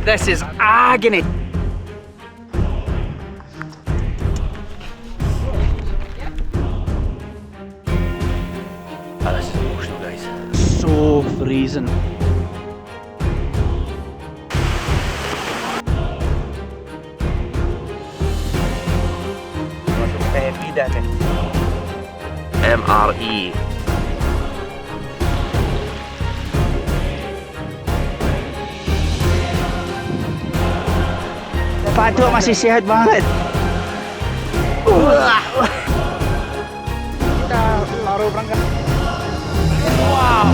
This is agony. Oh, this is emotional, guys. So freezing. MRE. Pak Tok masih sehat banget. Kita lalu berangkat. Wow.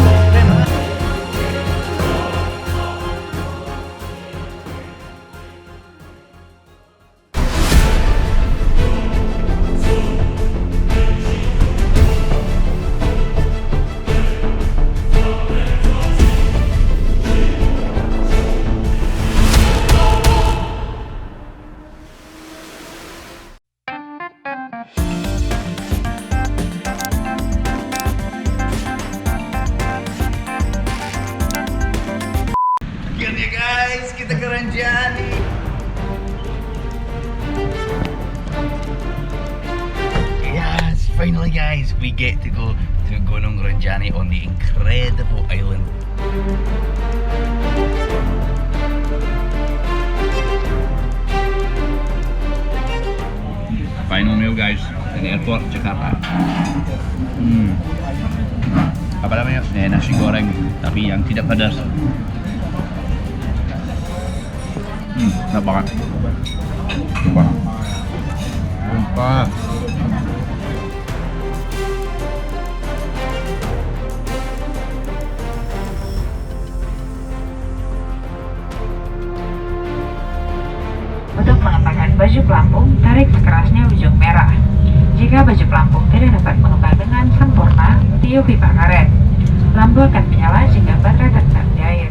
Akhirnya guys, kita ke Rinjani. Yes, finally guys, we get to go to Gunung Rinjani on the incredible island. Final meal guys, di airport Jakarta. Apa namanya? Nasi goreng, tapi yang tidak pedas. Enak banget. Coba. Sumpah. Untuk mengenakan baju pelampung, tarik sekerasnya ujung merah. Jika baju pelampung tidak dapat mengembang dengan sempurna, tiup pipa karet. Lampu akan menyala jika baterai terendam di air.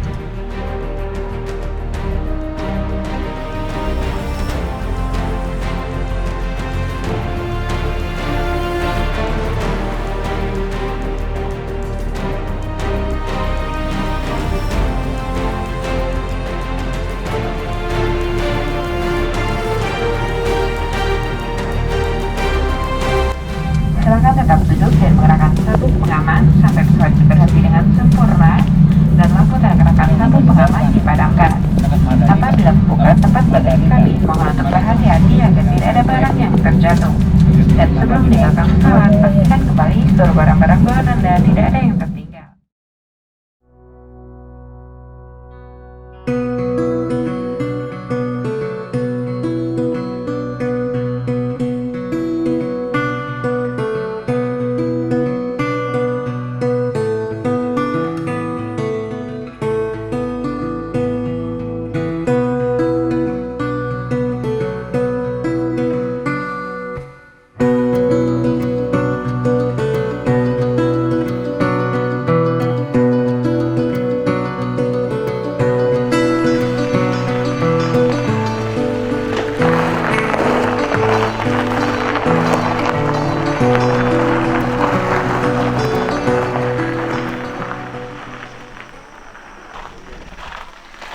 Silakan tetap duduk dan mengenakan sabuk pengaman sampai pesawat berhenti dengan sempurna dan lampu tergerakkan sabuk pengaman dipadamkan. Apabila membuka tempat bagian kabin, mohon untuk berhati-hati agar tidak ada barang yang terjatuh. Dan sebelum meninggalkan pesawat, pastikan kembali seluruh barang-barang bawaan Anda tidak ada yang tertinggal.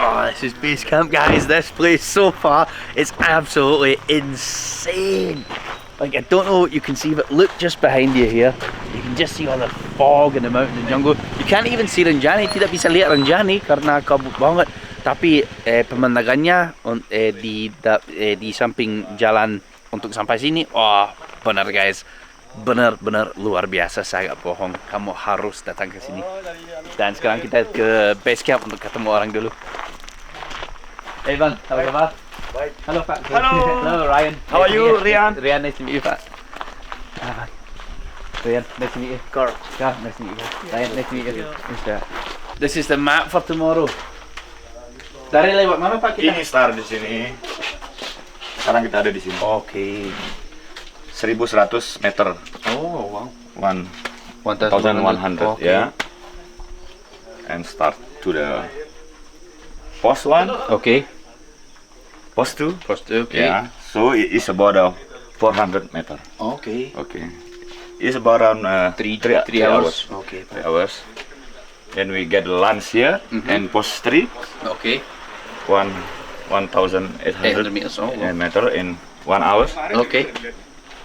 Oh, this is base camp, guys. This place so far is absolutely insane. Like, I don't know what you can see, but look just behind you here. You can just see all the fog and the mountain and jungle. You can't even see Rinjani. Tidak bisa lihat Rinjani karena kabut banget. Tapi pemandangannya di samping jalan untuk sampai sini, oh benar guys, benar-benar luar biasa. Saya nggak bohong. Kamu harus datang ke sini. Dan sekarang kita ke base camp untuk ketemu orang dulu. Hey Bang, apa kabar? Baik. Halo Pak. Halo. Hello Ryan. How are you, Rian? Rian, nice to meet you Pak. Rian, nice to meet you. Carl. Carl, nice to meet you. Ryan, nice to meet you. This is the map for tomorrow. Dari lewat mana Pak kita? Ini start di sini. Sekarang kita ada di sini. Oke. 1100 meter. Oh wow. 1100, Okay. yeah. And start to the post 1, Okay. post 2. First, okay. Yeah. So it is about 400 meter. Okay. Okay. It's about around 3 hours. Okay. 3 hours. Then we get lunch here and post 3. Okay. 1,800 meters. Oh, meter in 1 hour. okay.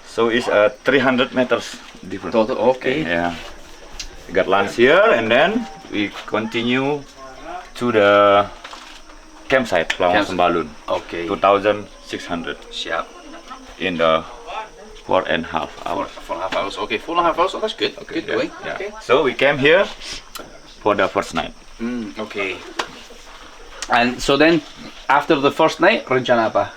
So it's 300 meters different. Total, okay. Yeah. We got lunch here and then we continue to the campsite, Lawang Campsite. Sembalun. Okay. 2,600 Siap. in the 4.5 hours. 4.5 hours. Okay, 4.5 hours. Oh, that's good. Good yeah, going. yeah. Okay. So we came here for the first night. Okay. And so then, after the first night, rencana apa?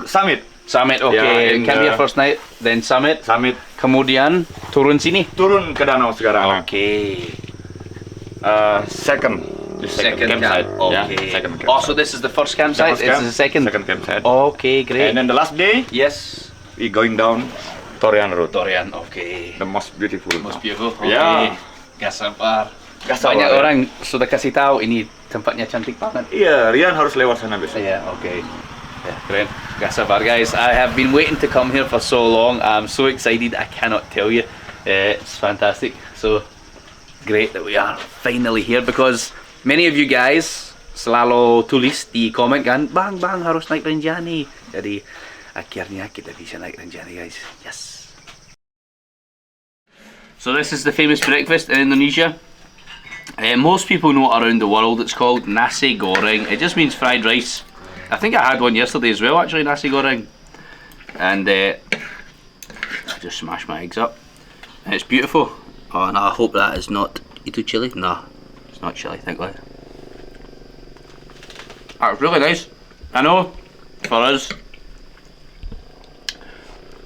Summit. Summit. Okay. Yeah, in Camp here the- first night, then summit. Summit. Kemudian turun sini. Turun ke danau sekarang. Okay. Second. The second campsite. camp. Yeah, Okay. second Oh, campsite. so this is the first campsite. First This camp, is the second. Second campsite. Okay, great. And then the last day, Yes. we going down Torian Road. Torian. Okay. The most beautiful. Most beautiful. Okay. Yeah. Gak sabar. Gak sabar, Banyak ya. orang sudah kasih tahu ini tempatnya cantik banget. Iya, Rian harus lewat sana besok. Yeah, okay. Yeah, keren. Gak sabar guys. I have been waiting to come here for so long. I'm so excited. I cannot tell you. It's fantastic. So great that we are finally here because many of you guys selalu tulis di komen kan, bang harus naik Rinjani. Jadi akhirnya kita bisa naik Rinjani guys. Yes. So this is the famous breakfast in Indonesia. Most people know it around the world. It's called nasi goreng. It just means fried rice. I think I had one yesterday as well, actually, nasi goreng. And I just smashed my eggs up. And it's beautiful. Oh, and I hope that is not itu chili. No, it's not chili, thank God. It's really nice. I know, for us,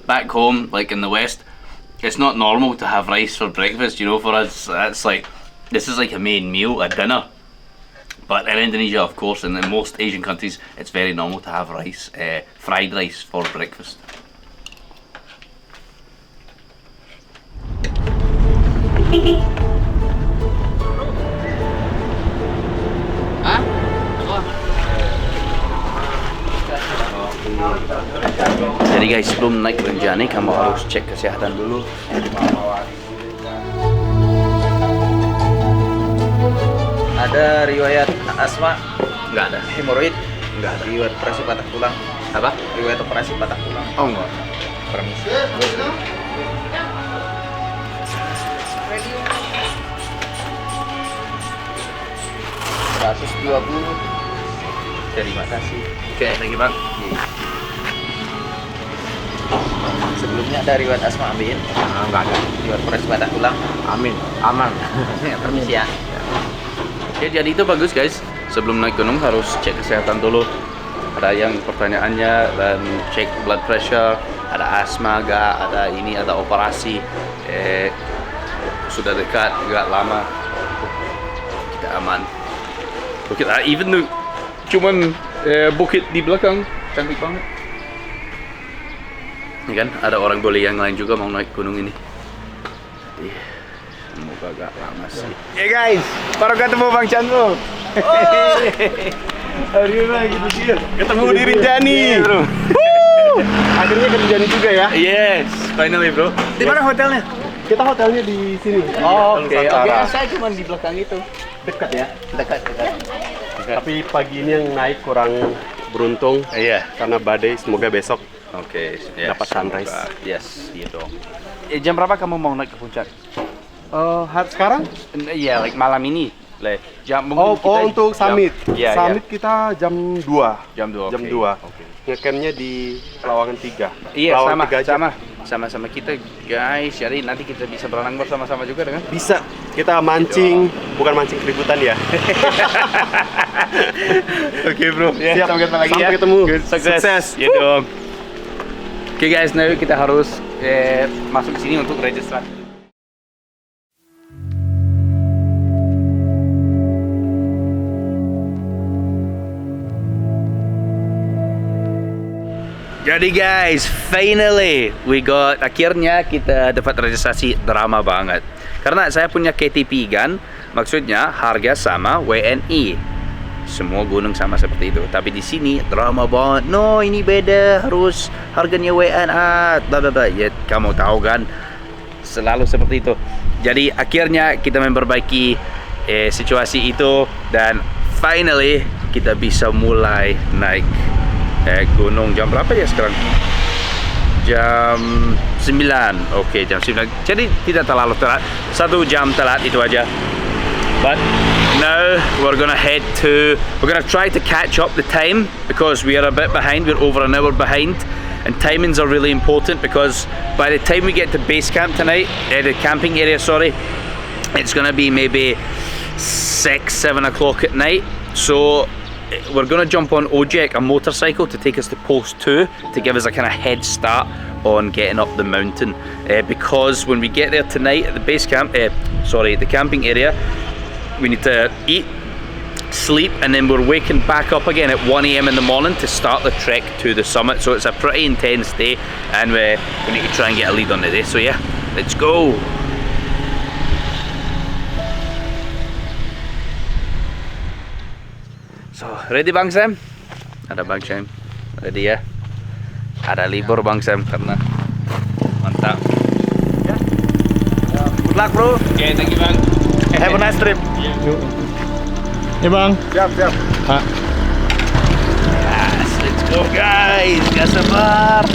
back home, like in the West, it's not normal to have rice for breakfast, you know. For us, that's like, this is like a main meal, a dinner. But in Indonesia, of course, and in most Asian countries, it's very normal to have rice, fried rice for breakfast. Jadi guys, sebelum naik Rinjani, kamu harus cek kesehatan dulu. Ada riwayat asma Nggak ada. hemoroid, Nggak ada. riwayat operasi patah tulang, Apa? riwayat operasi patah tulang. Oh enggak. Permisi. $120. Terima kasih. Oke, thank you bang. Sebelumnya ada riwayat asma ambil. Nggak ada. Riwayat operasi patah tulang. Amin. Aman. Permisi ya. Oke, jadi itu bagus guys. Sebelum naik gunung harus cek kesehatan dulu. Ada yang pertanyaannya dan cek blood pressure, ada asma gak, ada ini, ada operasi. Sudah dekat, gak lama. Kita aman. Bukit, even though cuman bukit di belakang, cantik banget. Ini kan ada orang boleh yang lain juga mau naik gunung ini. Jadi, semoga gak lama sih. Hey guys, baru ketemu Bang Chandro. Akhirnya gitu sih. Ketemu di Rinjani. Akhirnya ke Rinjani juga ya. Yes, finally bro. Di mana hotelnya? Kita hotelnya di sini. Oh, oke. Nusantara. Oke, saya cuma di belakang itu. Dekat ya. Dekat. Tapi pagi ini yang naik kurang beruntung Iya. karena badai. Semoga besok Oke, dapat sunrise. Yes, iya dong. Jam berapa kamu mau naik ke puncak? Hari sekarang? Iya, like malam ini. Jam Oh, kita untuk summit. Iya, Summit kita jam 2. Jam 2. Jam 2. Ngecampnya di Lawangan 3. Iya, Lawangan 3 aja. sama kita guys. Jadi nanti kita bisa berenang bersama-sama juga dengan. Bisa. Kita mancing, bukan mancing keributan ya. Oke, bro. Siap. Sampai ketemu lagi Sampai ya. ketemu. Good, Sukses. Iya dong. Oke guys, now kita harus masuk ke sini untuk registrasi. Jadi guys, finally akhirnya kita dapat registrasi. Drama banget. Karena saya punya KTP kan, maksudnya harga sama WNI. Semua gunung sama seperti itu. Tapi di sini drama banget. No, ini beda, harus harganya WNA. Bla bla bla. Ya, kamu tahu kan, selalu seperti itu. Jadi akhirnya kita memperbaiki situasi itu dan finally kita bisa mulai naik gunung. Jam berapa ya sekarang? Jam 9. Oke, jam 9. Jadi tidak terlalu telat. 1 jam telat itu aja. But now we're gonna try to catch up the time because we are a bit behind. We're over an hour behind. And timings are really important because by the time we get to base camp tonight, the camping area, sorry, it's gonna be maybe 6, 7 o'clock at night. So we're gonna jump on Ojek, a motorcycle, to take us to post 2 to give us a kind of head start on getting up the mountain. Because when we get there tonight at the base camp, the camping area, we need to eat, sleep, and then we're waking back up again at 1 AM in the morning to start the trek to the summit. So it's a pretty intense day, and we need to try and get a lead on the day. So yeah, let's go. So ready Bang Sam? Ada Bang Sam? Ready ya? Ada libur Bang Sam karena mantap. Good luck bro. Okay, thank you Bang. Have a nice trip. Ya bang. Siap, siap. Yes, let's go guys. Gak sabar.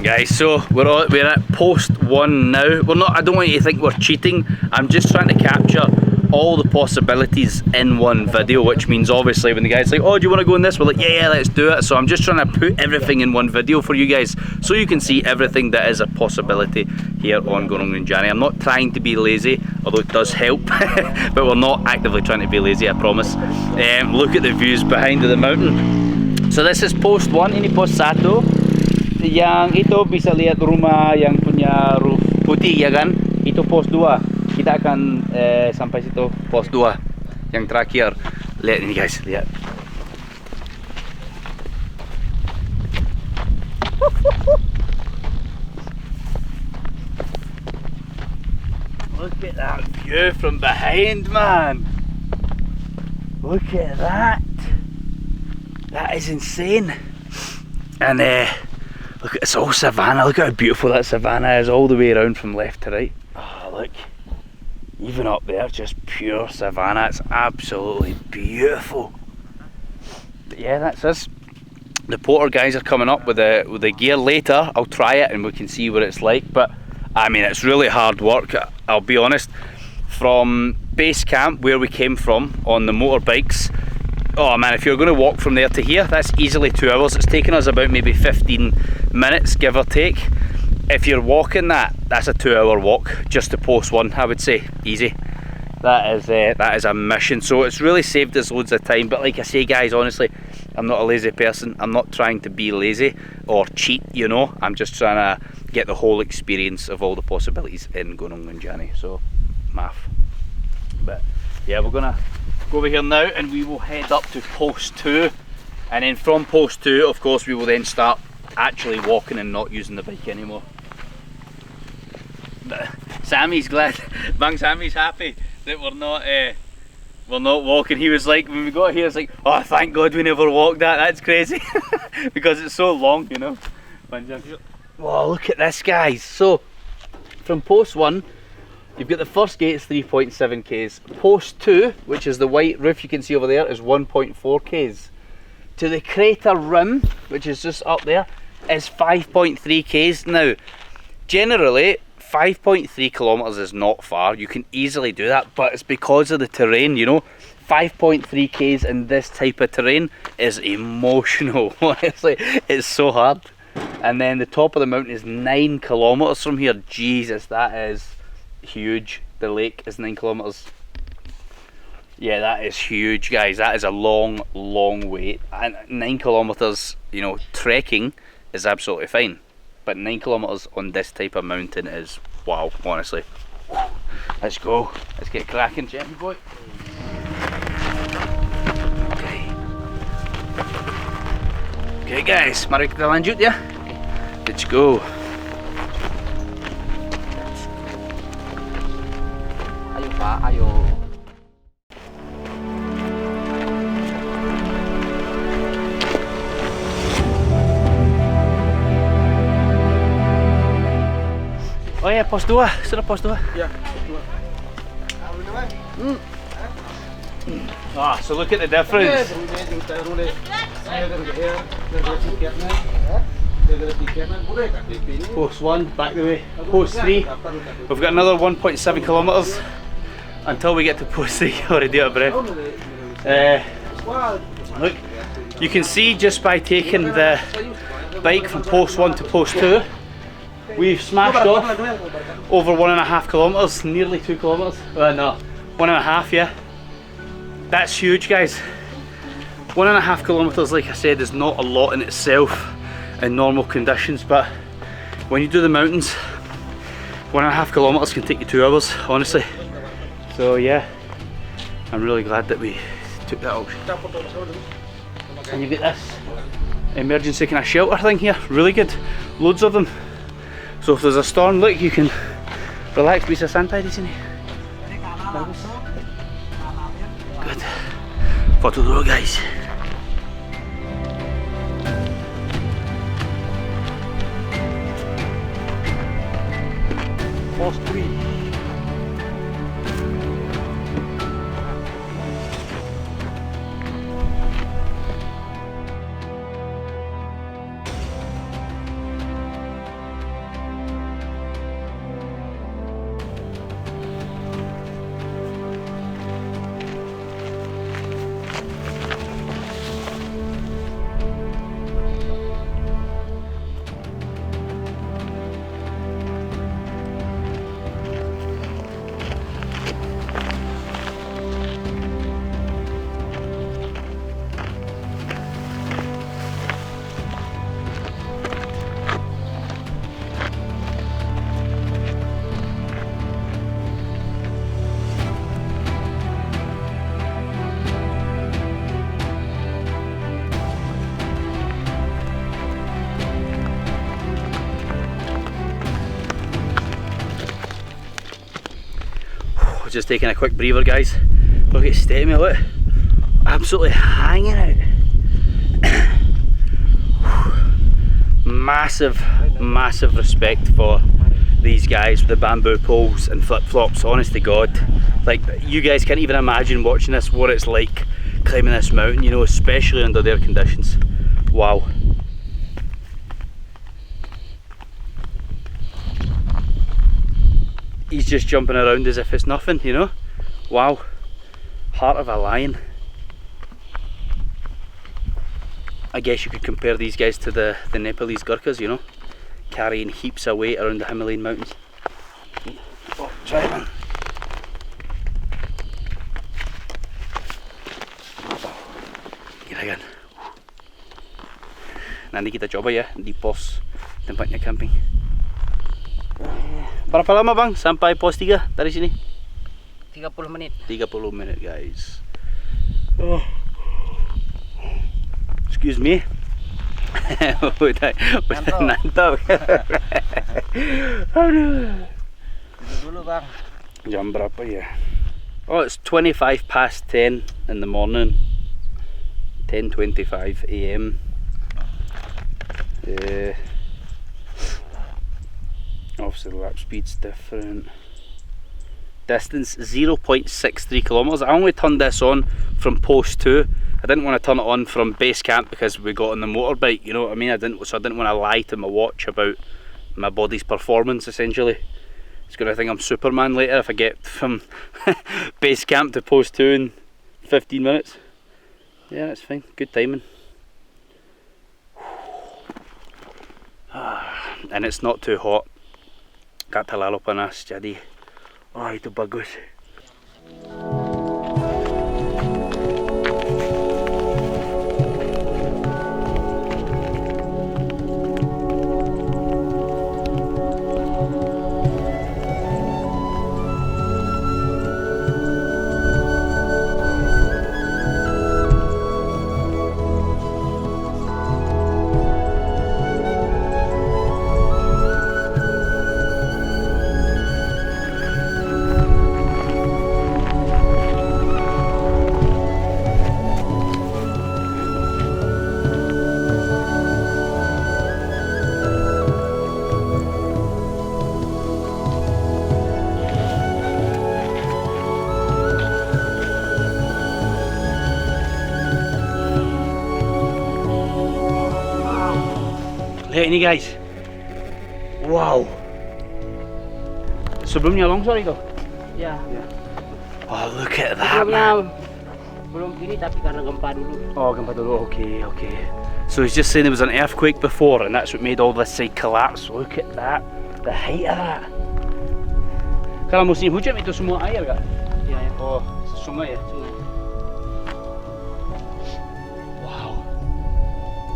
Guys, so we're at post 1 now. We're not, I don't want you to think we're cheating. I'm just trying to capture all the possibilities in one video, which means obviously when the guy's like, oh, do you want to go in this? We're like, yeah, let's do it. So I'm just trying to put everything in one video for you guys so you can see everything that is a possibility here on Gunung Rinjani. I'm not trying to be lazy, although it does help, but we're not actively trying to be lazy, I promise. Look at the views behind the mountain. So this is post 1, ini post 1. Yang itu bisa lihat rumah yang punya roof putih ya kan, itu pos 2. Kita akan sampai situ pos 2 yang terakhir. Lihat ini guys, lihat. Look at that view from behind, man. Look at that. That is insane. And look, it's all savannah. Look at how beautiful that savannah is all the way around from left to right. Oh, look. Even up there, just pure savannah. It's absolutely beautiful. But yeah, that's us. The Porter guys are coming up with the gear later. I'll try it and we can see what it's like. But I mean, it's really hard work. I'll be honest. From base camp, where we came from on the motorbikes, oh man, if you're going to walk from there to here, that's easily 2 hours. It's taken us about maybe 15 minutes, give or take. If you're walking that's a 2 hour walk just to post 1, I would say. Easy. That is a mission. So it's really saved us loads of time. But like I say guys, honestly, I'm not a lazy person. I'm not trying to be lazy or cheat, you know. I'm just trying to get the whole experience of all the possibilities in Gunung Rinjani. So, math. But yeah, we're gonna go over here now and we will head up to post 2, and then from post 2 of course we will then start actually walking and not using the bike anymore. But Sammy's glad, Bang Sammy's happy that we're not walking. He was like, when we got here, it's like, oh thank God we never walked that, that's crazy. Because it's so long, you know. Whoa, look at this guys. So from post 1 you've got the first gate is 3.7 k's. Post 2, which is the white roof you can see over there, is 1.4 k's. To the crater rim, which is just up there, is 5.3 k's. Now, generally, 5.3 kilometers is not far. You can easily do that, but it's because of the terrain, you know. 5.3 k's in this type of terrain is emotional. Honestly, it's so hard. And then the top of the mountain is 9 kilometers from here. Jesus, that is huge. The lake is 9 kilometers. Yeah, that is huge, guys. That is a long wait. And 9 kilometers, you know, trekking is absolutely fine, but 9 kilometers on this type of mountain is wow, honestly. Let's go. Let's get cracking, champion boy. Okay guys, mari kita lanjut ya. Let's go. Ayo Pak, ayo. Oh ya, pos 2. Sudah pos 2. Ya. Ah, so look at the difference. Post 1, back the way. Post 3, we've got another 1.7 kilometers until we get to post 3. Already out of breath. Look, you can see just by taking the bike from post 1 to post 2, we've smashed off over 1.5 kilometers, nearly 2 kilometers. No, 1.5, yeah. That's huge, guys. 1.5 kilometers, like I said, is not a lot in itself in normal conditions, but when you do the mountains, 1.5 kilometers can take you 2 hours, honestly. So yeah, I'm really glad that we took that option. And you get this emergency kind of shelter thing here, really good, loads of them. So if there's a storm, look, you can relax, bisa santai di sini. Bagus. Good. Foto dulu guys. Post 3. Just taking a quick breather, guys. Look at Stemi, look, absolutely hanging out. massive respect for these guys with the bamboo poles and flip-flops, honest to God. Like, you guys can't even imagine watching this, what it's like climbing this mountain, you know, especially under their conditions. Wow. He's just jumping around as if it's nothing, you know. Wow, heart of a lion. I guess you could compare these guys to the Nepalese Gurkhas, you know, carrying heaps of weight around the Himalayan mountains. Oh, try it, man. Gila kan. Nanti kita coba ya di pos tempatnya camping. Berapa lama bang sampai pos 3 dari sini? 30 menit. 30 menit guys. Oh. Excuse me. Nantap. Aduh. Dulu bang. Jam berapa ya? Oh, it's 25 past 10 in the morning. 10:25 a.m. Obviously the lap speed's different. Distance 0.63 kilometers. I only turned this on from post 2. I didn't want to turn it on from base camp because we got on the motorbike, you know what I mean? I didn't want to lie to my watch about my body's performance essentially. It's going to think I'm Superman later if I get from base camp to post 2 in 15 minutes. Yeah, that's fine. Good timing. And it's not too hot. Kata lalo panas jadi. Oh, itu bagus. Lihat ini guys. Wow. Sebelumnya longsor itu? Ya. Oh, look at that, man. Belum gini tapi karena gempa dulu. Oh, gempa dulu. Okay. So he's just saying there was an earthquake before and that's what made all this side collapse. Look at that. The height of that. Kalau musim hujan itu semua air kah? Ya. Oh, sungai ya? Sungai. Wow.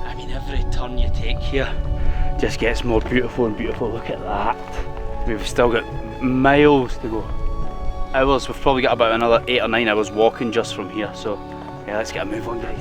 I mean, every turn you take here just gets more beautiful and beautiful. Look at that. We've still got miles to go. Hours. We've probably got about another 8 or 9 hours walking just from here. So, yeah, let's get a move on, guys.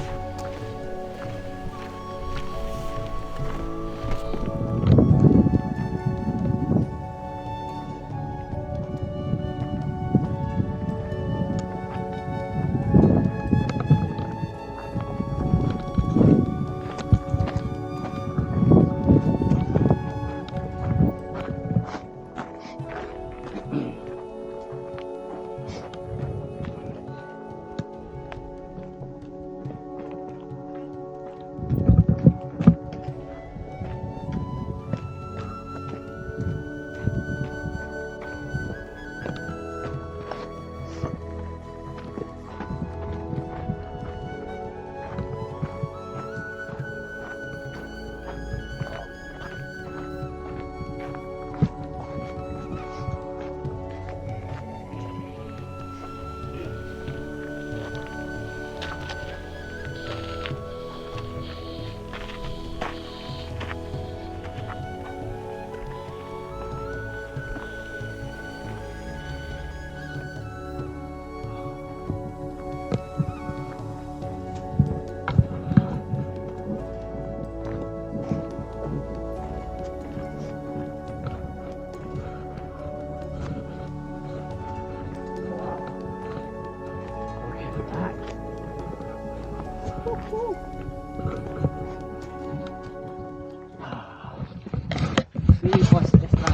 Ini pos ekstra.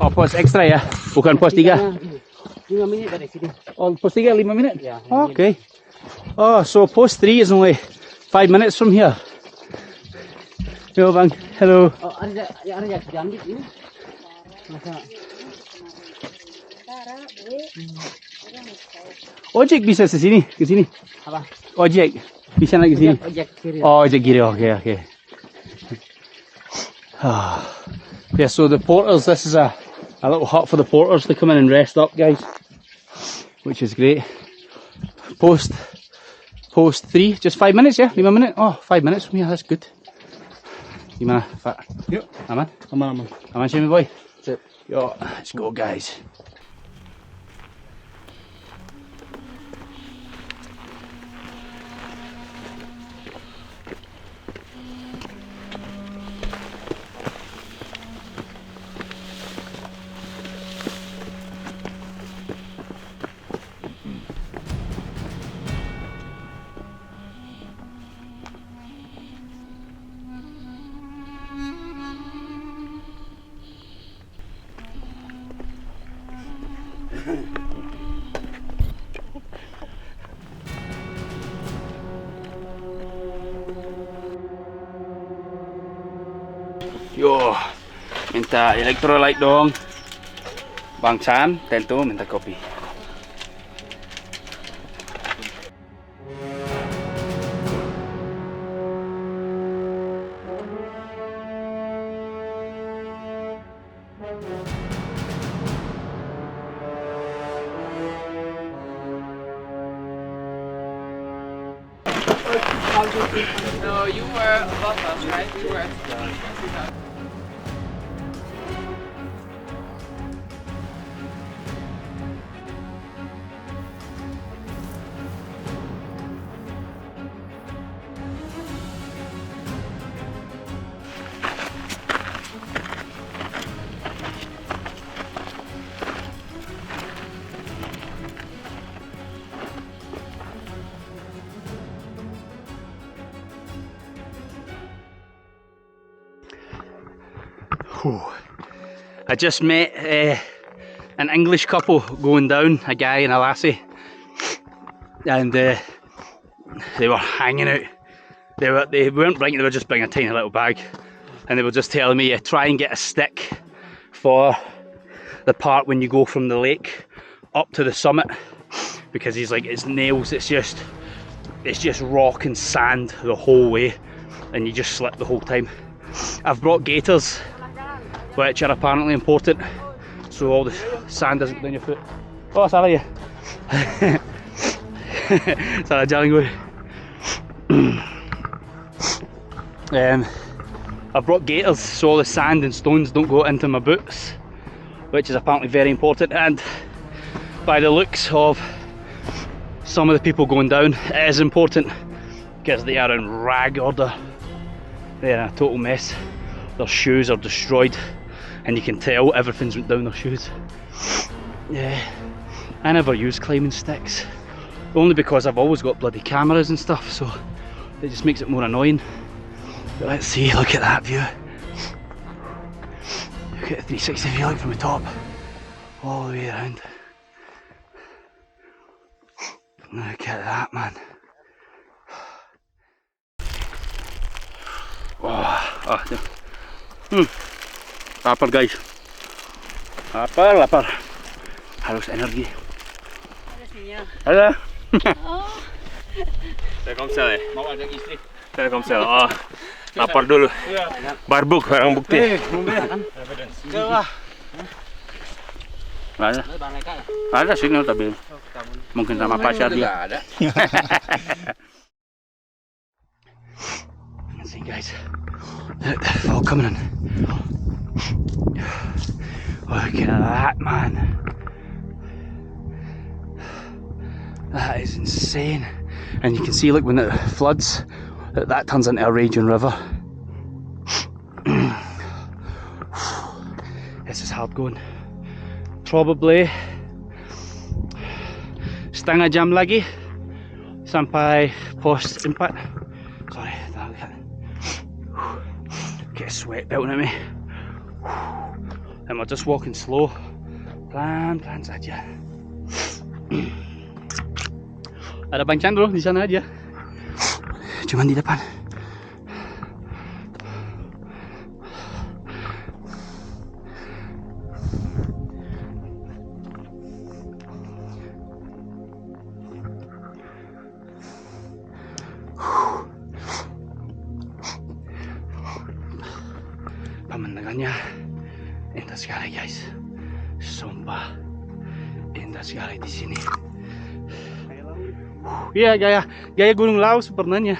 Oh, pos ekstra ya? Bukan pos 3? 5 menit dari sini. Oh, pos 3 5 minit? Ya. Okay. Oh, so post 3 is only 5 minutes from here. Hello, bang. Hello. Oh, ada jambi ini. Masa Ojek bisa ke sini? apa? Ojek bisa naik ke sini? Ojek kiri. Oh, ojek kiri. Okay. Yeah, so the porters, this is a little hut for the porters to come in and rest up, guys, which is great. Post 3, just 5 minutes, yeah? 5 minutes? Oh, 5 minutes from here, that's good. Gimana, Pak? Yuk, Aman? aman. Aman sih, boy? Sip. Yo, let's go, guys. Yo, minta electrolyte dong. Bang Chan, tentu minta kopi. No, you were above us, right? You were. I just met an English couple going down, a guy and a lassie, and they were hanging out. They weren't bringing, they were just bringing a tiny little bag, and they were just telling me, try and get a stick for the part when you go from the lake up to the summit, because he's like, it's nails, it's just rock and sand the whole way, and you just slip the whole time. I've brought gaiters, which are apparently important, so all the sand doesn't go down your foot. Oh, salah ya. Salah jalan gue. I've brought gaiters so all the sand and stones don't go into my boots, which is apparently very important. And by the looks of some of the people going down, it is important because they are in rag order. They're in a total mess. Their shoes are destroyed, and you can tell everything's went down their shoes. Yeah, I never use climbing sticks, only because I've always got bloody cameras and stuff, so it just makes it more annoying. But let's see, look at that view. Look at the 360 view, like from the top, all the way around. Look at that, man. Lapar guys, lapar, harus energi. Ada. Telkomsel ya? Mau ajak istri. Telkomsel. Oh, lapar dulu. Barbuk barang bukti. Ada signal tapi mungkin sama pacar dia. Ada. See guys, they're all coming in. Look at that, man. That is insane. And you can see, like, when it floods, that turns into a raging river. This is hard going. Probably setengah jam lagi sampai pos 4. Sorry, get a sweat belting at me. And we're just walking slow, pelan saja. Ada Bang Chandro di sana aja, cuman di depan. Pemandangannya indah sekali guys, sumpah indah sekali di sini. Iya, gaya Gunung Lau sebenarnya.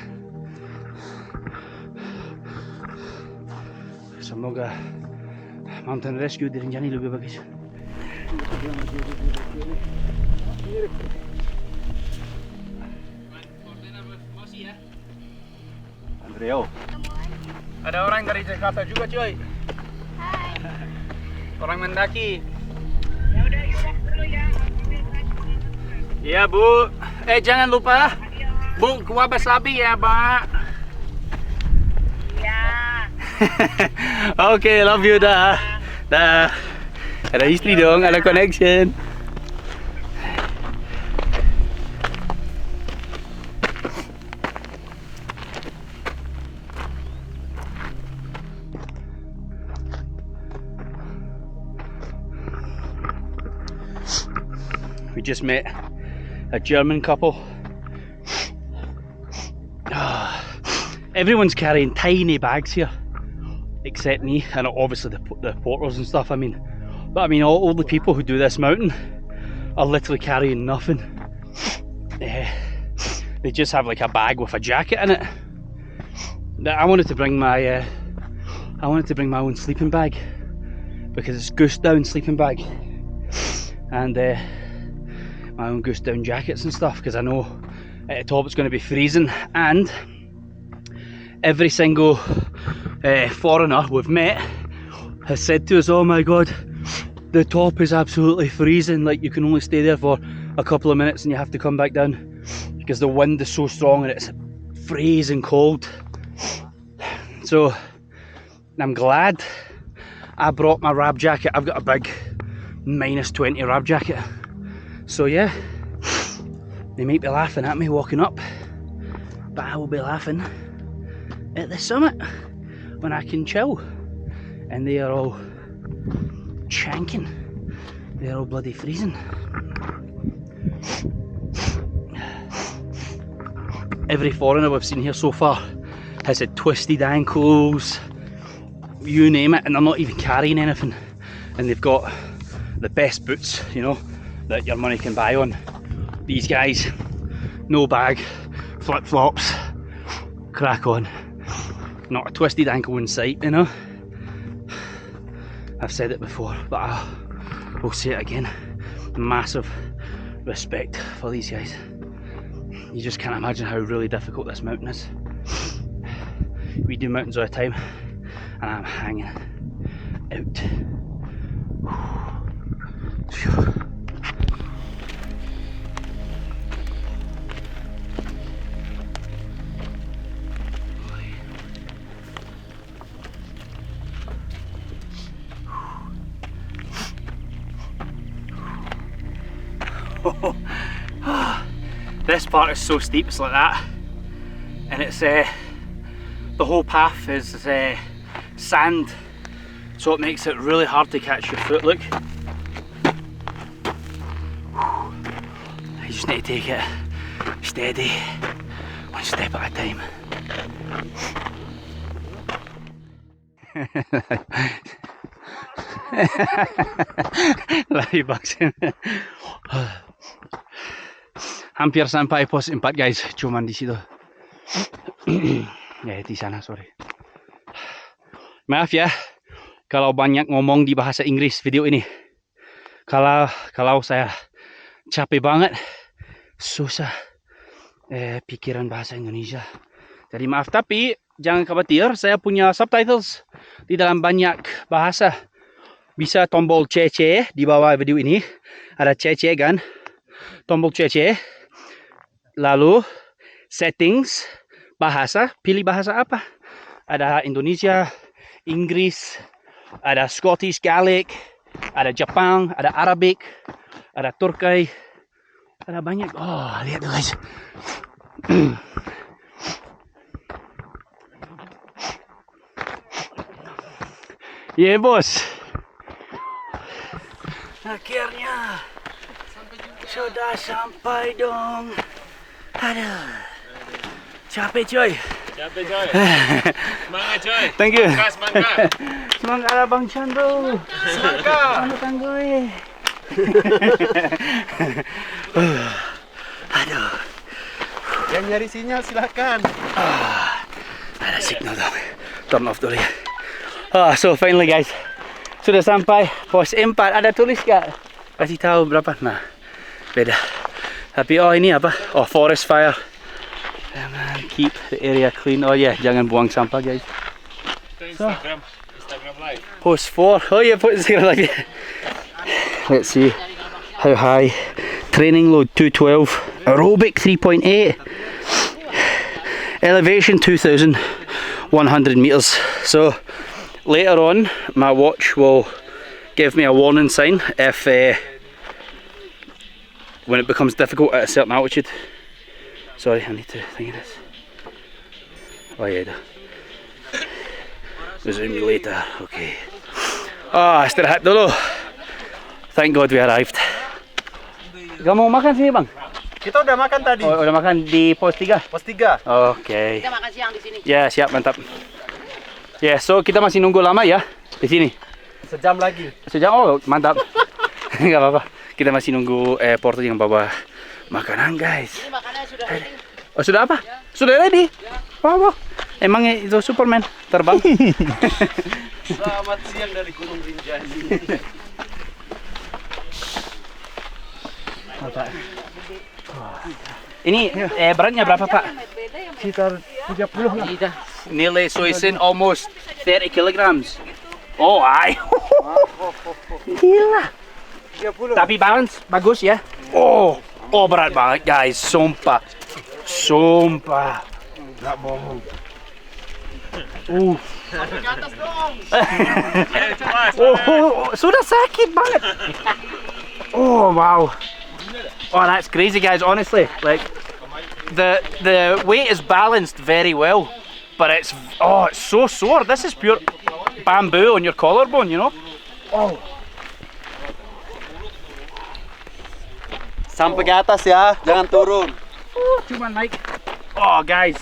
Semoga Mountain Rescue di Rinjani lebih bagus. Andreo. Ada orang dari Jakarta juga, coy. Hai. Orang mendaki. Ya udah, yuk dulu ya. Iya, Bu. Jangan lupa. Bu, kuah wasabi ya, Pak. Iya. Oke, love you dah. Dah. Ada istri dong, ada connection. just met a German couple. Everyone's carrying tiny bags here, except me, and obviously the porters and stuff. I mean, all the people who do this mountain are literally carrying nothing. They just have like a bag with a jacket in it. I wanted to bring my own sleeping bag, because it's goose down sleeping bag, and my own goose down jackets and stuff, because I know at the top it's going to be freezing, and every single foreigner we've met has said to us, oh my god, the top is absolutely freezing, like you can only stay there for a couple of minutes and you have to come back down because the wind is so strong and it's freezing cold. So I'm glad I brought my Rab jacket. I've got a big -20 Rab jacket. So yeah, they might be laughing at me walking up, but I will be laughing at the summit when I can chill. And they are all chanking. They're all bloody freezing. Every foreigner we've seen here so far has had twisted ankles, you name it, and they're not even carrying anything. And they've got the best boots, you know, that your money can buy on. These guys, no bag, flip-flops, crack on. Not a twisted ankle in sight, you know. I've said it before, but I will say it again. Massive respect for these guys. You just can't imagine how really difficult this mountain is. We do mountains all the time, and I'm hanging out. Phew. This part is so steep, it's like that, and it's the whole path is sand, so it makes it really hard to catch your foot. Look, you just need to take it steady, one step at a time. Lari boxing. Hampir sampai pos 4 guys, cuman di situ. Ya di sana, sorry. Maaf ya kalau banyak ngomong di bahasa Inggris video ini. Kalau saya capek banget, susah pikiran bahasa Indonesia. Jadi maaf, tapi jangan khawatir, saya punya subtitles di dalam banyak bahasa. Bisa tombol CC di bawah video ini, ada CC kan, tombol CC. Lalu settings bahasa, pilih bahasa apa. Ada Indonesia, Inggris, ada Scottish Gaelic, ada Jepang, ada Arabic, ada Turki, ada banyak. Oh, lihat tuh guys. Yeah bos. Akhirnya sudah sampai dong. Aduh, capek coy. Capek coy. Semangat coy. Thank you. Semangat. Semangat Abang Chandro. Semangat. Tangguh. Aduh. Yang nyari sinyal silakan. Ada signal dong. Turn off dulu ya. So finally guys, sudah sampai pos 4. Ada tulis gak? Kasih tahu berapa? Nah, beda. Tapi oh ini apa? Oh, forest fire. Keep the area clean. Oh yeah, jangan buang sampah guys. Instagram live. Post 4. Oh yeah, put Instagram live. Let's see how high. Training load 212. Aerobic 3.8. Elevation 2,100 meters. So later on, my watch will give me a warning sign if when it becomes difficult at a certain altitude. Sorry, I need to think of this. Oh yeah, resume later. Okay. Istirahat dulu. Thank God we arrived. Gak mau makan sini bang? Kita udah makan tadi. Oh, udah makan di pos 3? Pos 3. Oke. Kita makan siang di sini. Ya siap, mantap. Ya, so kita masih nunggu lama ya di sini. Sejam lagi. Sejam, oh mantap. Gak apa-apa. Kita masih nunggu porter yang bawa makanan guys. Ini makanannya sudah ready. Oh sudah apa? Sudah ready? Wow, wow. Emang itu Superman terbang? Selamat siang dari Gunung Rinjani. Ini beratnya berapa pak? Sekitar 30 lah. Nearly, so it's in almost 30 kilograms. Oh, ay. Gila. 30. Tapi balance bagus ya. Oh, berat banget guys, sumpah. Sumpah. Nggak bohong. Sudah sakit banget. Oh, wow. Oh, that's crazy guys, honestly. Like the weight is balanced very well, but it's so sore. This is pure bamboo on your collarbone, you know? Oh. Sampai ke atas ya, jangan turun. Cuman naik. Oh guys,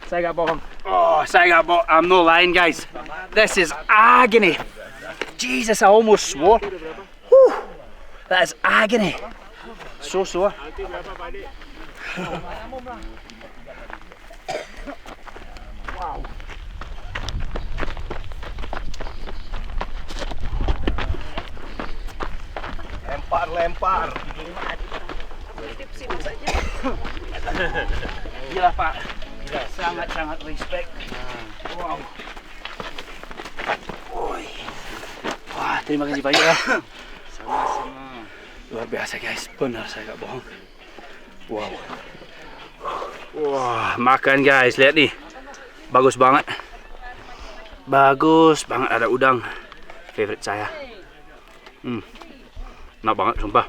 saya nggak bohong. Oh, saya nggak bohong. I'm no lying guys. This is agony. Jesus, I almost swore. Whew. That is agony. So sore. Wow. Lempar. Gila Pak. Sangat respect. Wow. Oi. Wah, terima kasih banyak ya. Sama-sama. Luar biasa guys, benar saya nggak bohong. Wow. Wah, makan guys, lihat nih. Bagus banget. Bagus banget, ada udang. Favorite saya. Enak banget sumpah.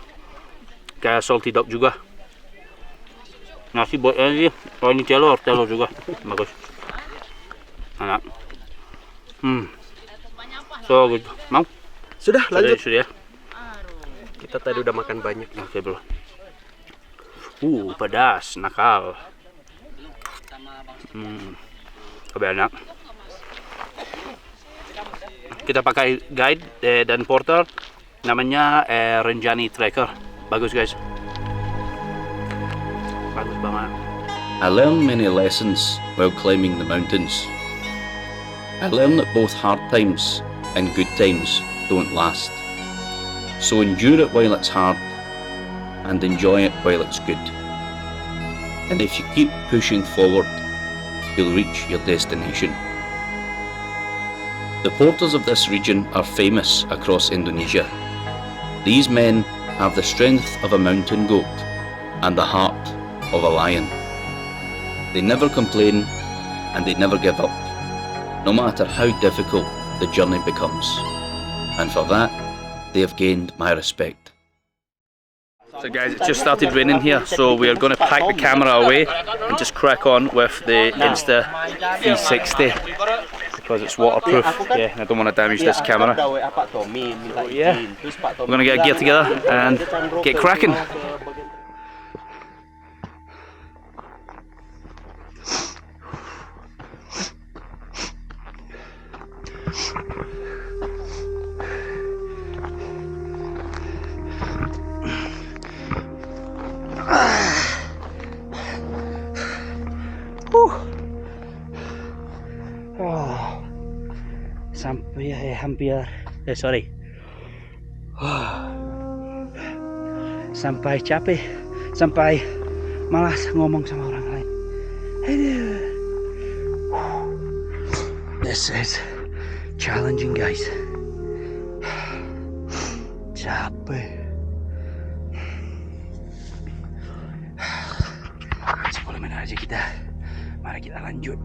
Kayak salty dog juga. Nasi buat ini, oh ini telur juga. Bagus. Enak. So good. Mau? Sudah, lanjut. Sudah ya. Kita tadi udah makan banyak. Oke bro. Pedas, nakal. Lebih enak. Kita pakai guide dan porter. Namanya Rinjani Trekker. Bagus guys. Bagus banget. I learned many lessons while climbing the mountains. I learned that both hard times and good times don't last. So endure it while it's hard and enjoy it while it's good. And if you keep pushing forward, you'll reach your destination. The porters of this region are famous across Indonesia. These men have the strength of a mountain goat and the heart of a lion. They never complain and they never give up, no matter how difficult the journey becomes. And for that, they have gained my respect. So guys, it just started raining here, so we are going to pack the camera away and just crack on with the Insta 360 because it's waterproof. Yeah, I don't want to damage this camera. Yeah, we're going to get gear together and get cracking. Sampai hampir sampai capek, sampai malas ngomong sama orang lain. This is challenging guys. Capek. 10 menit aja kita. Mari kita lanjut.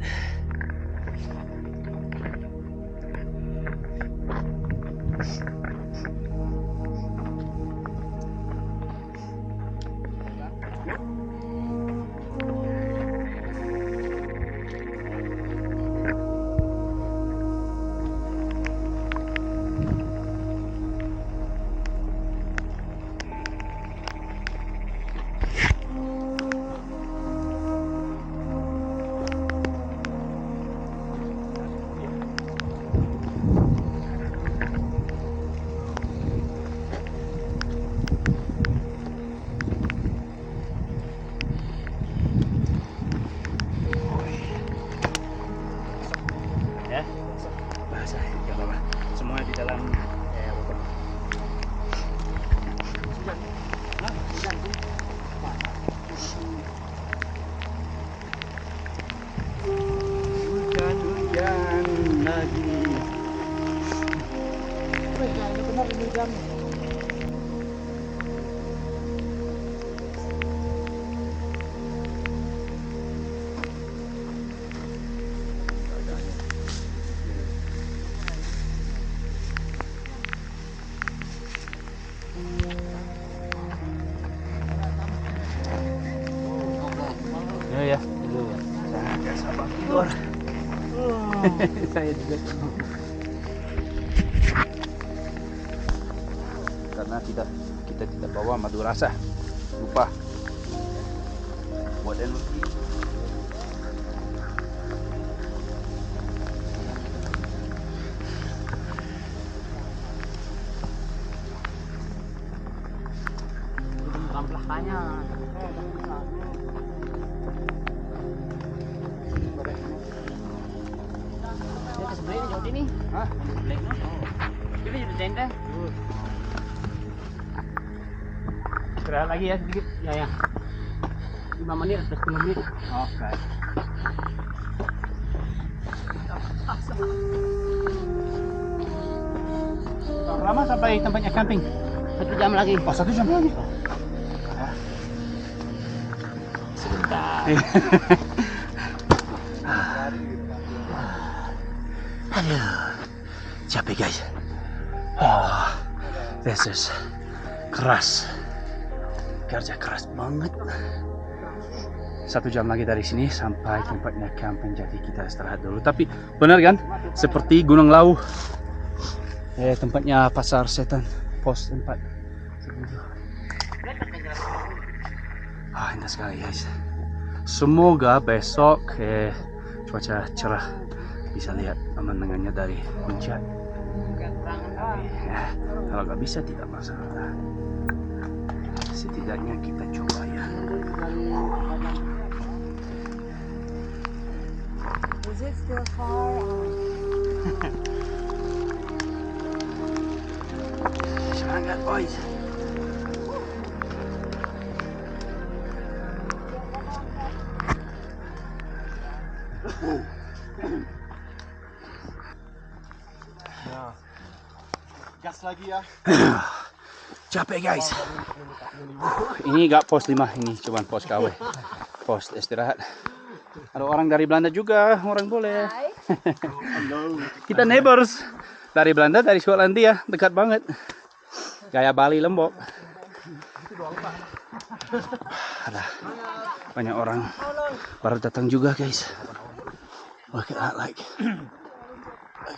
Ya, dulu. Saya nggak sabar tidur. Saya juga. Karena kita tidak bawa madu rasa. Lupa. Buat energi. Ramplakanya. Dia sebenarnya jauh ini. Hah? Black no. Ini jadi tenda. Istirahat lagi ya sedikit. Ya. 5 menit atau 10 menit. Oke. Berapa lama sampai tempatnya camping? 1 jam lagi. Oh, 1 jam lagi. Sebentar. Aduh, capek guys. Oh, this is keras. Kerja keras banget. 1 jam lagi dari sini sampai tempatnya camping, jadi kita istirahat dulu. Tapi benar kan? Seperti Gunung Lawu. Tempatnya Pasar Setan, pos 4. Indah sekali guys. Semoga besok cuaca cerah, bisa lihat pemandangannya dari puncak. Kalau nggak bisa tidak masalah. Setidaknya kita coba ya. Is it still far? Semangat boys. Gas lagi ya. Capek guys. Ini gak pos 5, ini cuma pos KW. Pos istirahat. Ada orang dari Belanda juga, orang boleh. Kita neighbors. Dari Belanda, dari Skotlandia, dekat banget. Kayak Bali, Lombok. Ada banyak orang baru datang juga guys. Look at that, like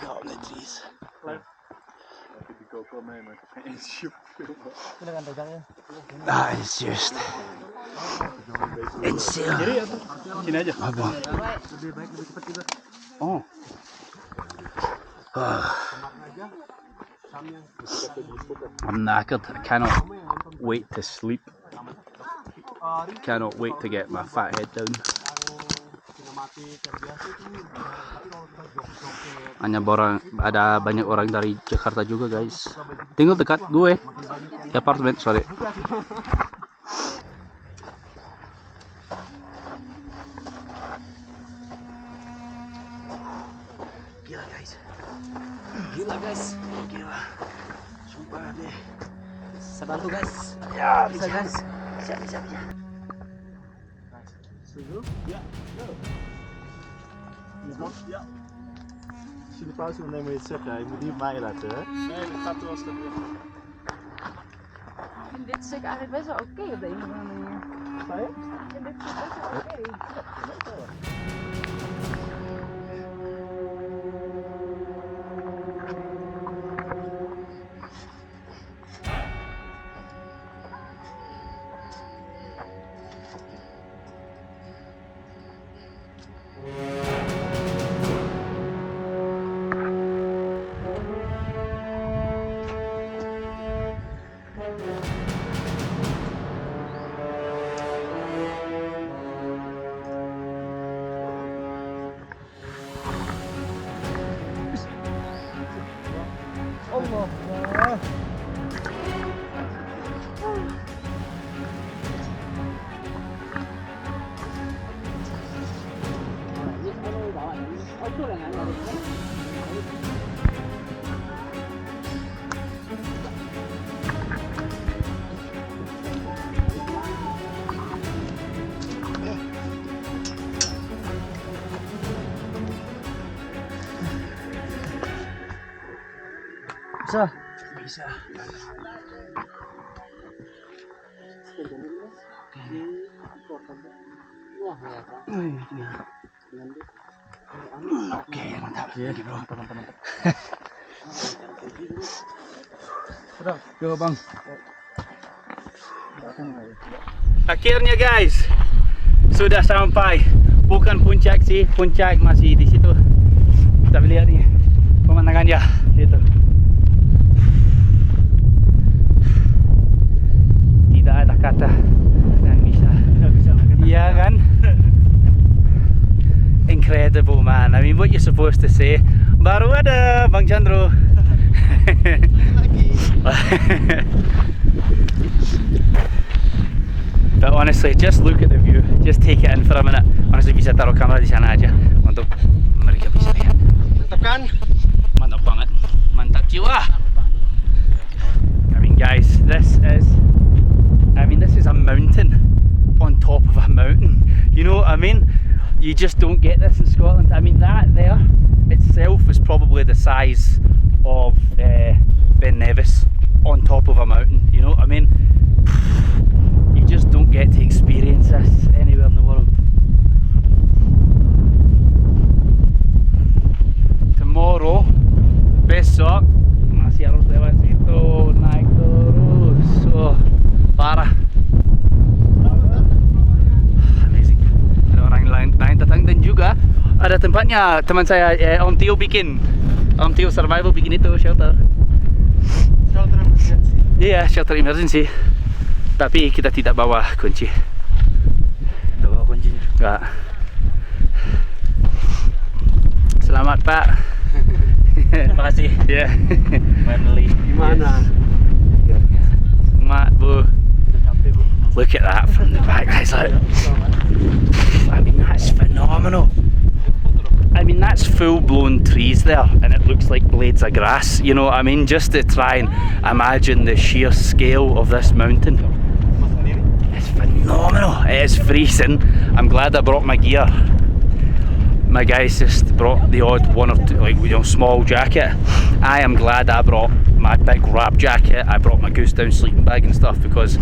all the trees. That is just insane. Sini aja. Oh. I'm knackered. I cannot wait to sleep. Cannot wait to get my fat head down. Ada banyak orang dari Jakarta juga guys. Tinggal dekat gue di apartemen, sorry. Gila guys. Gila. Sumpah deh. Saya bantu guys. Ya, Bisa guys. Siap. Sini pas wanneer moet je het zeggen, je moet niet op mij letten hè. Nee, dat gaat wel stabiel. Ik vind dit stuk eigenlijk best wel oké op de een of andere manier. Ik vind dit stuk best wel oké. Bisa. Oke, mantap. Oke, bro. Mantap. Go, Bang. Akhirnya guys, sudah sampai. Bukan puncak sih, puncak masih di situ. Kita lihat nih pemandangannya situ. Tidak ada kata yang bisa. Iya kan? Incredible man. I mean, what you're supposed to say? Baru ada Bang Chandro. But honestly, just look at the view. Just take it in for a minute. Honestly, bisa taruh kamera di sana aja untuk mereka bisa lihat. Mantap kan? Mantap banget. Mantap jiwa. I mean, guys, this is a mountain on top of a mountain. You know what I mean? You just don't get this in Scotland. I mean, that there itself is probably the size of Ben Nevis on top of a mountain. You know what I mean? You just don't get to experience this anywhere in the world. Tomorrow, besok masih harus lewat situ, naik terus. Oh, parah. Amazing. Ada orang lain datang dan juga ada tempatnya teman saya Om Tio bikin. Om Tio Survival bikin itu shelter. Shelter emergency. Iya, shelter emergency. Tapi kita tidak bawa kunci. Tidak bawa kuncinya. Enggak. Selamat Pak. Terima kasih. Ya. Finally. Gimana? Selamat Bu. Look at that from the back, guys. Look. I mean, that's phenomenal. I mean, that's full-blown trees there, and it looks like blades of grass. You know what I mean? Just to try and imagine the sheer scale of this mountain. It's phenomenal. It is freezing. I'm glad I brought my gear. My guys just brought the odd one or two, like, you know, small jacket. I am glad I brought my big wrap jacket. I brought my goose down sleeping bag and stuff because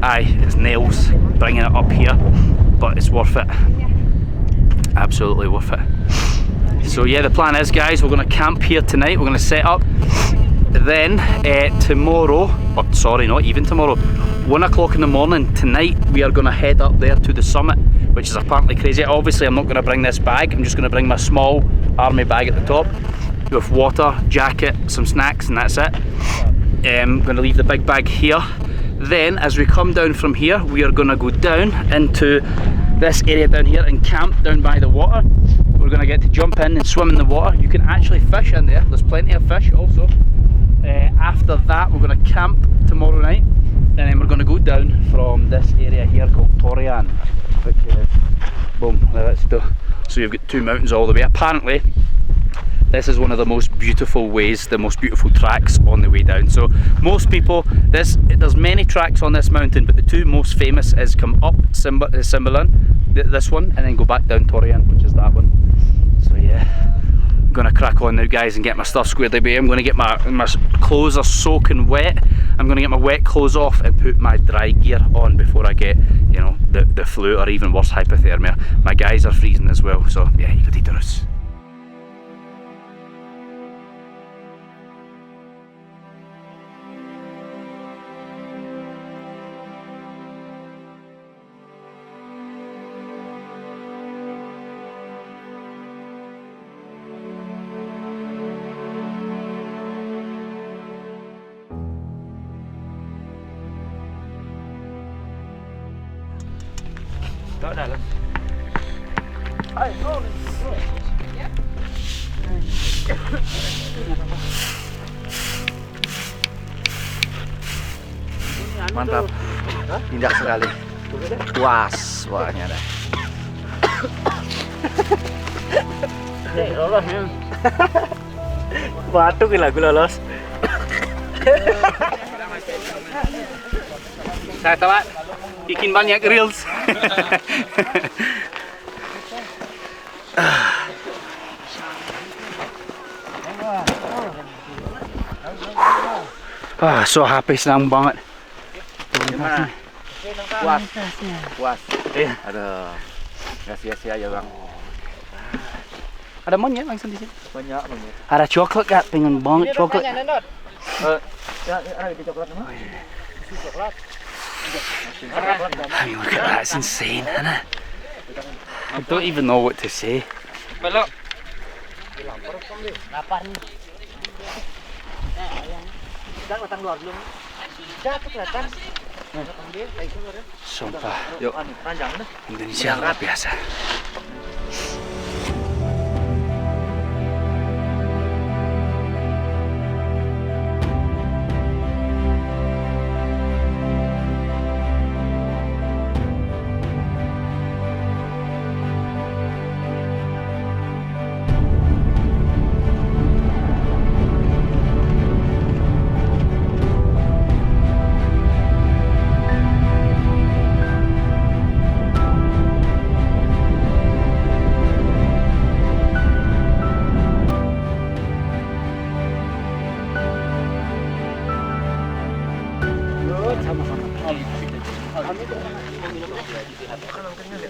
it's nails bringing it up here, but it's worth it. Absolutely worth it. So yeah, the plan is, guys, we're going to camp here tonight. We're going to set up. Then tomorrow, or sorry, not even tomorrow, 1 o'clock in the morning tonight, we are going to head up there to the summit, which is apparently crazy. Obviously, I'm not going to bring this bag. I'm just going to bring my small army bag at the top with water, jacket, some snacks, and that's it. I'm going to leave the big bag here. Then, as we come down from here, we are going to go down into this area down here and camp down by the water. We're going to get to jump in and swim in the water. You can actually fish in there. There's plenty of fish also. After that, we're going to camp tomorrow night, and then we're going to go down from this area here called Torreon, which is boom. So you've got two mountains all the way. Apparently, this is one of the most beautiful ways, the most beautiful tracks on the way down. So most people, there's many tracks on this mountain, but the two most famous is come up Cimbalun, this one, and then go back down Torreon, which is that one. So yeah. I'm gonna crack on now, guys, and get my stuff squared away. I'm gonna get my clothes are soaking wet. I'm gonna get my wet clothes off and put my dry gear on before I get, you know, the flu or even worse, hypothermia. My guys are freezing as well, so yeah, you could eat us. Đó là Mantap, indah sekali. Puas suaranya dah. Lolos ya. Batuk lagu lolos. Saya telat bikin banyak reels. So happy, senang banget. Gimana? Puas. Puas. Iya. Aduh. Nggak sia-sia ya bang. Ada monyet langsung di sini. Banyak banget. Ada coklat kak, pengen banget coklat. Ya, ada di coklat mana? Coklat. I mean, look at that, it's insane, isn't it? I don't even know what to say. Belok. Sumpah, Indonesia luar biasa.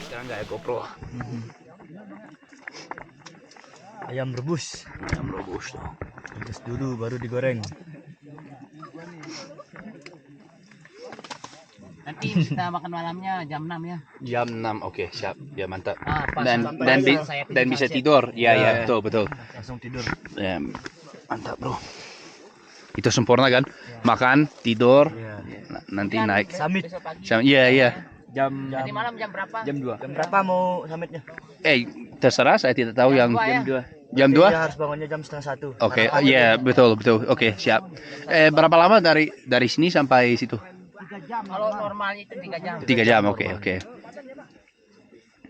Sekarang nggak ya GoPro. Ayam rebus. Ayam rebus tuh. Rebus dulu baru digoreng. Nanti kita makan malamnya jam 6 ya. Jam 6, oke siap. Ya mantap. Pas Dan sampai saya bisa sunset. tidur. Ya betul. Langsung tidur. Ya, mantap bro. Itu sempurna kan? Makan, tidur, nanti naik. Summit. Iya. Nanti malam jam berapa? Jam 2. Jam berapa mau summitnya? Terserah, saya tidak tahu yang Jam 2. Jam 2? Dia harus bangunnya jam 1:30. Oke, iya betul. Oke, siap. Berapa lama dari sini sampai situ? 3 jam. Kalau normal itu 3 jam. 3 jam, oke.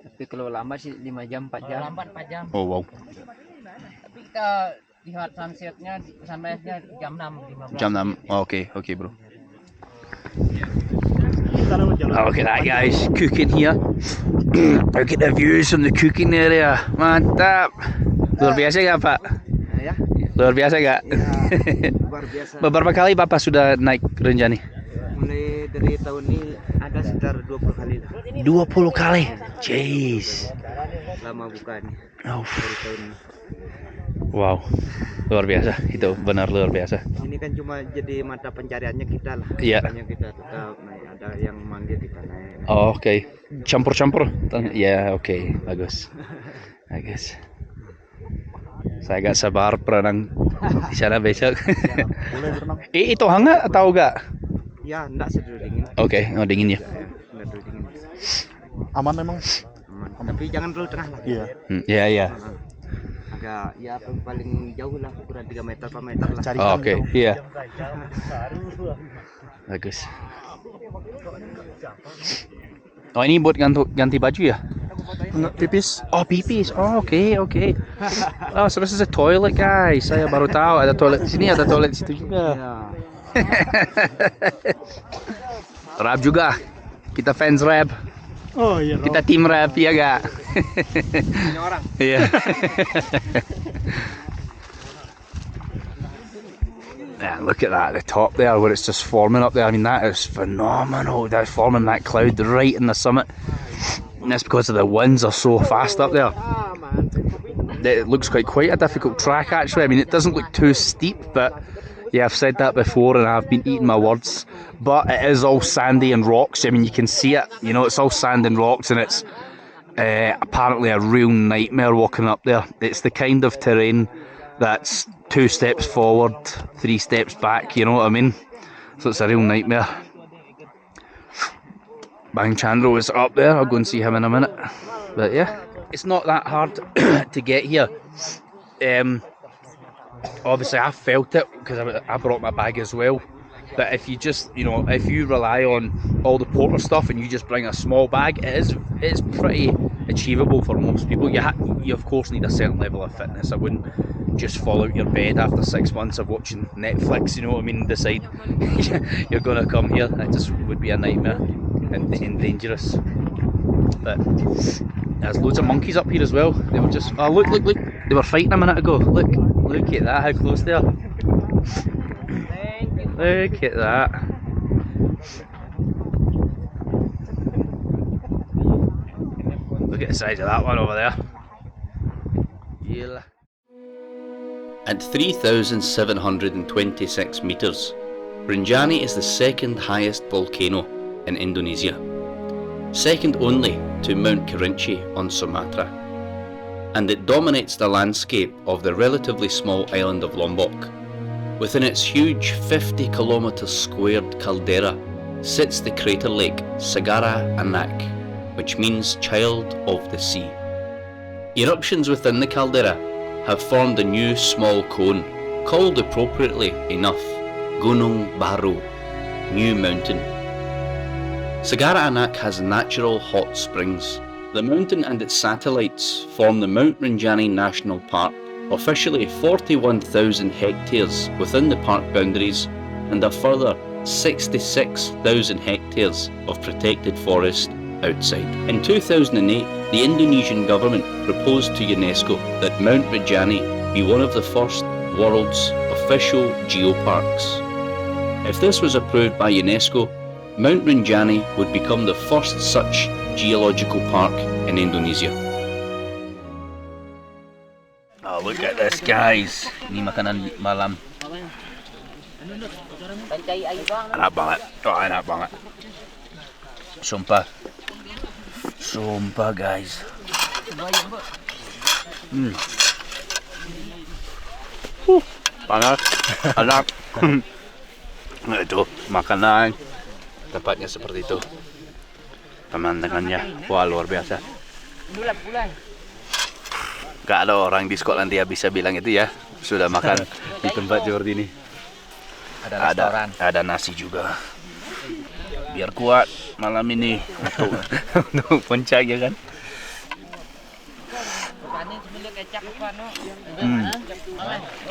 Tapi kalau lambat sih 5 jam, 4 jam. Lambat 4 jam. Oh wow. Tapi kita lihat sunsetnya, sunrise-nya jam 6, 15. Jam 6. Oke, bro. Look at that, guys. Cooking here. Look at the views from the cooking area. Mantap. Luar biasa nggak, Pak? Ya. Luar biasa nggak? Luar biasa. Beberapa kali Bapak sudah naik Rinjani? Mulai dari tahun ini ada sekitar 20 kali lah. 20 kali? Jeez. Lama bukan Oh. dari tahun ini. Wow. Luar biasa. Itu benar luar biasa. Ini kan cuma jadi mata pencariannya kita lah. Iya. Makanya kita tetap naik. Ada yang manggil kita naik. Oh, oke. Campur-campur. Ya, oke. Bagus. Saya agak sabar berenang di sana besok. Boleh berenang? Itu hangat atau enggak? Ya, enggak seduh dingin. Oke, dingin ya. Enggak seduh dingin. Aman memang. Aman. Tapi jangan terlalu tengah lah. Iya. Iya. Agak ya paling jauh lah, ukuran 3 meter per meter lah. Cari Oh, oke. Iya. Bagus. Oh, ini buat ganti baju ya? Pipis. Oh, pipis. Oh, oke. Oh, so this is a toilet, guys. Saya baru tahu ada toilet di sini, ada toilet di situ juga. Rap juga. Kita fans rap. Oh iya. Kita tim rap ya gak? Ini orang. Iya. Yeah, look at that, the top there where it's just forming up there. I mean, that is phenomenal. They're forming that cloud right in the summit. And that's because of the winds are so fast up there. It looks quite a difficult track actually. I mean, it doesn't look too steep, but yeah, I've said that before and I've been eating my words. But it is all sandy and rocks. I mean, you can see it. You know, it's all sand and rocks, and it's apparently a real nightmare walking up there. It's the kind of terrain that's 2 steps forward, 3 steps back, you know what I mean? So it's a real nightmare. Bang Chandro is up there. I'll go and see him in a minute. But yeah, it's not that hard to get here. Obviously I felt it because I brought my bag as well. But if you just, if you rely on all the porter stuff and you just bring a small bag, it's pretty achievable for most people. You of course need a certain level of fitness. I wouldn't just fall out your bed after 6 months of watching Netflix, you know what I mean, decide you're gonna come here. That just would be a nightmare and dangerous. But there's loads of monkeys up here as well. They were just, oh look, they were fighting a minute ago. Look at that, how close they are. Look at that. Look at the size of that one over there. Yeah. At 3,726 metres, Rinjani is the second highest volcano in Indonesia, second only to Mount Kerinci on Sumatra, and it dominates the landscape of the relatively small island of Lombok. Within its huge 50 kilometre squared caldera sits the crater lake Sagara Anak, which means child of the sea. Eruptions within the caldera have formed a new small cone, called appropriately enough Gunung Baru, New Mountain. Sagara Anak has natural hot springs. The mountain and its satellites form the Mount Rinjani National Park, officially 41,000 hectares within the park boundaries and a further 66,000 hectares of protected forest outside. In 2008, the Indonesian government proposed to UNESCO that Mount Rinjani be one of the first world's official geoparks. If this was approved by UNESCO, Mount Rinjani would become the first such geological park in Indonesia. Oh, look at this, guys. Ini makanan malam. Enak banget. Oh, enak banget. Sumpah. Sumpah, guys. Panas. Enak. Nah, itu makanan. Tempatnya seperti itu. Pemandangannya, wah, luar biasa. Gak ada orang di Skotlandia bisa bilang itu ya. Sudah makan di tempat Jordi ini. Ada nasi juga. Biar kuat malam ini untuk puncak ya kan.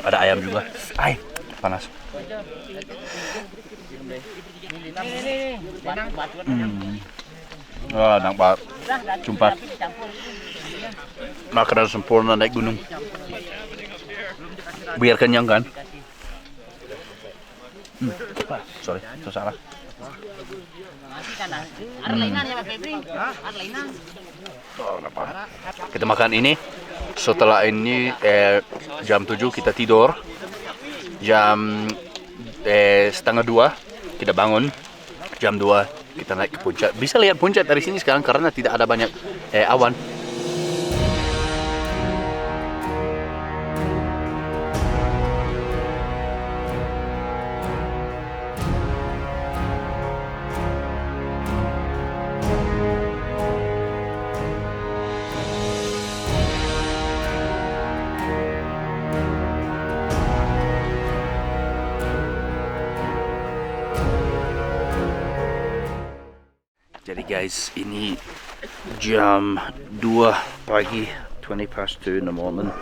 Ada ayam juga. Ay, panas. Wah, enak banget. Sumpah. Makanan sempurna naik gunung. Biar kenyang kan? Sorry, itu salah. Oh, kita makan ini. Setelah ini jam 7 kita tidur. Jam setengah 2 kita bangun. Jam 2 kita naik ke puncak. Bisa lihat puncak dari sini sekarang karena tidak ada banyak awan. Jadi guys, ini jam 2 pagi, 20 past 2 in the morning.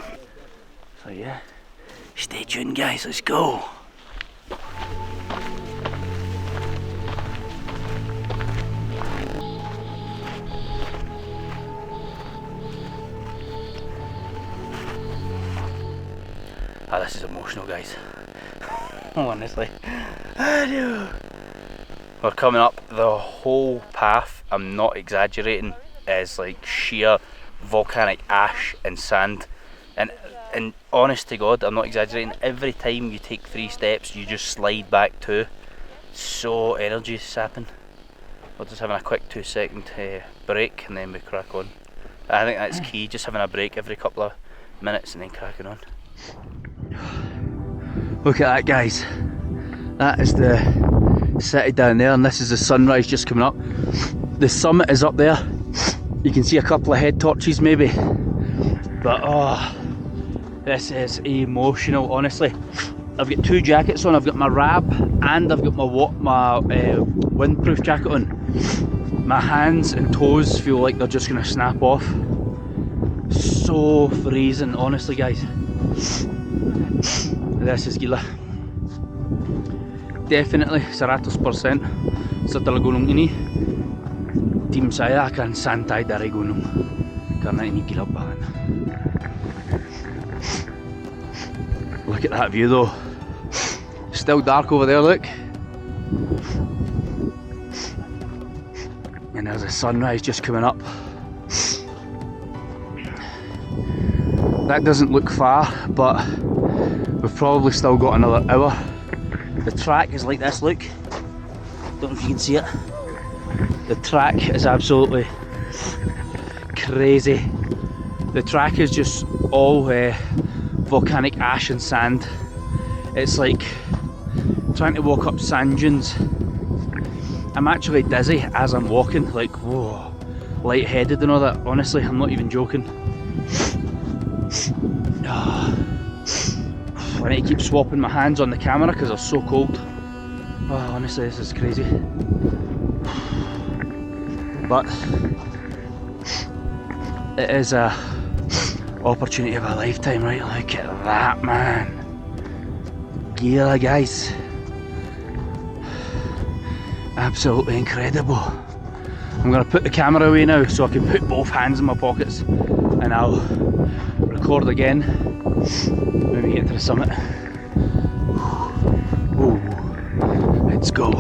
So yeah, stay tuned guys, let's go. Oh, this is emotional guys. Honestly. We're coming up the whole path, I'm not exaggerating, is like sheer volcanic ash and sand. And honest to God, I'm not exaggerating, every time you take 3 steps you just slide back 2. So energy sapping. We're just having a quick 2-second break and then we crack on. I think that's key, just having a break every couple of minutes and then cracking on. Look at that guys, that is the city down there and this is the sunrise just coming up. The summit is up there, you can see a couple of head torches maybe, but oh, this is emotional honestly. I've got 2 jackets on, I've got my Rab and I've got my windproof jacket on. My hands and toes feel like they're just gonna snap off. So freezing honestly guys. This is gila. Definitely 100% setelah gunung ini tim saya akan santai dari gunung karena ini gila banget. Look at that view though. still dark over there, look. And there's a sunrise just coming up. That doesn't look far, but we've probably still got another hour. The track is like this, look. Don't know if you can see it. The track is absolutely crazy. The track is just all volcanic ash and sand. It's like trying to walk up sand dunes. I'm actually dizzy as I'm walking, like whoa, lightheaded and all that. Honestly, I'm not even joking. I need to keep swapping my hands on the camera because they're so cold. Oh, honestly, this is crazy. But it is a opportunity of a lifetime, right? Look at that, man. Gila, guys. Absolutely incredible. I'm going to put the camera away now so I can put both hands in my pockets and I'll record again when we get to the summit. Ooh, let's go.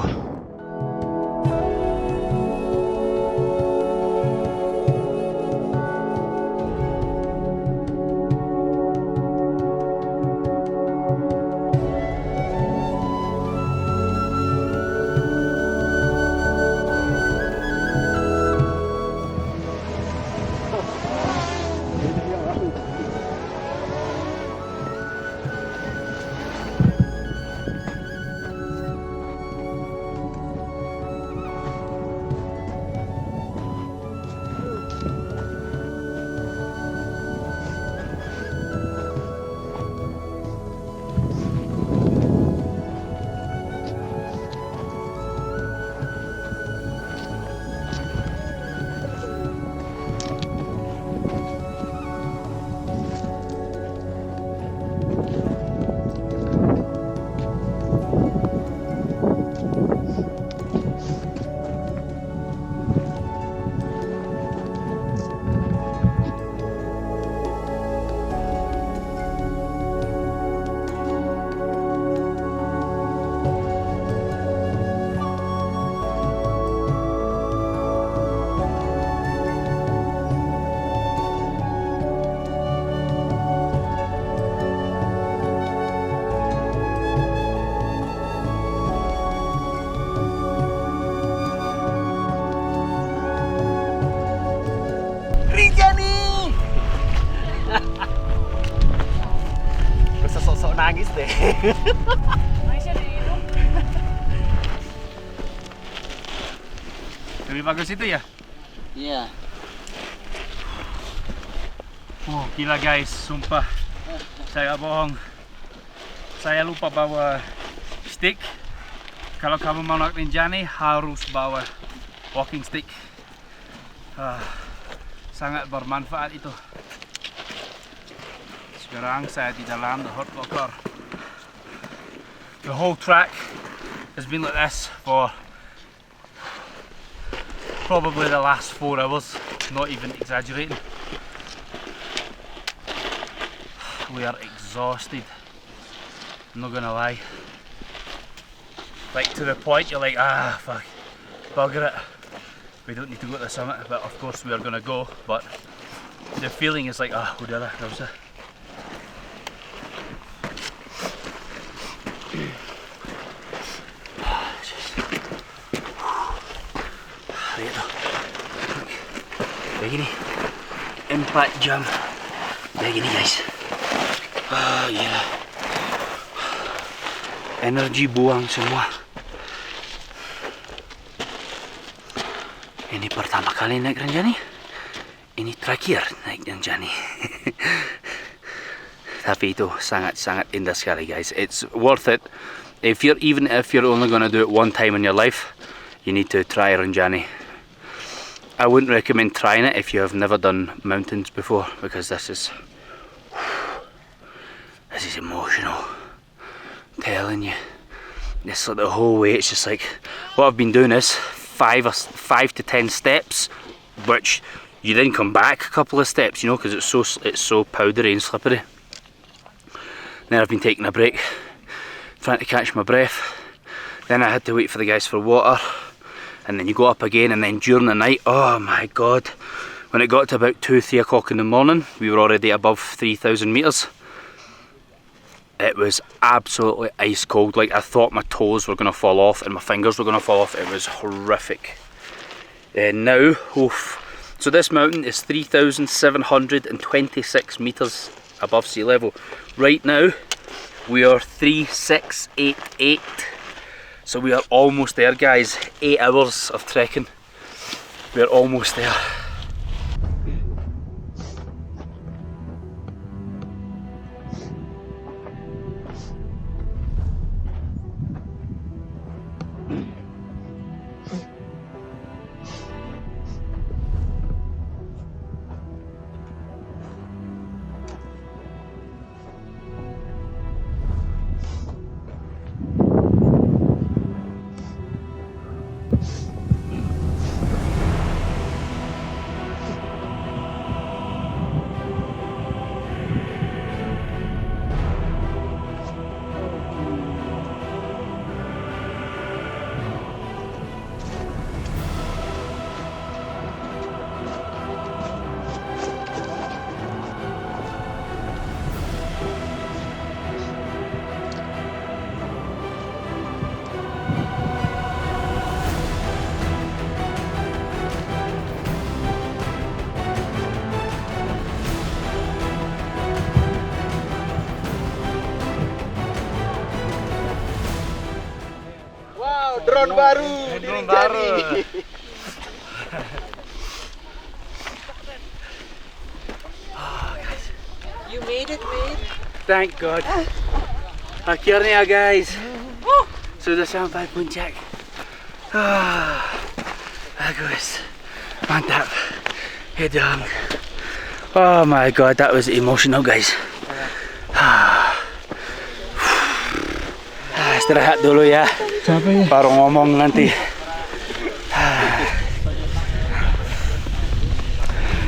Sok nangis deh. Masih ada hidung. Lebih bagus itu ya? Iya. Oh, gila guys, sumpah. Saya gak bohong. Saya lupa bawa stick. Kalau kamu mau naik Rinjani harus bawa walking stick. Sangat bermanfaat itu. Sekarang saya di dalam the hot locker. The whole track has been like this for probably the last 4 hours, not even exaggerating. We are exhausted, I'm not gonna lie. Like to the point you're like, ah fuck, bugger it. We don't need to go to the summit, but of course we are gonna go, but the feeling is like, ah, udahlah, gak usah. Lihat tuh, kayak gini 4 jam kayak gini guys. Gila, energi buang semua. Ini pertama kali naik Rinjani, ini terakhir naik Rinjani. Tapi itu sangat-sangat indah sekali guys. It's worth it. If you're only gonna do it one time in your life, you need to try Rinjani. I wouldn't recommend trying it if you have never done mountains before, because this is emotional. I'm telling you, this like the whole way. It's just like what I've been doing is 5 to 10 steps, which you then come back a couple of steps, you know, because it's so powdery and slippery. Then I've been taking a break trying to catch my breath. Then I had to wait for the guys for water, and then you go up again, and then during the night, oh my god, when it got to about 2-3 o'clock in the morning, we were already above 3,000 meters. It was absolutely ice cold. Like, I thought my toes were going to fall off and my fingers were going to fall off. It was horrific. And now, oof. So this mountain is 3,726 meters above sea level. Right now, we are 3,688. So we are almost there, guys. 8 hours of trekking. We are almost there. Drone baru. Drone baru. You made it, mate. Thank God. Akhirnya, guys. Sudah sampai puncak. Bagus. Mantap. Hidung. Oh my god, that was emotional, guys. Istirahat dulu ya. Baru ngomong nanti.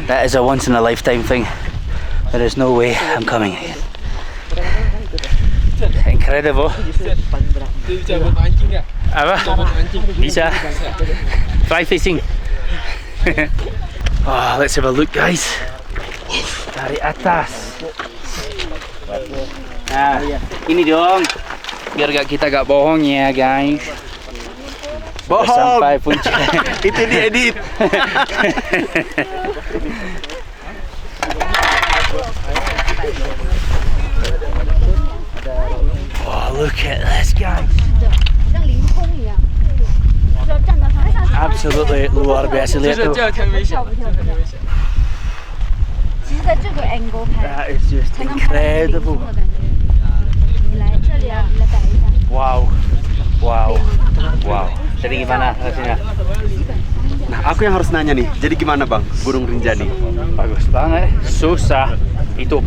That is a once in a lifetime thing. There is no way I'm coming again. Incredible. Apa? Bisa. Fly fishing. Oh, let's have a look, guys. Dari atas. Nah, ini dong. Biar kita gak bohong ya, guys. Bohong. Sampai puncak. Itu diedit. Oh, look at this, guys. Absolutely luar biasa. Lihat tuh. That is just incredible. Wow, wow, wow. Jadi gimana rasanya? Nah, aku yang harus nanya nih. Jadi gimana, Bang? Gunung Rinjani. Bagus banget. Susah. Itu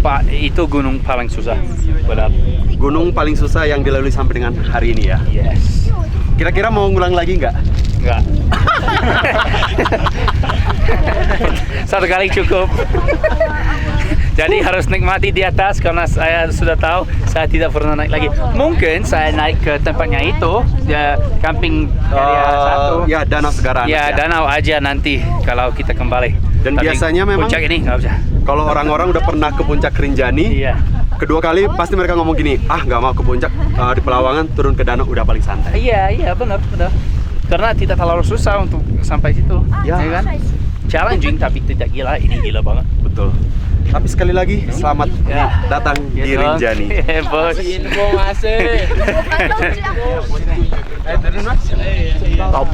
gunung paling susah. Benar. Gunung paling susah yang dilalui sampai dengan hari ini ya. Yes. Kira-kira mau ngulang lagi nggak? Enggak. Satu kali cukup. Jadi harus nikmati di atas karena saya sudah tahu saya tidak pernah naik lagi. Mungkin saya naik ke tempatnya itu, ya camping area satu. Ya, Danau Segaran. Ya, danau aja nanti kalau kita kembali. Dan tapi biasanya memang puncak ini nggak usah. Kalau orang-orang udah pernah ke puncak Rinjani, Iya. kedua kali pasti mereka ngomong gini, nggak mau ke puncak, di Pelawangan turun ke danau udah paling santai. Iya, benar. Karena tidak terlalu susah untuk sampai situ, ya kan? Challenging tapi tidak gila, ini gila banget. Betul. Tapi sekali lagi selamat datang di Rinjani. Bos. Top.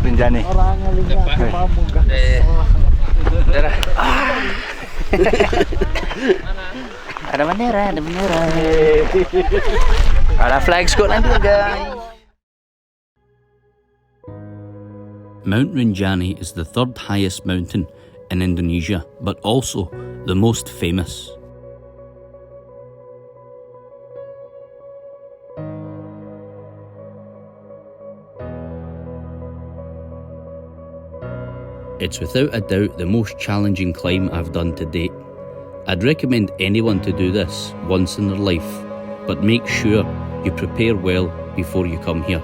Rinjani. Ada bendera. Ada flag Scotland juga, guys. Mount Rinjani is the third highest mountain in Indonesia, but also the most famous. It's without a doubt the most challenging climb I've done to date. I'd recommend anyone to do this once in their life, but make sure you prepare well before you come here.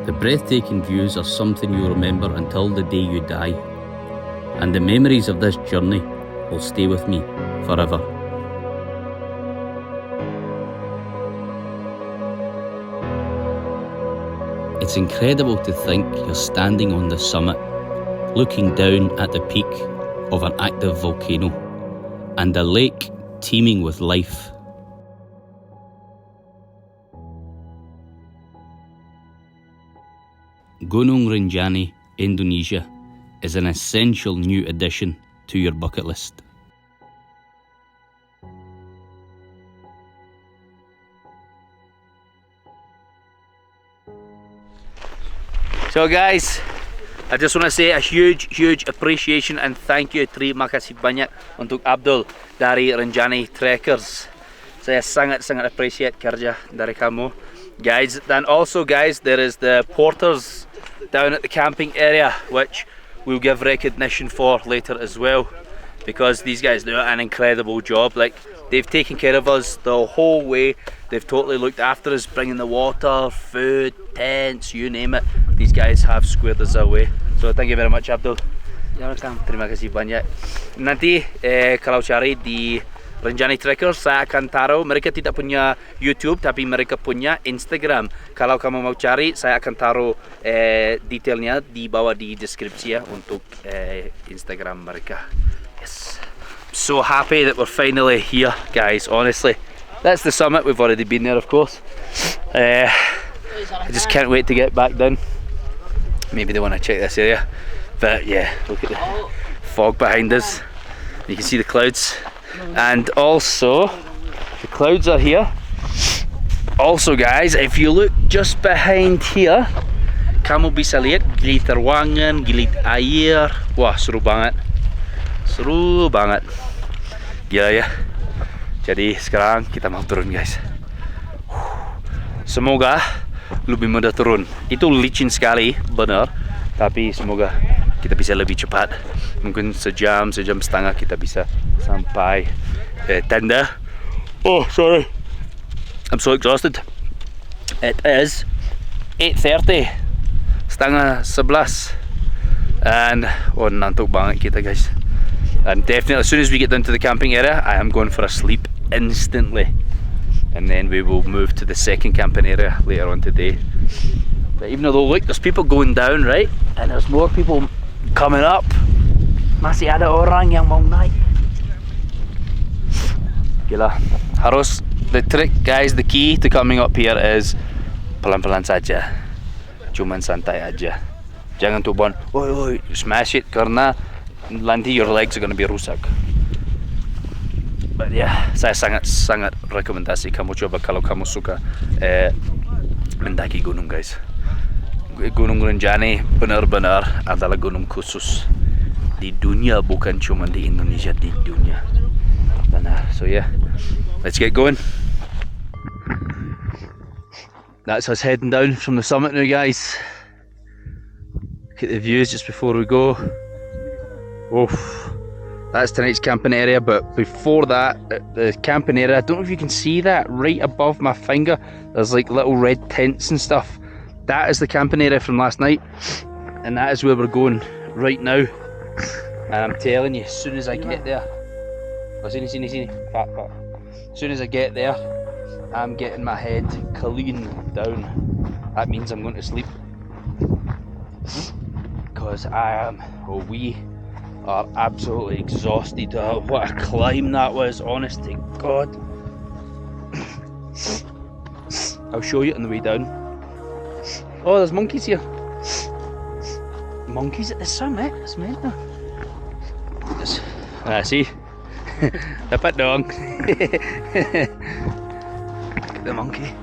The breathtaking views are something you'll remember until the day you die, and the memories of this journey will stay with me forever. It's incredible to think you're standing on the summit, looking down at the peak of an active volcano and a lake teeming with life. Gunung Rinjani, Indonesia, is an essential new addition to your bucket list. So guys, I just want to say a huge appreciation and thank you. Terima kasih banyak untuk Abdul dari Rinjani Trekkers. Saya sangat appreciate kerja dari kamu guys. And also guys, there is the porters down at the camping area, which we'll give recognition for later as well, because these guys do an incredible job. Like, they've taken care of us the whole way. They've totally looked after us, bringing the water, food, tents, you name it. These guys have squared us away. So thank you very much, Abdul. You're welcome. Terima kasih banyak. Nanti kalau cari di Rinjani Trekkers, saya akan taruh. Mereka tidak punya YouTube, tapi mereka punya Instagram. Kalau kamu mau cari, saya akan taruh detailnya di bawah di deskripsi ya, untuk Instagram mereka. Yes. I'm so happy that we're finally here, guys. Honestly, that's the summit. We've already been there, of course. I just can't wait to get back down. Maybe they want to check this area, but yeah, look at the fog behind us. You can see the clouds. And also, the clouds are here. Also guys, if you look just behind here, kamu bisa lihat gili terwangan, gili air. Wah, seru banget. Seru banget. Gila ya. Jadi sekarang kita mau turun guys. Semoga lebih mudah turun. Itu licin sekali, benar. Tapi semoga kita bisa lebih cepat. Mungkin sejam setengah kita bisa sampai tenda. Oh, sorry. I'm so exhausted. It is 8:30. Setengah 11. And oh, ngantuk banget kita guys. And definitely as soon as we get down to the camping area, I am going for a sleep instantly. And then we will move to the second camping area later on today. But even though, look, there's people going down, right? And there's more people coming up. Masih ada orang yang mau naik. Gila. Harus, the trick guys, the key to coming up here is pelan-pelan saja. Cuman santai aja. Jangan tuban, oi, smash it, karena nanti your legs are gonna be rusak. But yeah, saya sangat rekomendasi kamu coba kalau kamu suka mendaki gunung guys. Gunung Rinjani benar-benar adalah gunung khusus di dunia, bukan cuma di Indonesia, di dunia. Benar. So yeah, let's get going. That's us heading down from the summit now guys. Look at the views just before we go. Oof. That's tonight's camping area, but before that, the camping area, I don't know if you can see that right above my finger, there's like little red tents and stuff. That is the camping area from last night, and that is where we're going right now. And I'm telling you, as soon as I get there, as soon as I get there, I'm getting my head clean down. That means I'm going to sleep, because we are absolutely exhausted. What a climb that was, honest to God. I'll show you on the way down. Oh, there's monkeys here. Monkeys at the summit? That's mental. See? Dapat dong. Look at the monkey.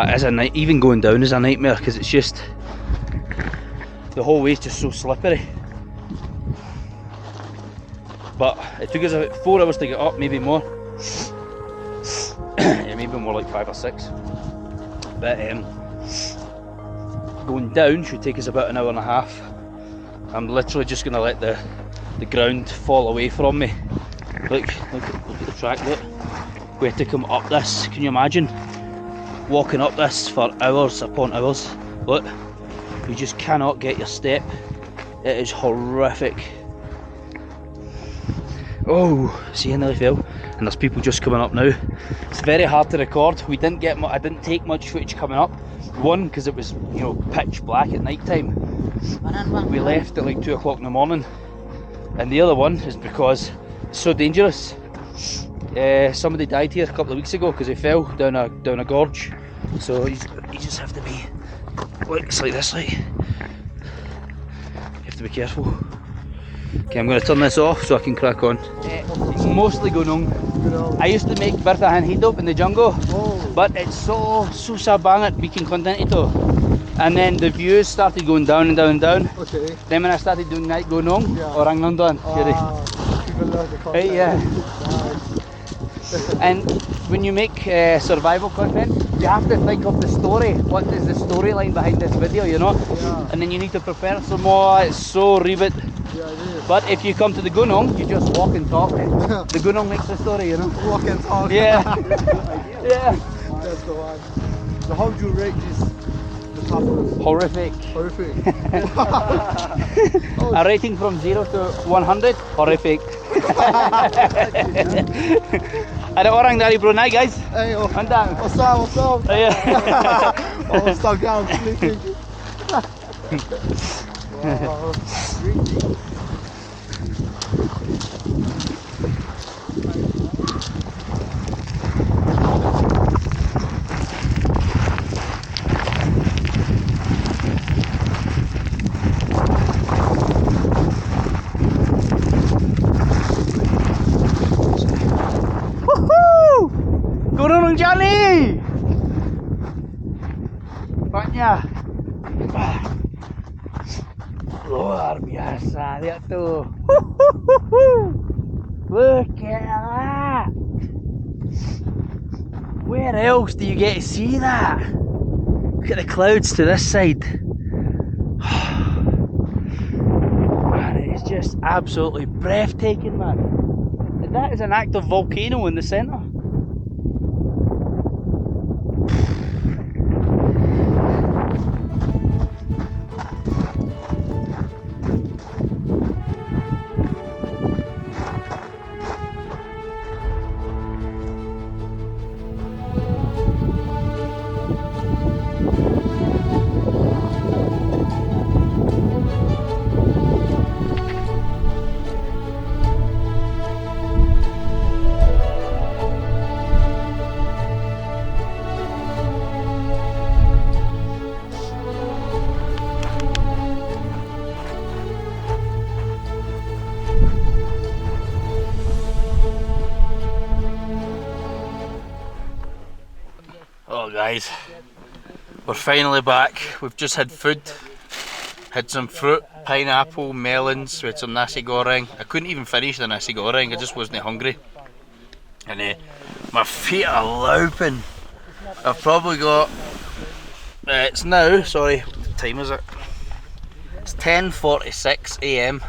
As a night, even going down is a nightmare, because it's just, the whole way is just so slippery. But it took us about 4 hours to get up, maybe more. Yeah, maybe more like 5 or 6. But going down should take us about an hour and a half. I'm literally just going to let the ground fall away from me. Look at the track there. We had to come up this. Can you imagine walking up this for hours upon hours? Look, you just cannot get your step. It is horrific. Oh, see, I nearly fell. And there's people just coming up now. It's very hard to record. I didn't take much footage coming up. One, because it was, you know, pitch black at night time. We left at like 2 o'clock in the morning. And the other one is because it's so dangerous. Somebody died here a couple of weeks ago because he fell down a gorge. So you just have to be, look, it's like this, like. You have to be careful. Okay, I'm going to turn this off so I can crack on. Mostly Gunung. I used to make bertahan hidup in the jungle, but it's so susah banget bikin konten itu. And then the views started going down and down and down. Okay. Then when I started doing night gunung, orang nonton. Jadi, People love the content. yeah. And when you make survival content, you have to think of the story. What is the storyline behind this video, you know? Yeah. And then you need to prepare some more. It's so ribet. Yeah, it is. But if you come to the gunung, you just walk and talk. The gunung makes the story, you know? Walk and talk. Yeah. Yeah. That's the one. So how do you rate this? The toughest? Horrific. Horrific. A rating from 0 to 100, horrific. Ada orang dari Brunei, guys. Hey, oh, Mantap. what's up? What's up? Yeah. Oh, stuck down sleeping. Wow. Gunung Rinjani. Tempatnya luar biasa, lihat tuh. Look at that. Where else do you get to see that? Look at the clouds to this side. Man, it is just absolutely breathtaking, man. And that is an active volcano in the centre. Oh guys, we're finally back. We've just had food, had some fruit, pineapple, melons, we had some nasi goreng. I couldn't even finish the nasi goreng, I just wasn't hungry. And my feet are louping. I've probably got, it's now, sorry, what time is it? It's 10:46 AM.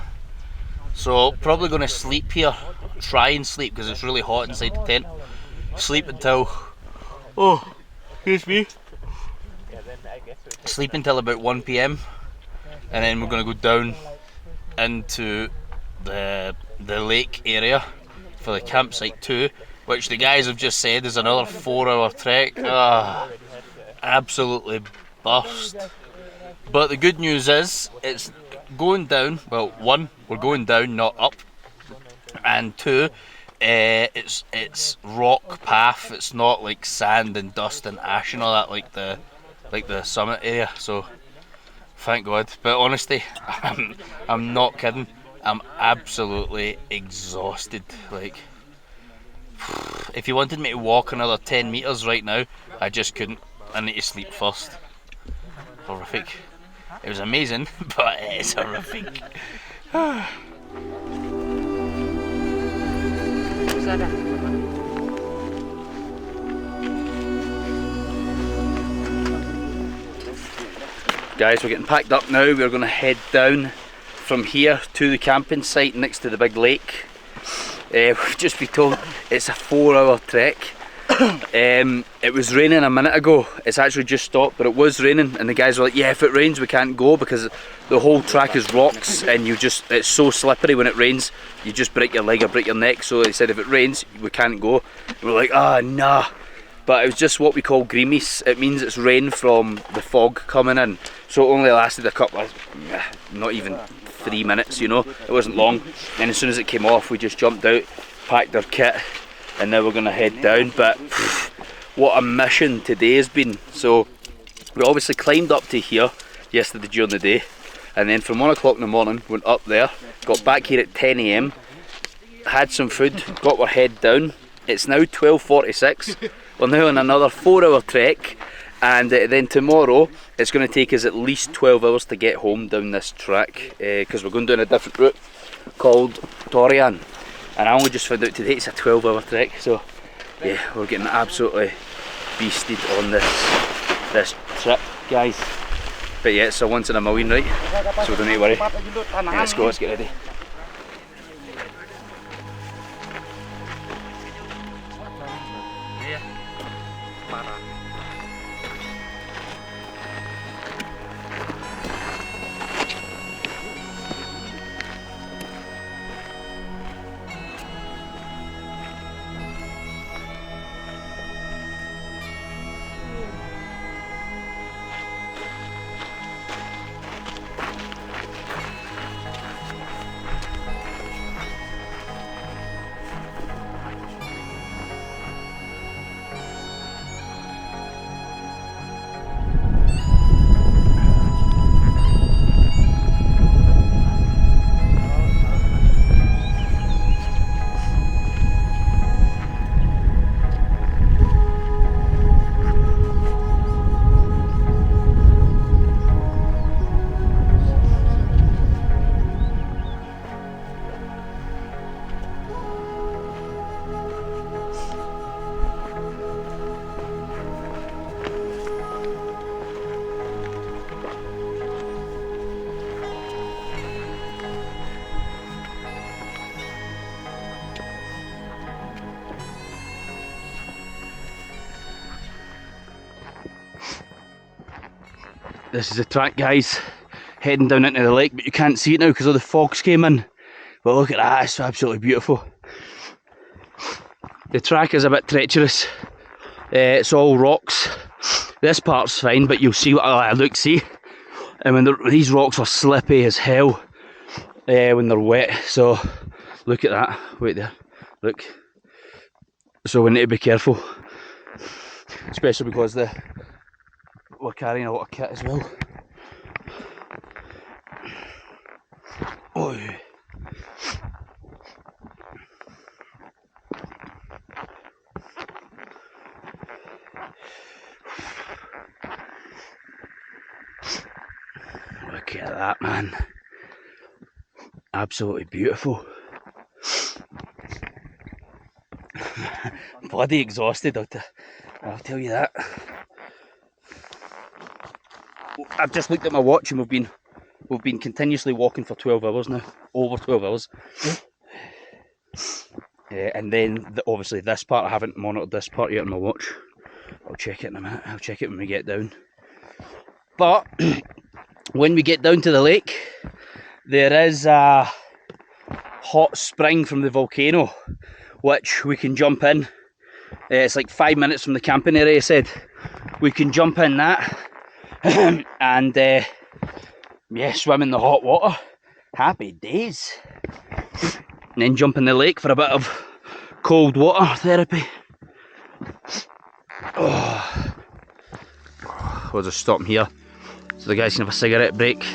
So probably going to sleep here, try and sleep because it's really hot inside the tent. Sleep until, oh, excuse me. Sleep until about 1 PM and then we're going to go down into the lake area for the campsite too, which the guys have just said is another 4-hour trek. Absolutely burst. But the good news is it's going down. Well, one, we're going down, not up, and two, it's rock path. It's not like sand and dust and ash and all that like the summit area. So thank God. But honestly, I'm not kidding. I'm absolutely exhausted. Like, if you wanted me to walk another 10 meters right now, I just couldn't. I need to sleep first. Horrific. It was amazing, but it is horrific. Guys, we're getting packed up now. We're going to head down from here to the camping site next to the big lake. We've just been told it's a 4-hour trek. It was raining a minute ago. It's actually just stopped, but it was raining, and the guys were like, yeah, if it rains we can't go because the whole track is rocks and it's so slippery when it rains, you just break your leg or break your neck. So they said if it rains we can't go. And we're like, nah. But it was just what we call greamies. It means it's rain from the fog coming in. So it only lasted a couple of, not even 3 minutes, you know. It wasn't long. And as soon as it came off, we just jumped out, packed our kit, and now we're going to head down. But what a mission today has been. So we obviously climbed up to here yesterday during the day, and then from 1 o'clock in the morning went up there, got back here at 10 AM, had some food, got our head down. It's now 12:46. We're now on another 4-hour trek, and then tomorrow it's going to take us at least 12 hours to get home down this track, because we're going down a different route called Torian. And I only just found out today it's a 12-hour trek, so yeah, we're getting absolutely beasted on this trip, guys. But yeah, it's a once in a million, right? So we don't need to worry. Yeah, let's go, let's get ready. This is the track, guys, heading down into the lake, but you can't see it now because all the fogs came in. But look at that, it's absolutely beautiful. The track is a bit treacherous. It's all rocks. This part's fine, but you'll see what look, see? And when these rocks are slippy as hell when they're wet. So look at that. Wait there. Look. So we need to be careful, especially because we're carrying a lot of kit as well. Oh. Look at that, man. Absolutely beautiful. Bloody exhausted, I'll tell you that. I've just looked at my watch and we've been continuously walking for 12 hours now, over 12 hours. And then obviously this part, I haven't monitored this part yet on my watch. I'll check it in a minute. I'll check it when we get down. But when we get down to the lake, there is a hot spring from the volcano, which we can jump in. It's like 5 minutes from the camping area, I said. We can jump in that and yeah, swim in the hot water. Happy days. And then jump in the lake for a bit of cold water therapy. Oh. We'll just stop here so the guys can have a cigarette break.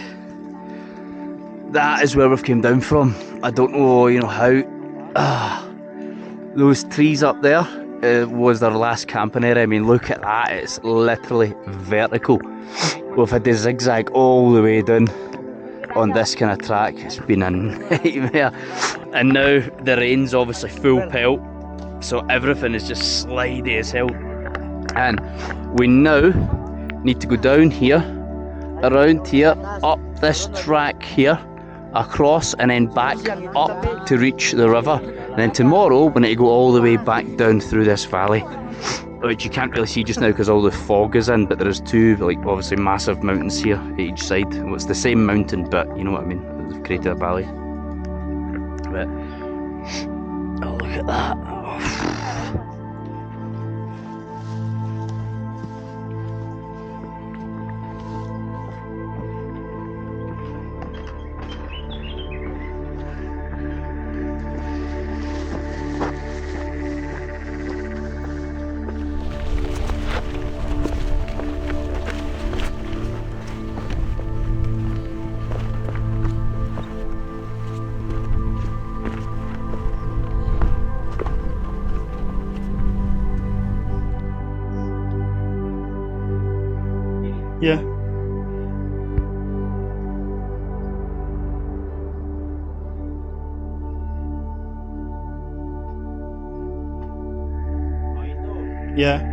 That is where we've come down from. I don't know, you know, how. Those trees up there was their last camping area. I mean, look at that, it's literally vertical. We've had the zigzag all the way down on this kind of track. It's been a nightmare. And now the rain's obviously full pelt, so everything is just slidey as hell. And we now need to go down here around here, up this track here, across and then back up to reach the river. And then tomorrow we need to go all the way back down through this valley, which you can't really see just now because all the fog is in, but there is two, like, obviously massive mountains here at each side. Well, it's the same mountain, but you know what I mean, they've created a valley. But oh, look at that. Yeah. Yeah.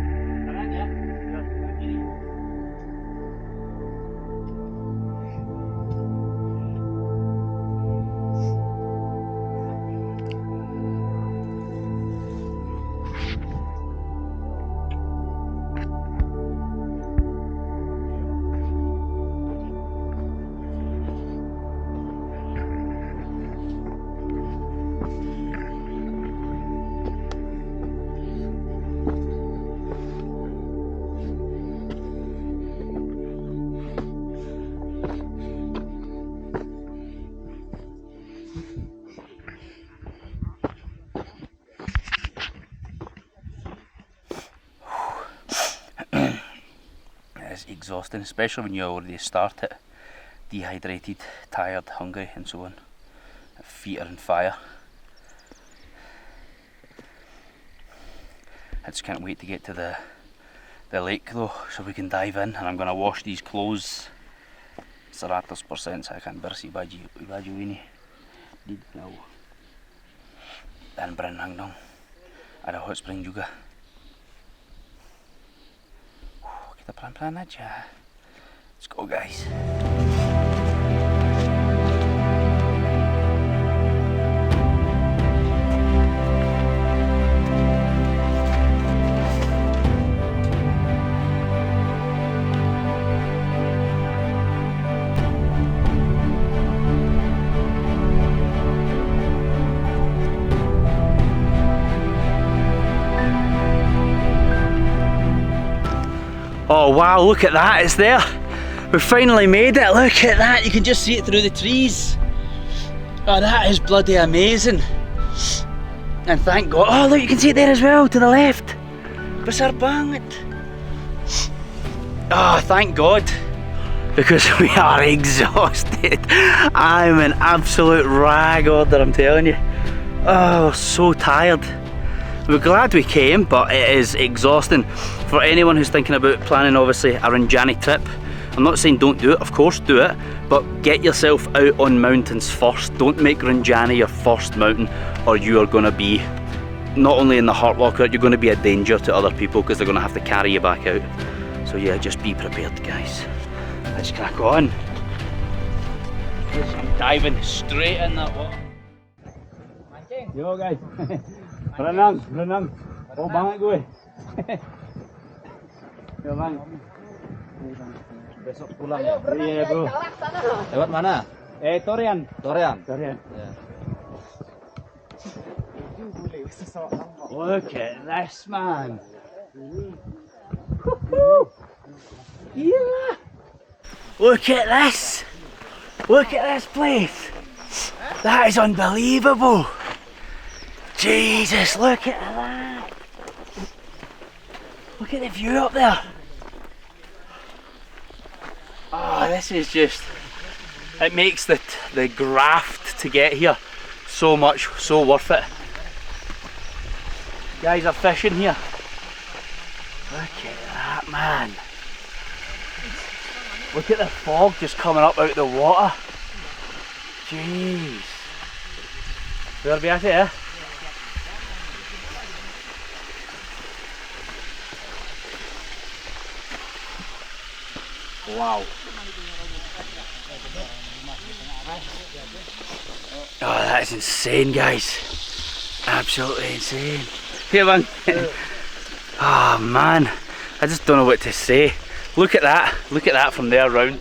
It's exhausting, especially when you already start it dehydrated, tired, hungry and so on. Feet are on fire. I just can't wait to get to the lake though, so we can dive in, and I'm going to wash these clothes 100% saya akan bersih baju ini di danau. Dan berenang dong, ada hot spring juga. Kita pelan-pelan aja. Let's go guys. Oh wow, look at that, it's there. We finally made it, look at that, you can just see it through the trees. Oh, that is bloody amazing. And thank God, oh look, you can see it there as well, to the left. Besar banget. Oh, thank God. Because we are exhausted. I'm an absolute rag order, I'm telling you. Oh, so tired. We're glad we came, but it is exhausting. For anyone who's thinking about planning, obviously, a Rinjani trip, I'm not saying don't do it, of course do it, but get yourself out on mountains first. Don't make Rinjani your first mountain, or you are going to be not only in the heart locker, you're going to be a danger to other people because they're going to have to carry you back out. So yeah, just be prepared guys. Let's crack on. I'm diving straight in that water. Yo guys. Berenang. Oh banget gue. Ya bang. Besok pulang ya? Iya bro. Lewat mana? Torian. Torian. Yeah. Look at this man. Yeah. Look at this. Look at this place. That is unbelievable. Jesus, look at that. Look at the view up there. Oh, this is just, it makes the graft to get here so worth it. Guys are fishing here. Look at that, man. Look at the fog just coming up out of the water. Jeez. Luar biasa ya. Wow. Oh, that is insane, guys. Absolutely insane. Here, man. Oh man, I just don't know what to say. Look at that. Look at that from there round.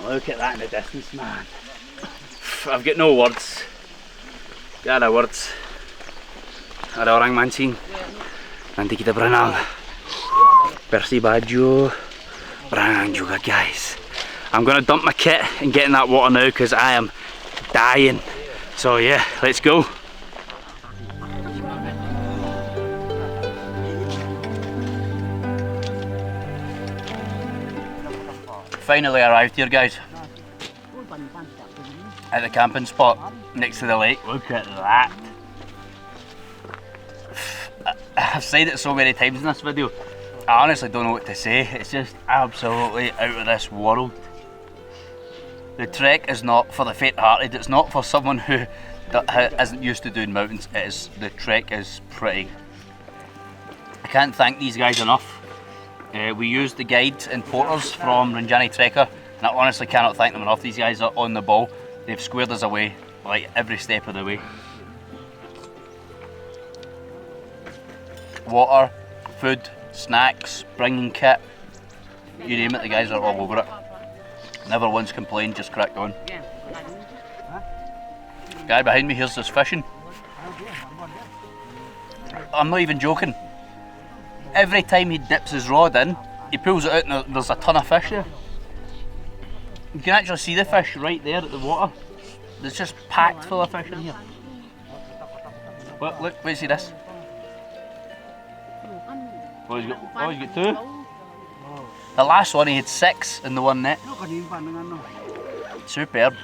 Look at that in the distance, man. I've got no words. Gak ada words. Ada orang mancing. Nanti kita berenang. Bersih baju. Berenang juga, guys. I'm gonna dump my kit and get in that water now because I am dying. So yeah, let's go. Finally arrived here, guys, at the camping spot next to the lake. Look at that. I've said it so many times in this video, I honestly don't know what to say. It's just absolutely out of this world. The trek is not for the faint-hearted. It's not for someone who isn't used to doing mountains. The trek is pretty. I can't thank these guys enough. We used the guides and porters from Rinjani Trekker, and I honestly cannot thank them enough. These guys are on the ball. They've squared us away like every step of the way. Water, food, snacks, bringing kit, you name it, the guys are all over it. Never once complained, just cracked on. Guy behind me here's this fishing. I'm not even joking. Every time he dips his rod in, he pulls it out and there's a ton of fish there. You can actually see the fish right there at the water. It's just packed full of fish in here. Look, wait, see this. Oh, he's got two. The last one he had 6 in the one net. Superb.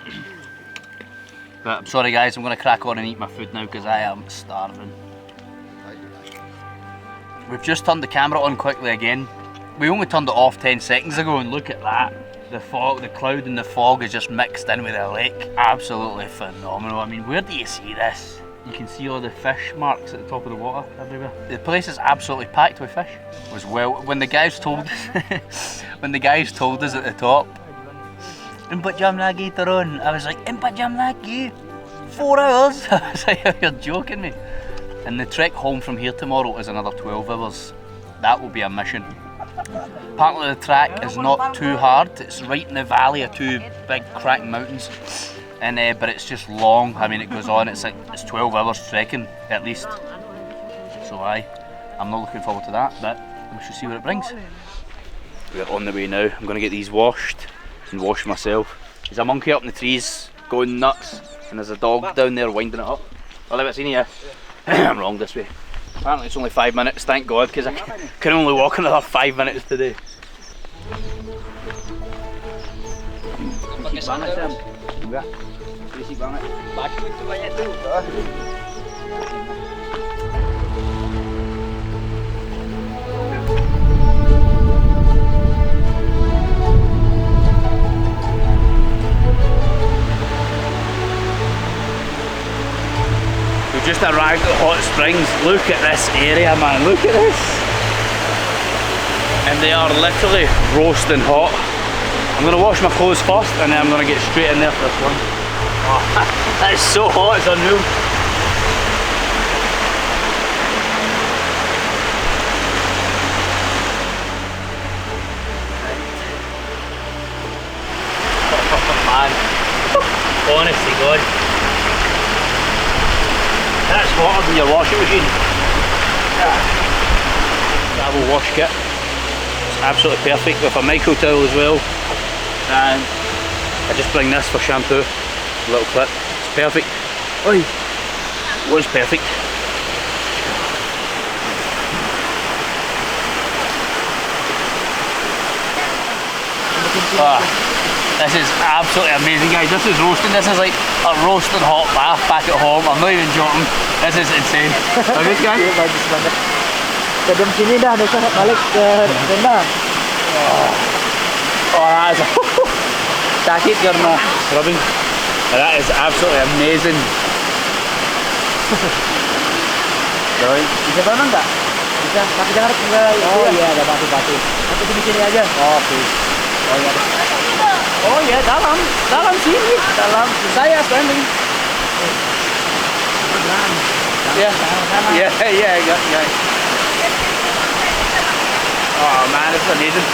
But I'm sorry guys, I'm going to crack on and eat my food now because I am starving. We've just turned the camera on quickly again. We only turned it off 10 seconds ago and look at that. The fog, the cloud and the fog is just mixed in with the lake. Absolutely phenomenal. I mean, where do you see this? You can see all the fish marks at the top of the water everywhere. The place is absolutely packed with fish. It was when the guys told us, when the guys told us at the top, "Empat jam lagi turun," I was like, "Empat jam lagi? 4 hours?" I was like, "You're joking me." And the trek home from here tomorrow is another 12 hours. That will be a mission. Apparently the track is not too hard. It's right in the valley of 2 big cracking mountains. But it's just long. I mean, it goes on. It's 12 hours trekking at least. So I'm not looking forward to that, but we should see what it brings. We're on the way now. I'm going to get these washed and wash myself. There's a monkey up in the trees going nuts, and there's a dog down there winding it up. Well, I've seen you. I'm wrong this way. Apparently it's only 5 minutes, thank God, because I can only walk another 5 minutes today. Berisik banget, Sam. Enggak. Berisik banget. Batu itu banyak tuh. We just arrived at the hot springs. Look at this area, man. Look at this. And they are literally roasting hot. I'm going to wash my clothes first and then I'm going to get straight in there for this one. Oh, that is so hot, it's unreal. Oh man, honestly God. That's hotter than your washing machine. Travel wash kit. It's absolutely perfect with a micro towel as well. And I just bring this for shampoo. A little clip. It's perfect. Oi! It was perfect. This is absolutely amazing, guys. This is roasting. This is like a roasting hot bath back at home. I'm not even joking. This is insane. Bagus kan? Iya, bagus banget. Kedem sini dah, besok balik ke Rendang. Oh, that's sakit karena rubbing. That is absolutely amazing. Bisa berenang nggak? Bisa, tapi jangan ke. Oh iya, ada batu-batu. Nanti di sini aja. Oh, oke. Oh ya, dalam sini, dalam. Saya standing. Yeah, guys. Oh man, it's amazing.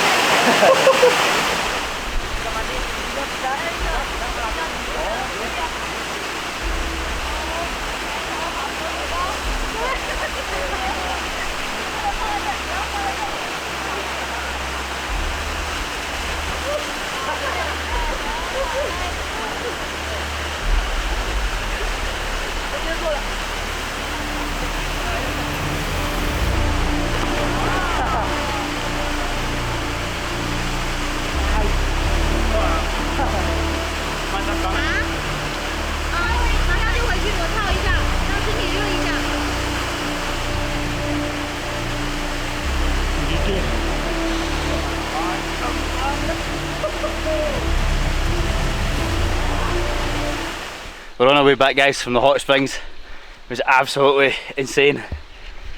We're on our way back, guys, from the hot springs. It was absolutely insane.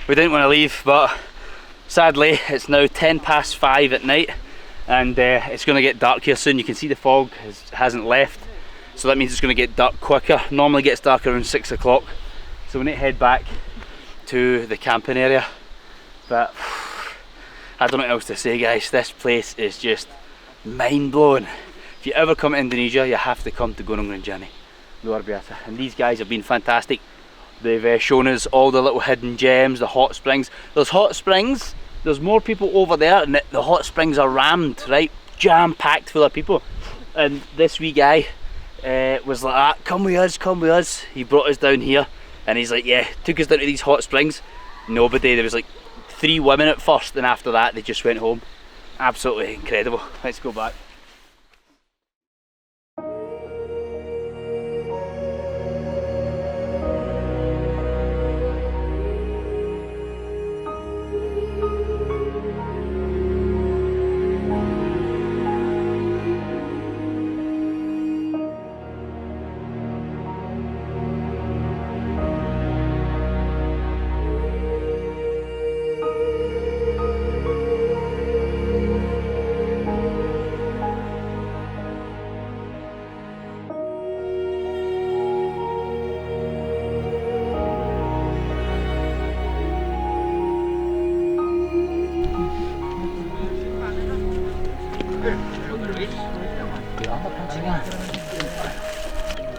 We didn't want to leave, but sadly it's now 5:10 at night, and it's going to get dark here soon. You can see the fog hasn't left, so that means it's going to get dark quicker. Normally it gets dark around 6 o'clock, so we need to head back to the camping area. But I don't know what else to say, guys. This place is just mind-blowing. If you ever come to Indonesia, you have to come to Gunung Rinjani. Luar biasa. And these guys have been fantastic. They've shown us all the little hidden gems, the hot springs. There's hot springs, there's more people over there, and the hot springs are rammed, right? Jam-packed full of people. And this wee guy was like, ah, come with us. He brought us down here, and he's like, yeah, took us down to these hot springs. Nobody, there was like 3 women at first, and after that they just went home. Absolutely incredible. Let's go back.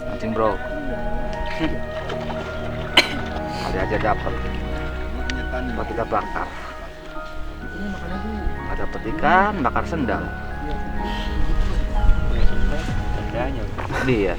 Mancing bro. Kali aja dapat. Coba kita bakar. Ada dapat ikan, bakar sendal. Dia.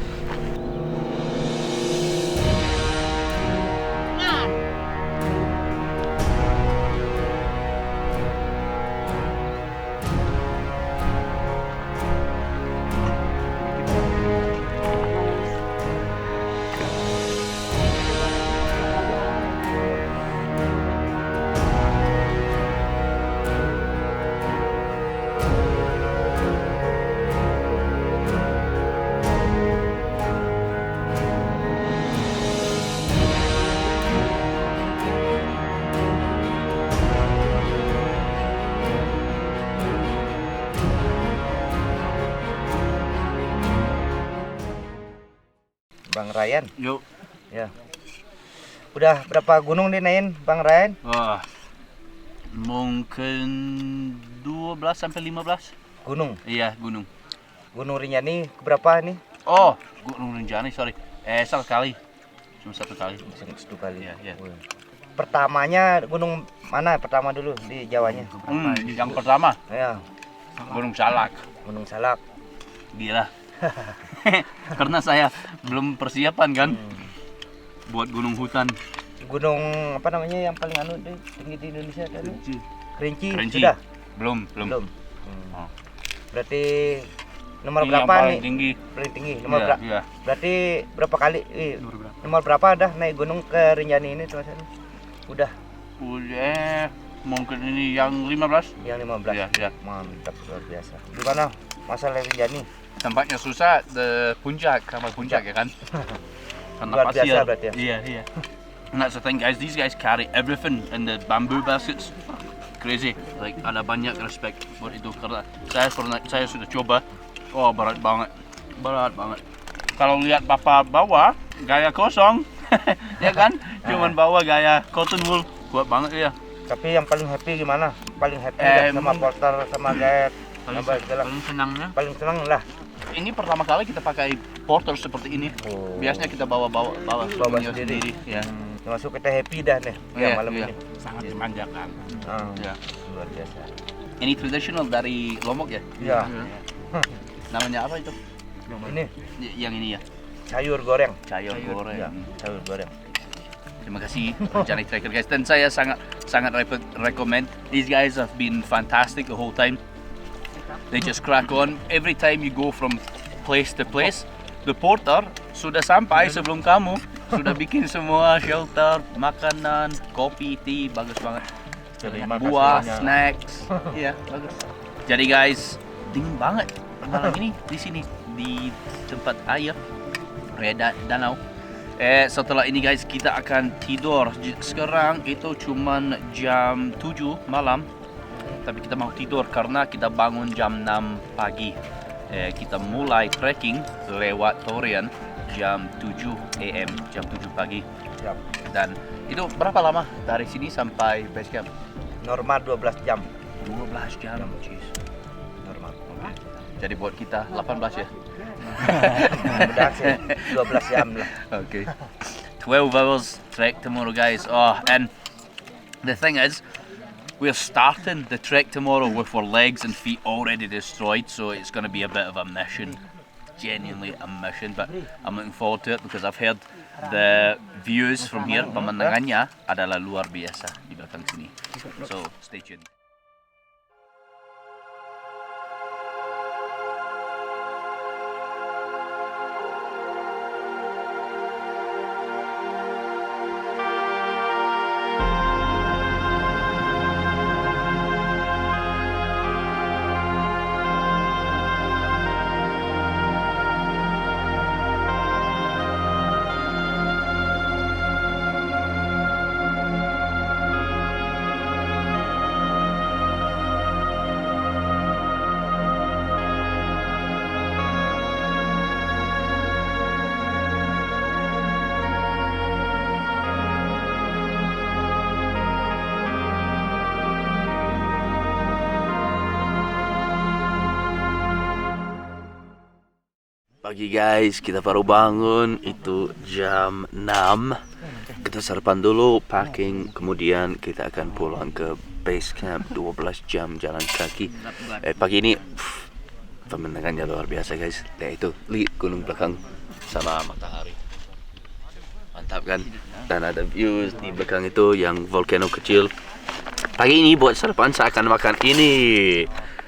Bang Ryan. Yuk. Ya. Udah berapa gunung dinaikin Bang Ryan? Wah, mungkin 12 sampai 15 gunung. Iya, gunung. Gunung Rinjani berapa nih? Oh, Gunung Rinjani, sorry. Sekali. Cuma satu kali. Satu kali. Iya. Pertamanya gunung mana? Pertama dulu di Jawanya. Yang pertama. Ya. Gunung Salak. Gunung Salak. Gila. Karena saya belum persiapan kan buat gunung hutan. Gunung apa namanya yang paling tinggi di Indonesia tadi? Kerinci. Sudah? Belum. Oh. Berarti nomor ini berapa yang nih? Paling tinggi. Nomor berapa? Iya. Berarti berapa kali? Nomor berapa dah naik gunung ke Rinjani ini teman-teman? Udah mungkin ini yang 15. Yang 15. Iya. Mantap, luar biasa. Di mana masalah Rinjani? Tempatnya susah, puncak ya kan? Karena luar pasir. Biasa berarti ya? Iya. And that's the thing, guys. These guys carry everything in the bamboo baskets. crazy. Like ada banyak respect buat itu karena saya sudah coba. Oh berat banget. Kalau lihat Bapak bawa gaya kosong, ya kan? Cuman bawa gaya cotton wool, kuat banget ya. Tapi yang paling happy gimana? Paling happy dah sama porter sama guide. Paling senangnya. Paling senang lah. Ini pertama kali kita pakai porter seperti ini. Biasanya kita bawa sendiri. Ya. Termasuk kita happy dah nih malam ini. Sangat dimanjakan. Ya. Luar biasa. Ini tradisional dari Lombok ya? Iya. Namanya apa itu? Ini Yang ini ya? sayur goreng. Sayur goreng. Ya, sayur goreng. Terima kasih Johnny Tracker guys, dan saya sangat recommend. These guys have been fantastic the whole time. They just crack on. Every time you go from place to place, the porter sudah sampai sebelum kamu, sudah bikin semua shelter, makanan, kopi, tea, bagus banget. Buah, snacks, iya bagus. Jadi guys, dingin banget malam ini di sini di tempat air, danau. Setelah ini guys kita akan tidur. Sekarang itu cuman jam 7 malam. Tapi kita mau tidur karena kita bangun jam 6 pagi. Kita mulai trekking lewat Torian jam 7 AM, jam 7 pagi. Dan itu berapa lama dari sini sampai base camp? Normal 12 jam. 12 jam, jeez. Normal. Okay. Jadi buat kita 18 ya? Udah sih 12 jam lah. Okay. 12 hours trek tomorrow guys. Oh, and the thing is, we're starting the trek tomorrow with our legs and feet already destroyed, so it's going to be a bit of a mission. Genuinely a mission, but I'm looking forward to it because I've heard the views from here, pemandangannya adalah luar biasa di belakang sini. So, stay tuned. Pagi guys, kita baru bangun, itu jam 6. Kita sarapan dulu, packing, kemudian kita akan pulang ke base camp. 12 jam jalan kaki. Pagi ini pemandangannya luar biasa guys. Itu lihat gunung belakang sama matahari. Mantap kan? Dan ada views di belakang itu yang volcano kecil. Pagi ini buat sarapan saya akan makan ini,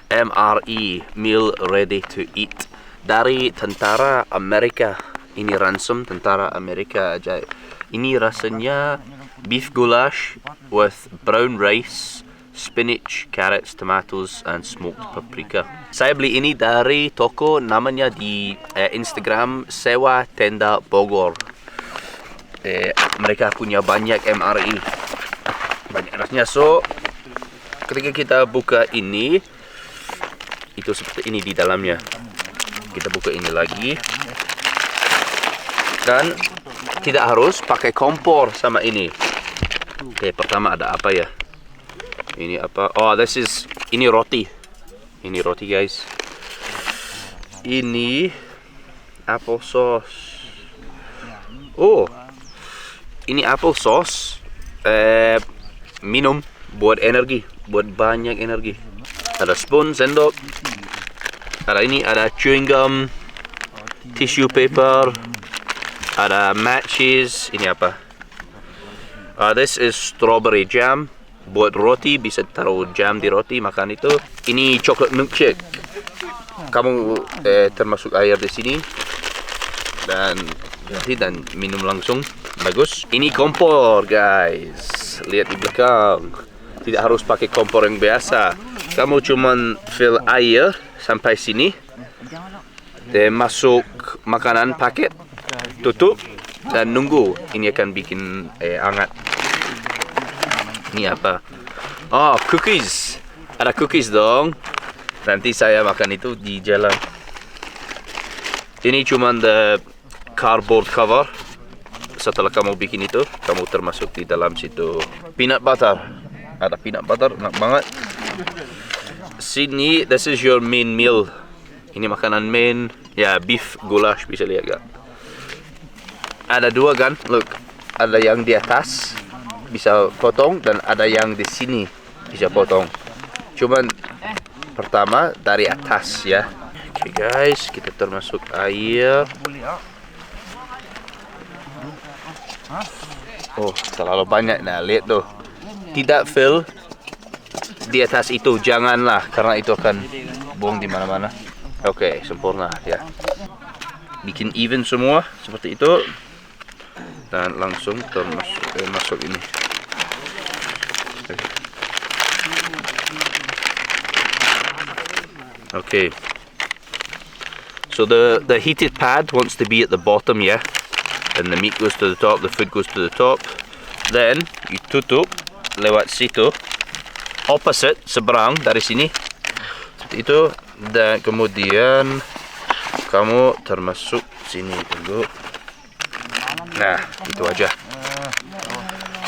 MRE, Meal Ready to Eat, dari tentara Amerika. Ini ransom tentara Amerika ajaib. Ini rasanya beef goulash with brown rice, spinach, carrots, tomatoes, and smoked paprika. Saya beli ini dari toko namanya di Instagram Sewa Tenda Bogor. Mereka punya banyak MRE, banyak rasanya. So ketika kita buka ini, itu seperti ini di dalamnya. Kita buka ini lagi, dan tidak harus pakai kompor sama ini. Oke, pertama ada apa ya? Ini apa? Oh, ini roti. Ini roti guys. Ini apple sauce. Oh, ini apple sauce. Minum buat energi, buat banyak energi. Ada spoon, sendok. Ada ini, ada chewing gum, tissue paper, ada matches. Ini apa? This is strawberry jam. Buat roti, bisa taruh jam di roti, makan itu. Ini chocolate milkshake. Kamu termasuk air di sini dan minum langsung. Bagus. Ini kompor guys. Lihat di belakang. Tidak harus pakai kompor yang biasa. Kamu cuman fill air sampai sini, masuk makanan paket, tutup, dan nunggu. Ini akan bikin hangat. Ini apa? Oh, cookies. Ada cookies dong. Nanti saya makan itu di jalan. Ini cuma the cardboard cover. Setelah kamu bikin itu, kamu termasuk di dalam situ. Peanut butter. Ada peanut butter, enak banget. Sini, this is your main meal. Ini makanan main. Ya, beef goulash, bisa lihat gak? Ada dua kan, look. Ada yang di atas, bisa potong, dan ada yang di sini, bisa potong. Cuman, pertama dari atas ya. Oke guys, kita termasuk air. Oh, terlalu banyak. Nah, lihat tuh. Tidak fill di atas itu, janganlah, karena itu akan buang di mana-mana. Oke, sempurna ya. Bikin even semua seperti itu, dan langsung masuk ini. Okay. So the heated pad wants to be at the bottom, yeah. And the meat goes to the top, the food goes to the top. Then you tutup lewat situ, opposite, seberang dari sini. Seperti itu, dan kemudian kamu termasuk sini dulu. Nah, itu aja.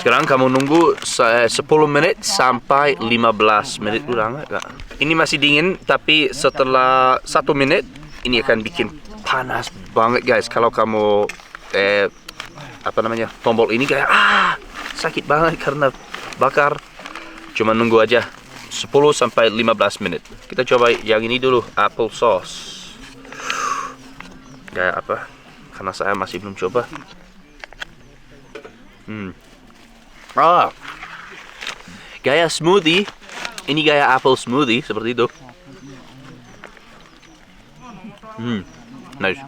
Sekarang kamu nunggu 10 menit sampai 15 menit. Udah enggak, Kak? Ini masih dingin, tapi setelah 1 menit ini akan bikin panas banget, guys. Kalau kamu tombol ini kayak sakit banget karena bakar. Cuma nunggu aja 10 sampai 15 menit. Kita coba yang ini dulu, apple sauce. Kayak apa? Karena saya masih belum coba. Gaya smoothie. Ini gaya apple smoothie seperti itu. Nice.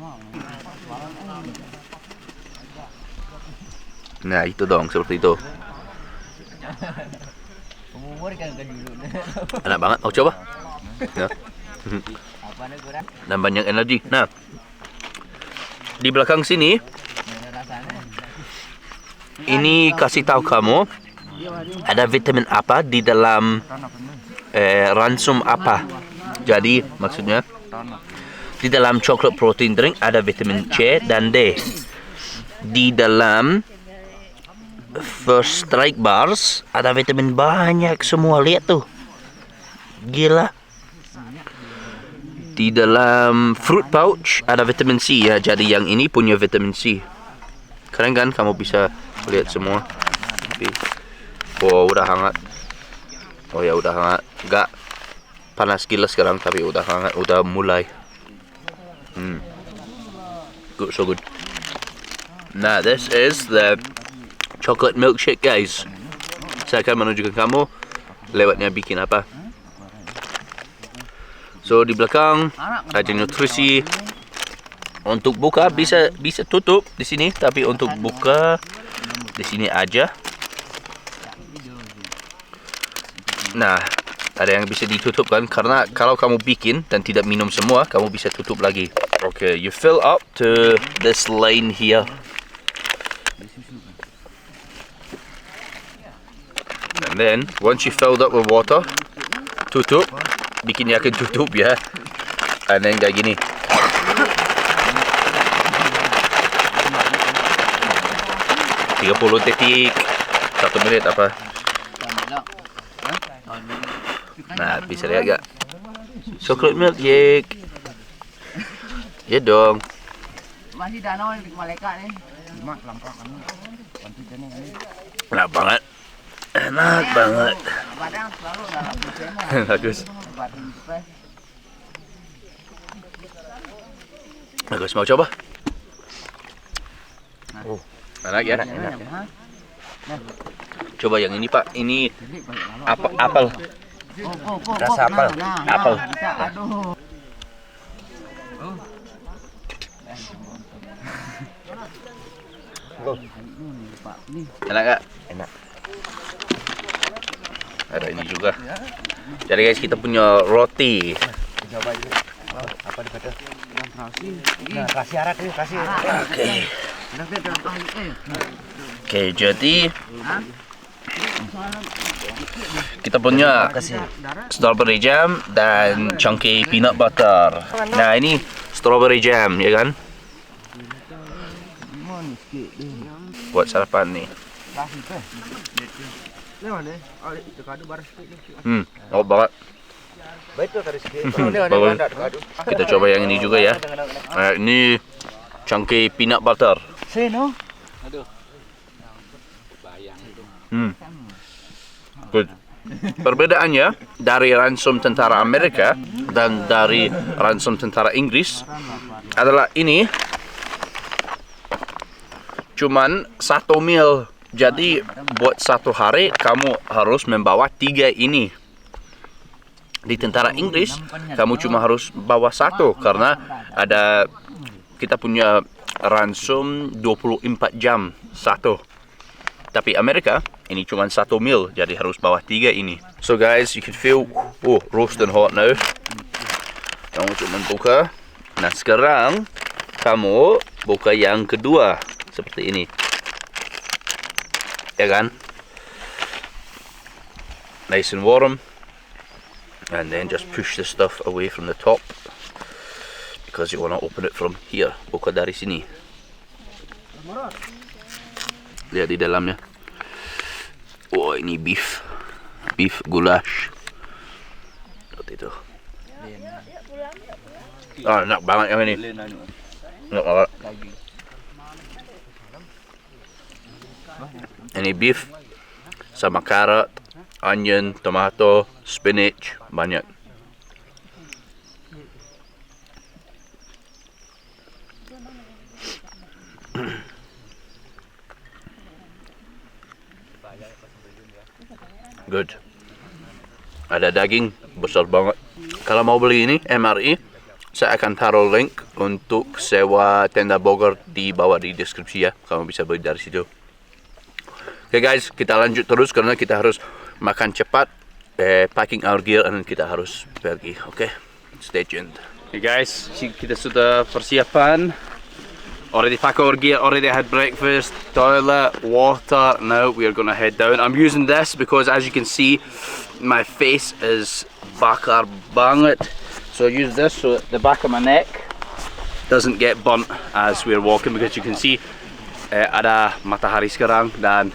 Nah, itu dong, seperti itu. Enak banget, mau coba? Ya. Dan banyak energi. Nah, di belakang sini, ini kasih tahu kamu ada vitamin apa di dalam ransum apa. Jadi maksudnya di dalam chocolate protein drink ada vitamin C dan D. Di dalam First Strike bars ada vitamin banyak semua, lihat tuh, gila. Di dalam fruit pouch ada vitamin C ya, jadi yang ini punya vitamin C. Keren kan, kamu bisa lihat semua. Oh, udah hangat. Oh ya, udah hangat. Enggak panas gila sekarang, tapi udah hangat, udah mulai. Good, so good. Nah, this is the chocolate milkshake, guys. Saya akan menunjukkan kamu lewatnya bikin apa. So di belakang ada nutrisi. Untuk buka bisa tutup di sini, tapi untuk buka di sini aja. Nah, ada yang bisa ditutup kan, karena kalau kamu bikin dan tidak minum semua, kamu bisa tutup lagi. Okay, you fill up to this line here. And then once you filled up with water, tutup, bikinnya akan tutup ya. And then kayak gini. Tiga 30 detik, 1 menit apa? Nah, bisa lihat gak? Chocolate milkshake. Ya dong. Masih danau malaikat nih. Enak banget. Enak banget. Bagus. Bagus, mau coba? Oh, enak ya? Enak. Coba yang ini, Pak. Ini apel. Rasa apel. Apel. Enak gak? Enak. Ada ini juga. Jadi guys, kita punya roti. Apa di kata? Nah, kasih arak nih, kasih. Oke, jadi Kita punya strawberry jam dan chunky peanut butter. Nah, ini strawberry jam, ya kan? Buat sarapan nih. Oh banget. Bagus. Kita coba yang ini juga ya. Ini chunky peanut butter. Good. Perbedaannya dari ransom tentara Amerika dan dari ransom tentara Inggris adalah ini cuman 1 mil. Jadi buat 1 hari kamu harus membawa 3 ini. Di tentara Inggris kamu cuma harus bawa 1 karena ada kita punya ransom 24 jam 1. Tapi Amerika ini cuma 1 mil, jadi harus bawa 3 ini. So guys, you can feel roasting hot now. Kamu cuma buka. Nah sekarang kamu buka yang kedua seperti ini. Ya kan? Nice and warm. And then just push the stuff away from the top because you want to open it from here. Buka dari sini. Lihat di dalamnya. Oh, ini beef goulash. Seperti itu. Enak banget yang ini. Enak banget. Ini beef sama carrot, onion, tomato, spinach, banyak. Good. Ada daging besar banget. Kalau mau beli ini MRI, saya akan taruh link untuk sewa tenda Bogor di bawah di deskripsi ya. Kamu bisa beli dari situ. Oke guys, kita lanjut terus karena kita harus makan cepat, packing our gear, dan kita harus pergi. Oke, stay tuned. Hey guys, kita sudah persiapan. Already pack our gear, already had breakfast, toilet, water. Now we are gonna head down. I'm using this because as you can see, my face is bakar banget. So I use this so that the back of my neck doesn't get burnt as we're walking, because you can see ada matahari sekarang dan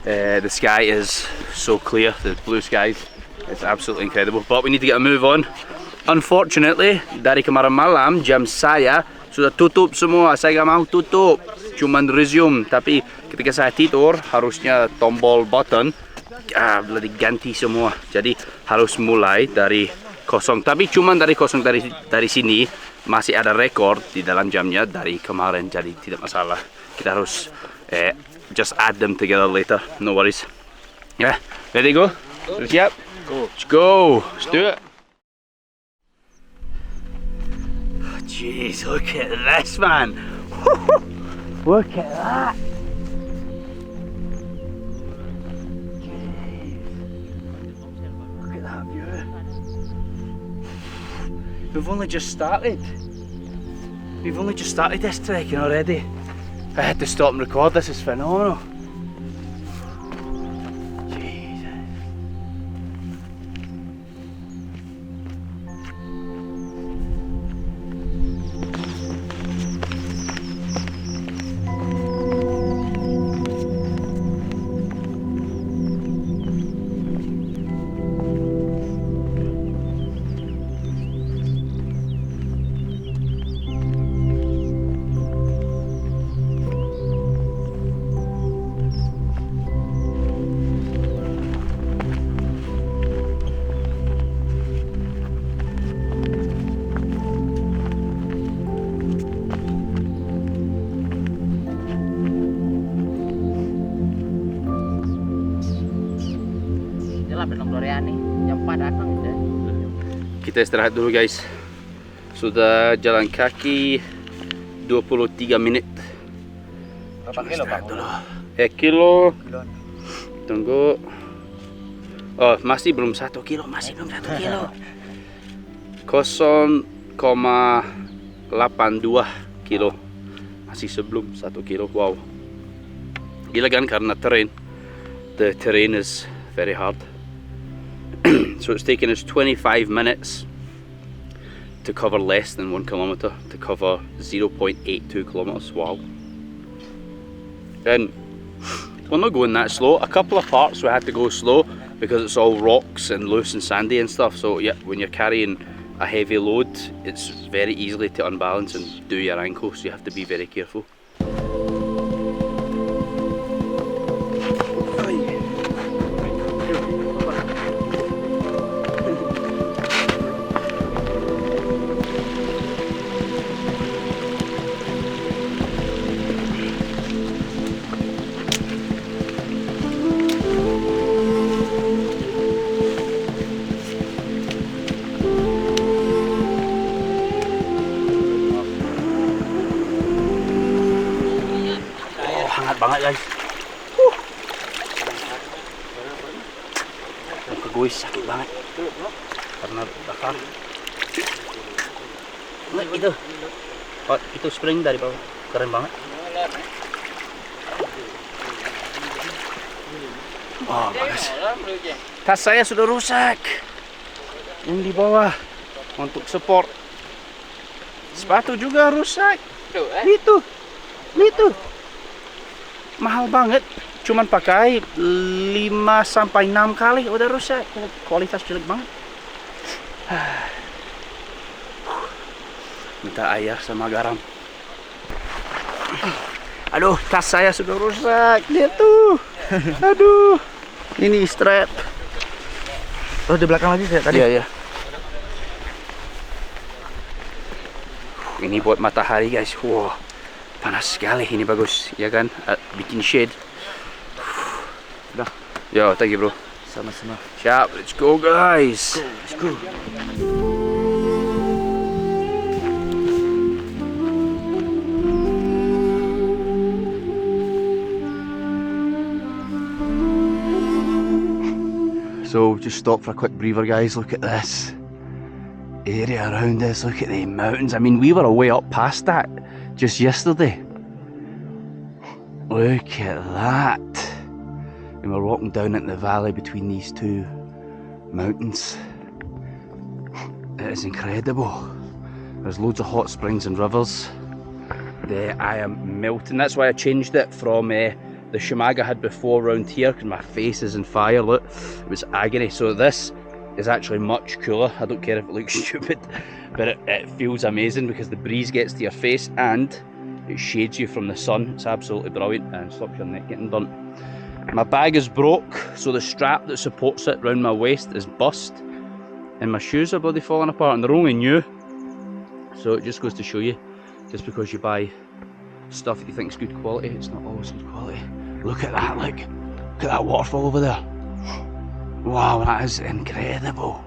the sky is so clear, the blue skies. It's absolutely incredible. But we need to get a move on. Unfortunately, dari kemarin malam jam saya sudah tutup semua. Saya nggak mau tutup, cuman resume. Tapi ketika saya tidur harusnya tombol button ganti semua. Jadi harus mulai dari kosong. Tapi cuman dari kosong dari sini masih ada rekor di dalam jamnya dari kemarin. Jadi tidak masalah. Kita harus just add them together later. No worries. Yeah, ready to go? Siap? Go. Let's go. Let's do it. Jeez, look at this, man. Look at that. Jeez. Look at that view. We've only just started. We've only just started this trekking already. I had to stop and record. This is phenomenal. Kita istirahat dulu guys. Sudah jalan kaki 23 menit. Berapa kilo Pak? Kilo. Tunggu. Oh, masih belum 1 kilo, masih belum 1 kilo. 0,82 kilo. Masih sebelum 1 kilo. Wow. Gila kan, karena terrain the terrain is very hard. So it's taken us 25 minutes to cover less than 1 kilometre, to cover 0.82 kilometres. Wow. And we're not going that slow. A couple of parts we had to go slow because it's all rocks and loose and sandy and stuff. So yeah, when you're carrying a heavy load, it's very easily to unbalance and do your ankle, so you have to be very careful. Banget guys. Guys, sakit banget karena bakar. Lihat itu. Oh, itu spring dari bawah. Keren banget. Oh, bagus. Tas saya sudah rusak. Yang di bawah untuk support. Sepatu juga rusak. Itu. Mahal banget, cuman pakai 5-6 kali udah rusak. Kualitas jelek banget. Minta air sama garam. Aduh, tas saya sudah rusak. Lihat tuh. Aduh. Ini strap. Oh, di belakang lagi kayak tadi. Iya. Ini buat matahari guys. Wow. Panas sekali, ini bagus, ya kan? Bikin shade. Udah. Yo, thank you bro. Sama-sama. Siap, let's go guys. Let's go. So just stop for a quick breather guys. Look at this area around us. Look at the mountains. I mean, we were way up past that just yesterday. Look at that. And we're walking down into the valley between these two mountains. It is incredible. There's loads of hot springs and rivers. I am melting. That's why I changed it from the shimag I had before around here, because my face is on fire. Look, it was agony. So this is actually much cooler. I don't care if it looks stupid, but it feels amazing because the breeze gets to your face and it shades you from the sun. It's absolutely brilliant and stops your neck getting burnt. My bag is broke, so the strap that supports it around my waist is bust, and my shoes are bloody falling apart, and they're only new. So it just goes to show you, just because you buy stuff that you think is good quality, it's not always good quality. Look at that, look at that waterfall over there. Wow, that is incredible.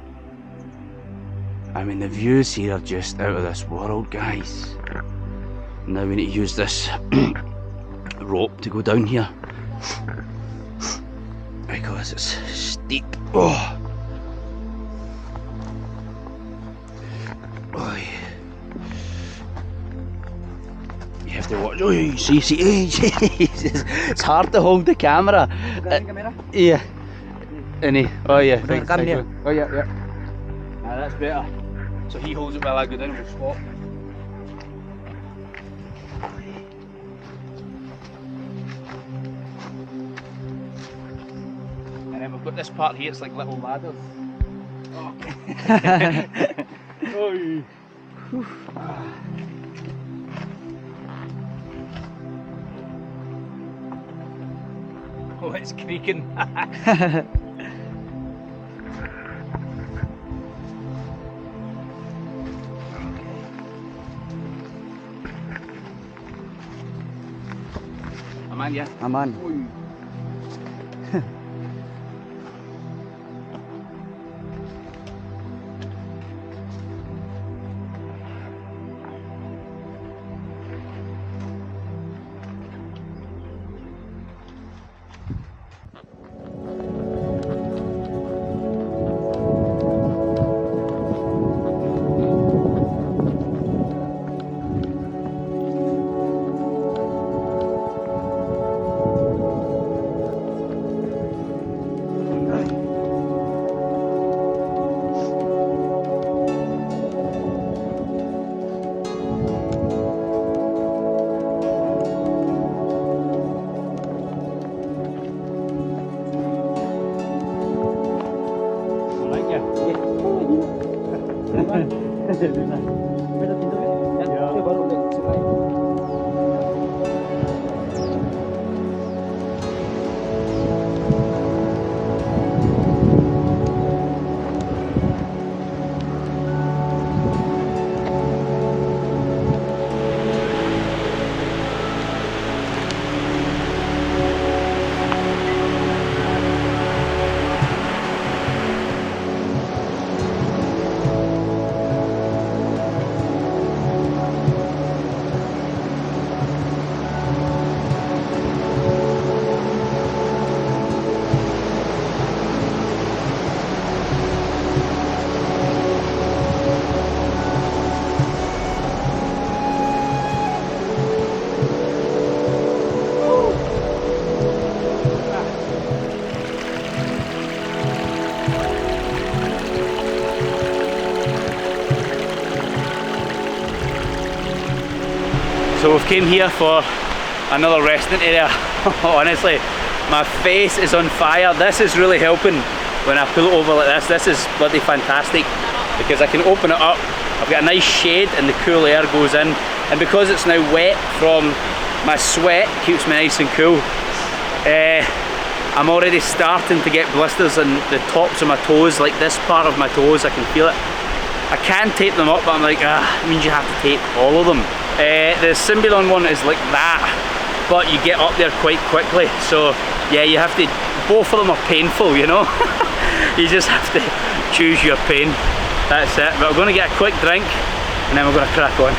I mean, the views here are just out of this world, guys. Now we need to use this rope to go down here because it's steep. Oh, yeah. You have to watch. Oh, see, hey, Jesus. It's hard to hold the camera. Yeah. Any? Oh yeah. Thanks, thank you. Oh yeah. Ah, that's better. So he holds it while I go down and we'll swap. And then we've got this part here, it's like little ladders. Oh. Oh, it's creaking. Aman ya? Aman. So we've came here for another resting area. Honestly, my face is on fire. This is really helping when I pull it over like this. This is bloody fantastic because I can open it up. I've got a nice shade and the cool air goes in. And because it's now wet from my sweat, keeps me nice and cool. I'm already starting to get blisters on the tops of my toes, like this part of my toes, I can feel it. I can tape them up, but I'm like, it means you have to tape all of them. The Symbolon one is like that, but you get up there quite quickly. So yeah, you have to, both of them are painful, you know. You just have to choose your pain. That's it. But we're going to get a quick drink and then we're going to crack on.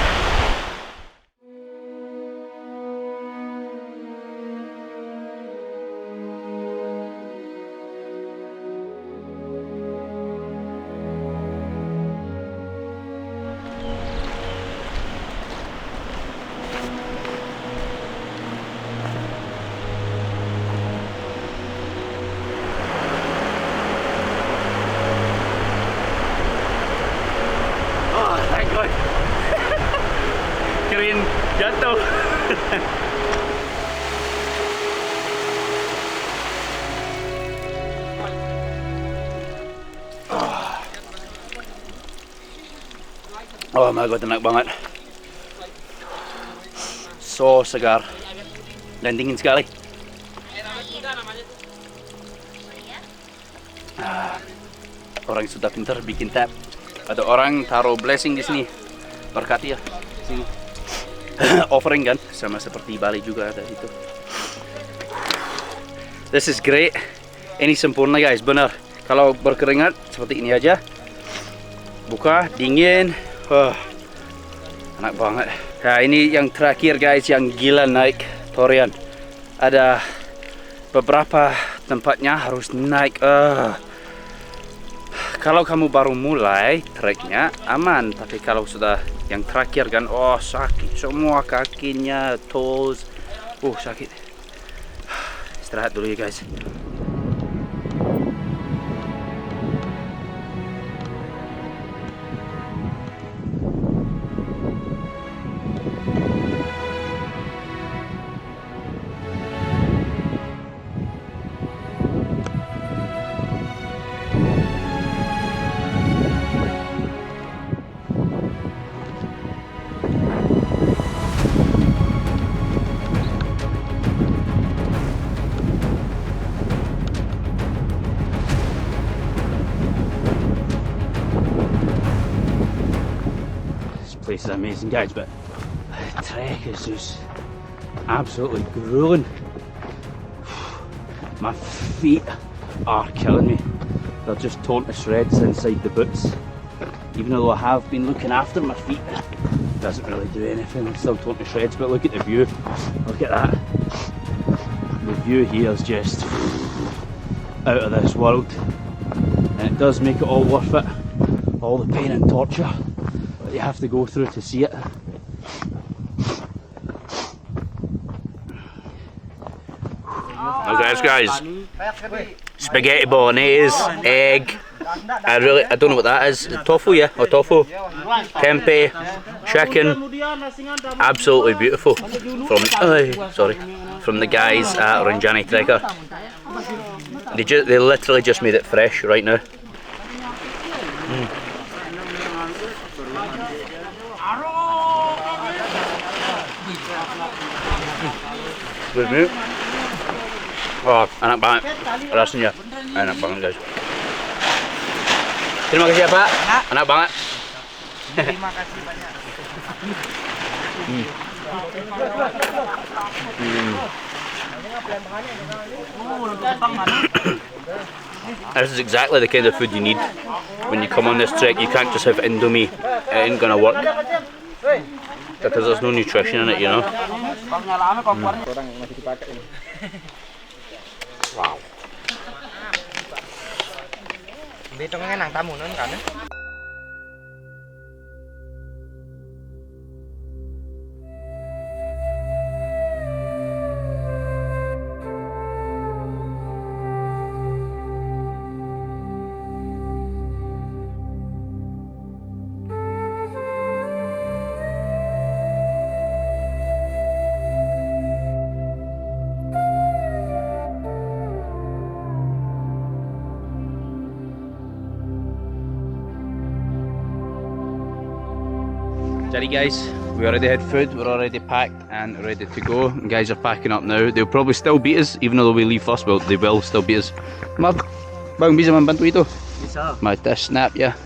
Kirain jatuh. Oh my god, enak banget. So segar dan dingin sekali. Orang sudah pintar bikin tap. Ada orang taruh blessing di sini. Berkati ya. Sini. Offering kan, sama seperti Bali juga ada itu. This is great. Ini sempurna guys, benar. Kalau berkeringat seperti ini aja. Buka, dingin. Enak banget. Nah ini yang terakhir guys, yang gila naik Torian. Ada beberapa tempatnya harus naik. Kalau kamu baru mulai treknya aman, tapi kalau sudah yang terakhir kan, oh sakit semua kakinya, toes, sakit. Istirahat dulu ya guys. This is amazing guys, but the trek is just absolutely grueling. My feet are killing me. They're just torn to shreds inside the boots. Even though I have been looking after my feet, it doesn't really do anything. I'm still torn to shreds, but look at the view. Look at that. The view here is just out of this world. And it does make it all worth it. All the pain and torture that you have to go through to see it. Okay, guys, spaghetti bolognese, egg. I don't know what that is. Tofu, yeah, or tofu, tempeh, chicken. Absolutely beautiful. From the guys at Rinjani Trekker. They literally just made it fresh right now. Excuse me. Oh, enak banget rasanya. Enak banget guys. Terima kasih ya Pak. Enak banget. Terima kasih banyak. This is exactly the kind of food you need when you come on this trek. You can't just have Indomie, it ain't gonna work because there's no nutrition in it, you know. Wow. Betongnya nang tamu nun kan. Jadi guys, we already had food, we're already packed and ready to go. And guys are packing up now. They'll probably still beat us, even though we leave first. Well, they will still beat us. Bang, bisa membantu itu? Bisa. Mata snap ya.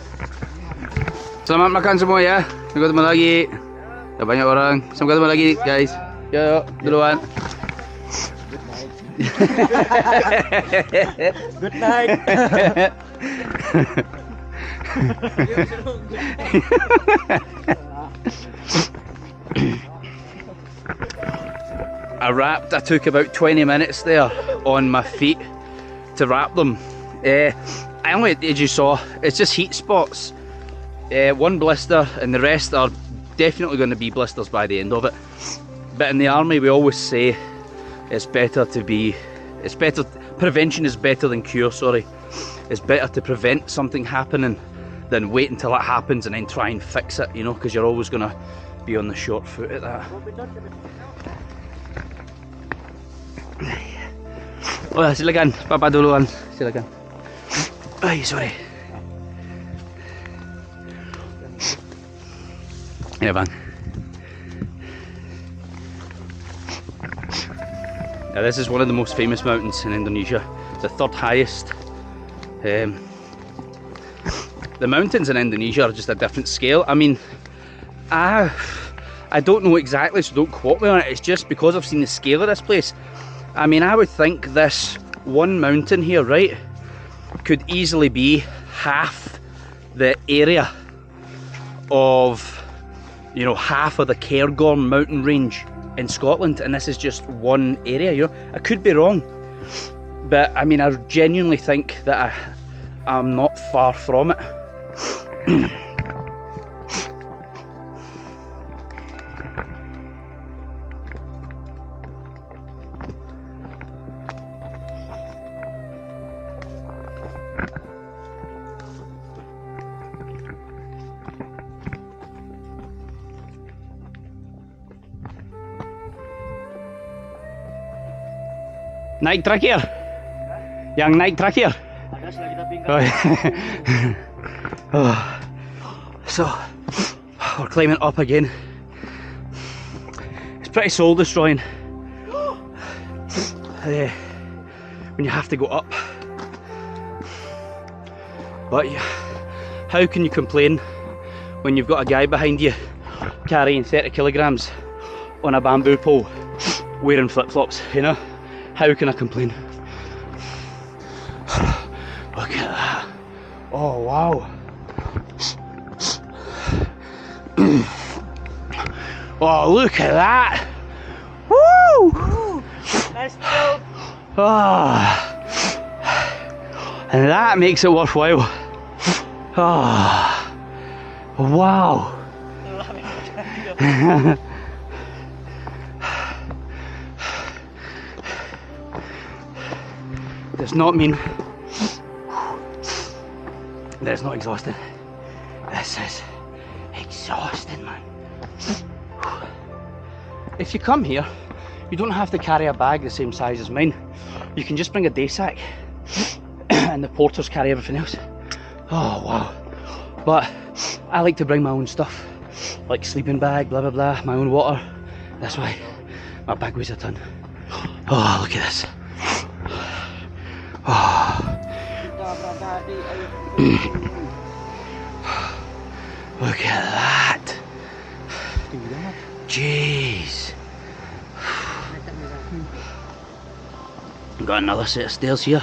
Selamat makan semua ya. Sampai ketemu lagi. Ada banyak orang. Sampai ketemu lagi guys. Yo, duluan. Good night. I took about 20 minutes there on my feet to wrap them. I only, as you saw, it's just heat spots. One blister and the rest are definitely going to be blisters by the end of it. But in the army we always say prevention is better than cure, sorry. It's better to prevent something happening than wait until it happens and then try and fix it, you know, because you're always going to be on the short foot at that. Oh, silakan, Papa duluan, silakan. Ay, sorry. Yeah, bang. Now, this is one of the most famous mountains in Indonesia, the third highest. The mountains in Indonesia are just a different scale. I mean, I don't know exactly, so don't quote me on it. It's just because I've seen the scale of this place. I mean, I would think this one mountain here, right, could easily be half the area of, you know, half of the Cairngorm mountain range in Scotland, and this is just one area, you know. I could be wrong, but I mean, I genuinely think that I'm not far from it. Naik terakhir? Yang naik terakhir? Ada selagi kita pinggang. Oh. So, we're climbing up again. It's pretty soul destroying when you have to go up. But how can you complain when you've got a guy behind you carrying 30 kilograms on a bamboo pole wearing flip-flops, you know? How can I complain? Look at that. Oh wow. Oh, look at that. Woo! Nice job. Oh. And that makes it worthwhile. Oh. Wow. Does not mean that it's not exhausting. This is exhausting, man. If you come here, you don't have to carry a bag the same size as mine. You can just bring a day sack and the porters carry everything else. Oh wow. But I like to bring my own stuff, like sleeping bag, blah blah blah, my own water, That's why my bag weighs a ton. Oh, look at this. Oh. Look at that. Jeez. Got another set of stairs here.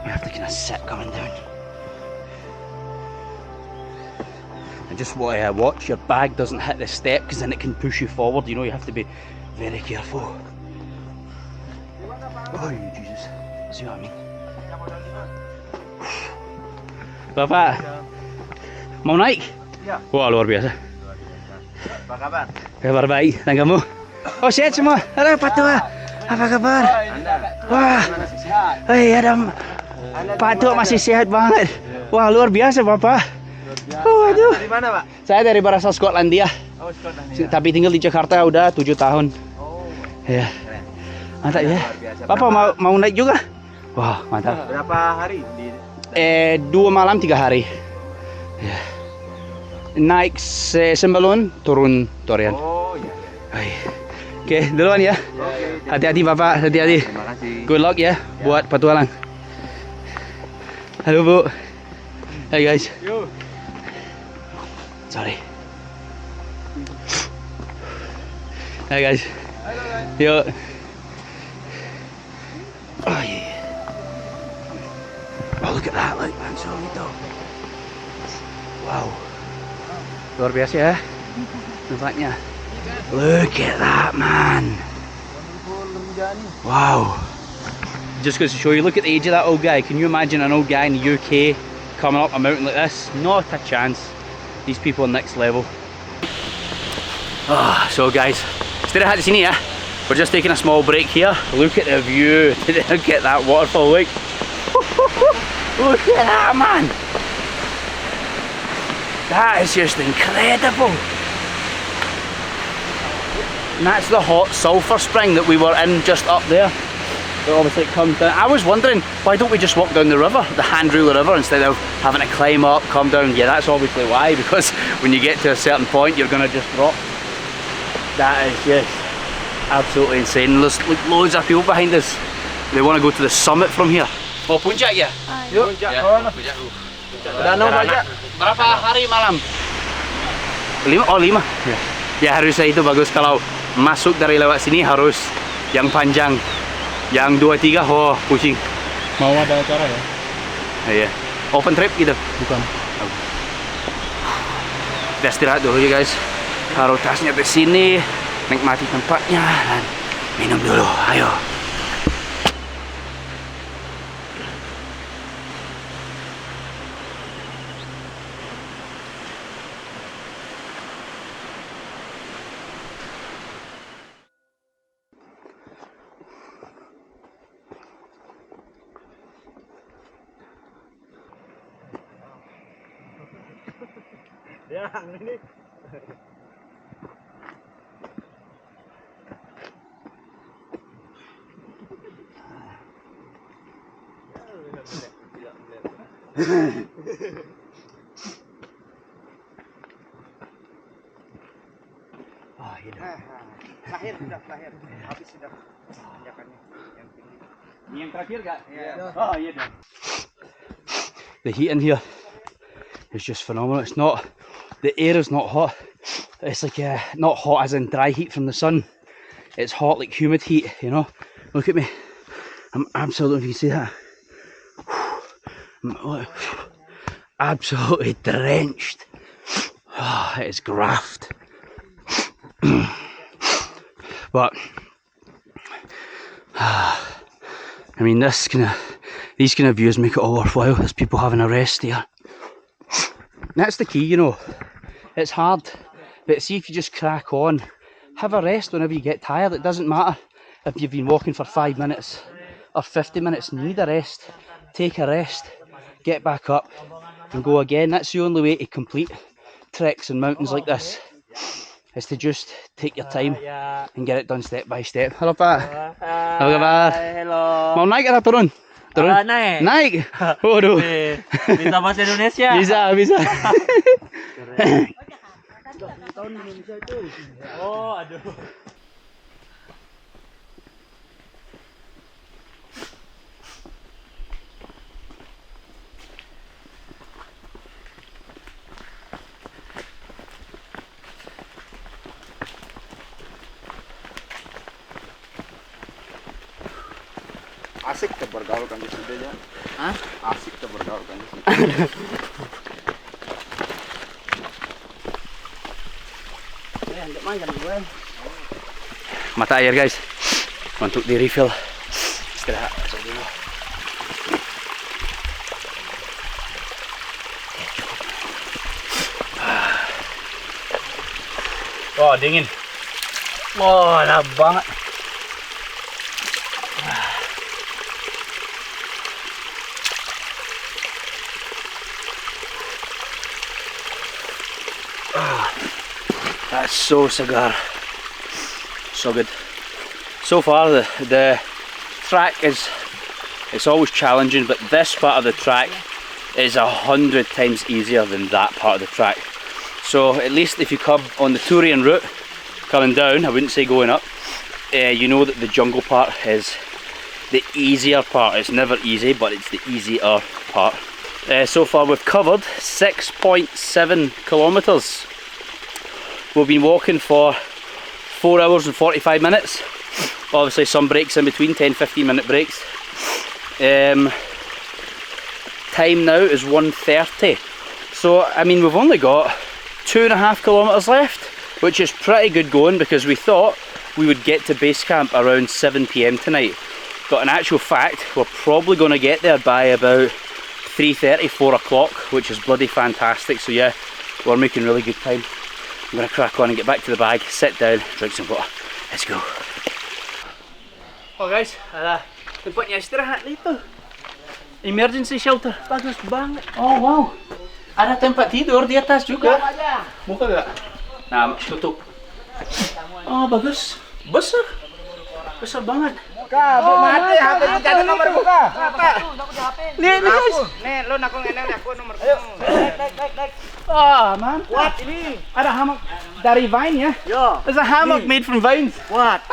You have to kind of sit coming down. And just watch your bag doesn't hit the step, because then it can push you forward. You know, you have to be very careful. Oh, Jesus. See what I mean? Bapak, mau naik? Ya. Wah, luar biasa. Apa kabar? Kabar baik, dan kamu? Oh, sehat semua. Halo, Pak Tua. Apa kabar? Wah, hei, ada Pak Tua masih sehat banget. Wah, luar biasa, Bapak. Oh, aduh. Dari mana, Pak? Saya dari berasal Skotlandia. Oh, Skotlandia. Tapi tinggal di Jakarta udah 7 tahun. Oh. Ya. Mantap ya. Bapak mau naik juga? Wah, mantap. Berapa hari di 2 malam 3 hari. Ya. Naik sebelum turun Torian. Oh, iya. Oke, duluan ya. Hati-hati Bapak, hati-hati. Terima kasih. Good luck ya buat petualang. Halo Bu. Hey guys. Yo. Sorry. Hey guys. Yo. Oh yeah. Oh look at that, like man, so gitu. Wow. Luar biasa ya. Tempatnya. Look at that, man. Wow. Just goes to show you, look at the age of that old guy. Can you imagine an old guy in the UK coming up a mountain like this? Not a chance. These people are next level. So guys, istirahat di sini ya. We're just taking a small break here. Look at the view. Look at that waterfall. Look. Look at that, man. That is just incredible. And that's the hot sulphur spring that we were in just up there. But obviously it comes down. I was wondering, why don't we just walk down the river, the Hand Ruler River, instead of having to climb up, come down? Yeah, that's obviously why, because when you get to a certain point, you're going to just drop. That is just absolutely insane. There's like loads of people behind us. They want to go to the summit from here. Oh, puncak ya? Yuk. Ya, puncak. Danau Baja. Berapa hari malam? 5? Oh 5? Ya harusnya itu bagus. Kalau masuk dari lewat sini harus yang panjang. Yang 2-3, oh pusing. Mau ada acara ya? Iya. Open trip gitu? Bukan. Kita istirahat dulu ya guys. Taruh tasnya di sini, nikmati tempatnya dan minum dulu. Ayo. Lahir sudah, lahir. Habis sudah tanjakannya yang tinggi. Yang terakhir gak? Iya. Oh iya dah. The heat in here is just phenomenal. It's not, the air is not hot. It's like not hot as in dry heat from the sun. It's hot like humid heat, you know. Look at me. I'm absolutely, if you see that, I'm absolutely drenched. Oh, it is graft. But I mean, these kind of views make it all worthwhile. There's people having a rest here. That's the key, you know. It's hard, but see if you just crack on. Have a rest whenever you get tired. It doesn't matter if you've been walking for 5 minutes or 50 minutes. Need a rest. Take a rest. Get back up. and go again. That's the only way to complete treks and mountains like this, is to just take your time and get it done step by step. Halo Pak. Apa kabar? Hello. Mau naik atau turun? Turun? Naik. Naik? Waduh. Bisa bahasa Indonesia? Bisa. Oh, aduh. Asik tuh bergaul kan di sini ya. Hah? Asik tuh bergaul kan di sini. Mata air guys, untuk di refill. Istirahat dulu. Oh dingin. Oh enak banget. That's so segar. So good. So far the track it's always challenging, but this part of the track is 100 times easier than that part of the track. So at least if you come on the Turian route, coming down, I wouldn't say going up, you know that the jungle part is the easier part. It's never easy, but it's the easier part. So far we've covered 6.7 kilometers. We've been walking for 4 hours and 45 minutes. Obviously some breaks in between, 10-15 minute breaks. Time now is 1:30. So I mean we've only got 2.5 kilometers left, which is pretty good going, because we thought we would get to base camp around 7 PM tonight. But in actual fact, we're probably going to get there by about 3:30, 4 o'clock, which is bloody fantastic. So yeah, we're making really good time. I'm going to crack on and get back to the bag, sit down, drink some water. Let's go. Oh guys, tempatnya istirahat dito. Emergency shelter, bagus banget. Oh wow, ada tempat tidur di atas juga. Buka gak? Nah, tutup. Oh bagus, besar banget. Kak, bu mati HP kita ada nomor buka. Nih guys. Nih, lu nakong enel aku nomor. Naik. Ah, mantap. What ini? Ada hammock dari vine ya? Yo. There's a hammock made from vines. What?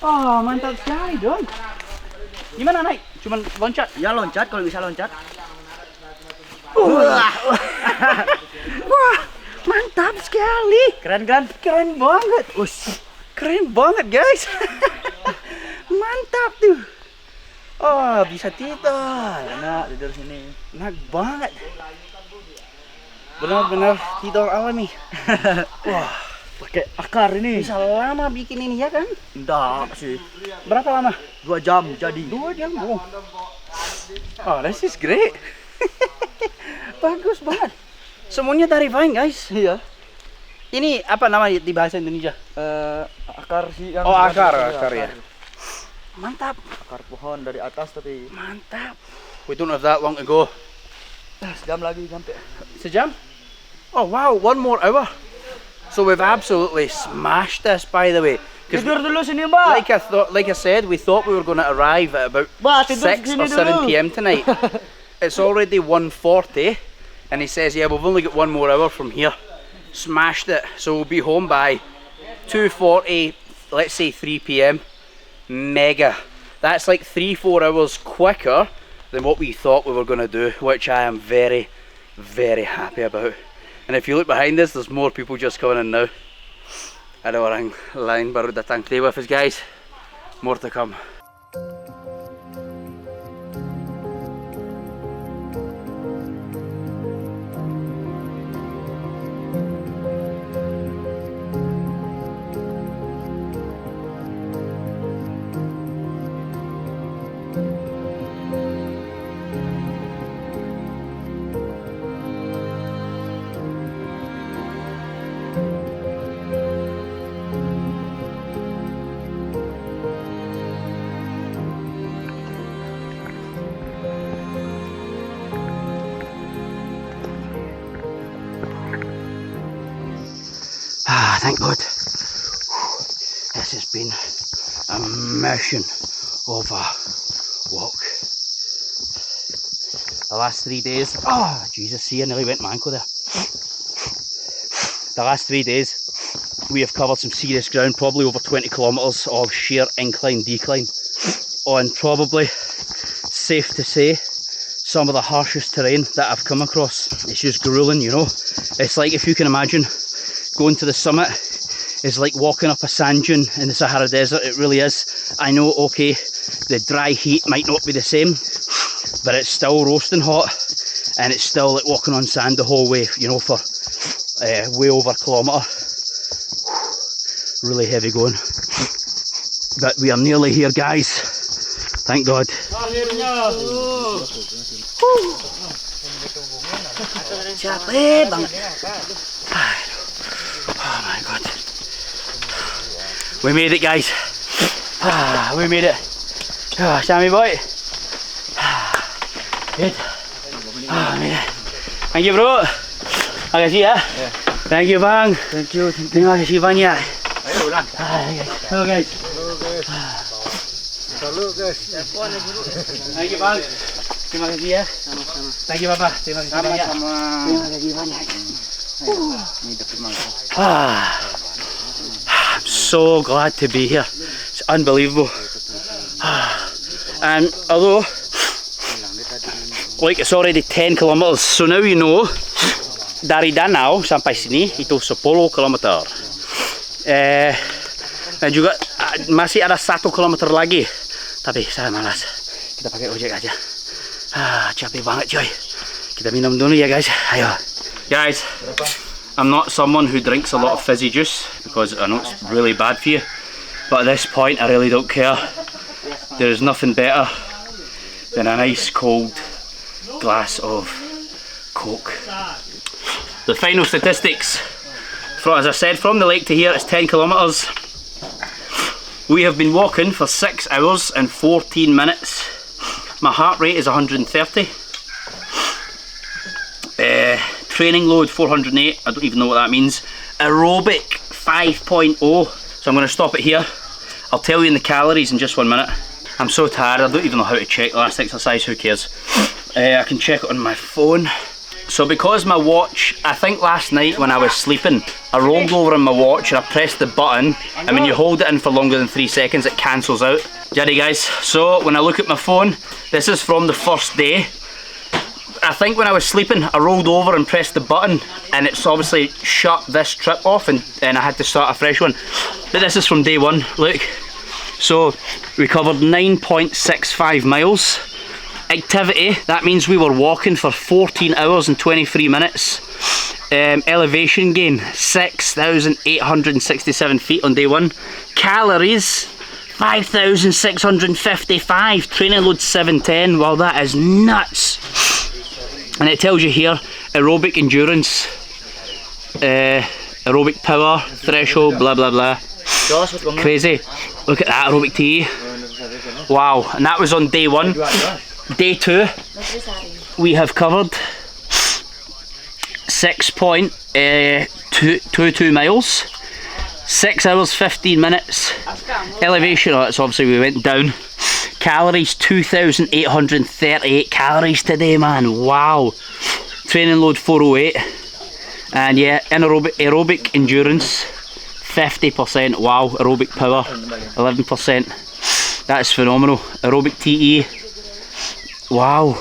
Oh, mantap sekali dong. Gimana naik? Cuman loncat? Ya loncat kalau bisa loncat. Wah, mantap sekali. Keren kan? Keren banget. Keren banget guys. Mantap tuh. Oh, bisa tidur. Enak tidur sini. Enak banget. Benar-benar tidur alami. Wah, Pakai akar ini. bisa lama bikin ini ya kan? Enggak sih. Berapa lama? 2 jam jadi. 2 jam. Oh, this is great. Bagus banget. Semuanya dari vine guys. Iya. Ini apa nama di bahasa Indonesia? Akar sih yang Oh, akar ya. Mantap. Akar pohon dari atas tapi Mantap. We don't have that long to go. sejam lagi sampai. Sejam? Oh wow, 1 more hour. So we've absolutely smashed this, by the way. 'Cause Tidur dulu sini, Mbak. like I said, we thought we were going to arrive at about Mbak, tidur 6 sini or 7 dulu. PM tonight. It's already 1:40, and he says, yeah, we've only got 1 more hour from here. Smashed it. So we'll be home by 2:40, let's say 3 PM. Mega. That's like 3-4 hours quicker than what we thought we were going to do, which I am very, very happy about. And if you look behind us, there's more people just coming in now. Ada orang lain baru datang. Stay with us guys, more to come. thank God. This has been a mission of a walk. The last 3 days, oh Jesus, see I nearly went my ankle there. The last 3 days we have covered some serious ground, probably over 20 kilometres of sheer incline decline on probably, safe to say, some of the harshest terrain that I've come across. It's just grueling, you know. It's like, if you can imagine, going to the summit is like walking up a sand dune in the Sahara Desert. It really is. I know, okay, the dry heat might not be the same, but it's still roasting hot, and it's still like walking on sand the whole way, you know, for way over a kilometre. Really heavy going. But we are nearly here, guys. Thank God. Capek banget. Oh my God. We made it, guys. We made it. Sammy boy. Good. I made it. Thank you, bro. Makasih ya. Thank you, Bang. Thank you. Terima kasih banyak. Ayo ulang. Hello, guys. Salut guys. Thank you, Bang. Terima kasih ya. Thank you, Papa. Terima kasih banyak. Terima kasih banyak. I'm so glad to be here. It's unbelievable. And although, like, it's already 10 kilometers, so now you know, dari danau sampai sini itu 10 kilometer. Dan juga masih ada 1 kilometer lagi, tapi saya malas. Kita pakai ojek aja. Capek banget, coy. Kita minum dulu ya, guys. Ayo. Guys, I'm not someone who drinks a lot of fizzy juice because I know it's really bad for you, but at this point I really don't care. There is nothing better than a nice cold glass of Coke. The final statistics, as I said, from the lake to here it's 10 kilometers. We have been walking for 6 hours and 14 minutes. My heart rate is 130. Training load 408, I don't even know what that means. Aerobic 5.0, so I'm going to stop it here. I'll tell you in the calories in just 1 minute. I'm so tired, I don't even know how to check the last exercise, who cares. I can check it on my phone. So because my watch, I think last night when I was sleeping, I rolled over on my watch and I pressed the button, and when you hold it in for longer than 3 seconds it cancels out. Jadi guys, so when I look at my phone, this is from the first day. I think when I was sleeping I rolled over and pressed the button and it's obviously shut this trip off, and I had to start a fresh one. But this is from day one, look. So we covered 9.65 miles. Activity, that means we were walking for 14 hours and 23 minutes. Elevation gain, 6,867 feet on day one. Calories, 5,655. Training load 710. Wow, that is nuts. And it tells you here, aerobic endurance, aerobic power, threshold, blah blah blah. Crazy. Look at that aerobic TE. Wow, and that was on day one. Day two, we have covered 6.22 miles, 6 hours 15 minutes. Elevation, it's obviously we went down. Calories, 2,838 calories today, man. Wow. Training load 408. And yeah, aerobic endurance 50%. Wow. Aerobic power 11%. That is phenomenal. Aerobic TE, wow,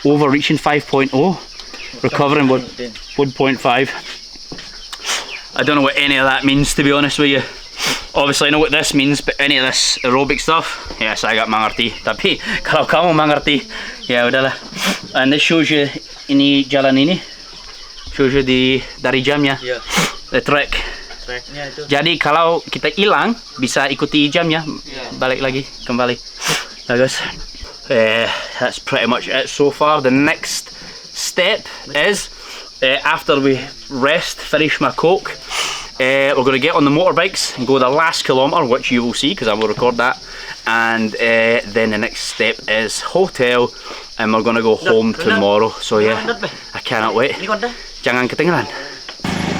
overreaching 5.0, recovering 1.5. I don't know what any of that means, to be honest with you. Obviously I know what this means, but any of this aerobic stuff, yes, I got mengerti. Tapi kalau kamu mengerti, ya udahlah. And this shows you ini jalan ini, shows you dari jamnya, the track. Jadi kalau kita hilang, bisa ikuti jamnya, balik lagi, kembali. Bagus. That's pretty much it so far. The next step is, after we rest, finish my Coke, we're going to get on the motorbikes and go the last kilometre, which you will see because I will record that, and then the next step is hotel, and we're going to go home tomorrow. So yeah, I cannot wait. Jangan ketinggalan.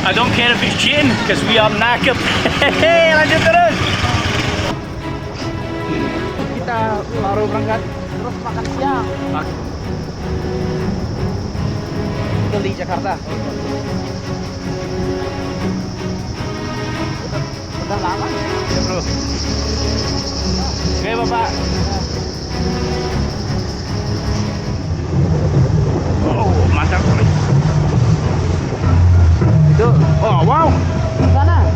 I don't care if it's cheating, because we are knackered. Hehehe, lanjut terus. Kita baru berangkat terus makan siang. Di Jakarta. Udah lama ya bro. Oke bapak. Oh mantap. Itu, oh wow. Sana.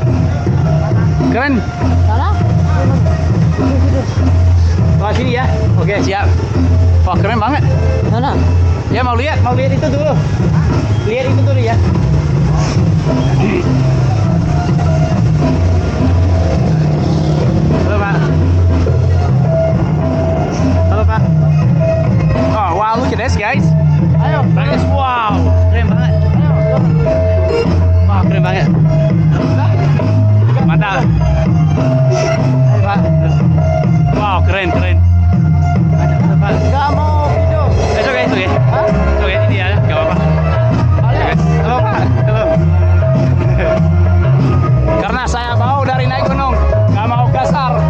Keren. Sana. Oh sini ya. Oke siap. Wah keren banget. Sana. Ya mau lihat itu dulu. Lihat itu dulu ya. Halo Pak. Halo Pak. Oh wow, look at this guys. Ayo. Guys, wow, keren banget. Ayo. Wah keren banget. Mantap. Ayo Pak. Wow keren. Mantap Pak. Enggak mau video. It's okay, it's okay. Hah? It's okay, ini ya, gak apa-apa. Halo Pak. Halo. Karena saya bau dari naik gunung, gak mau kasar.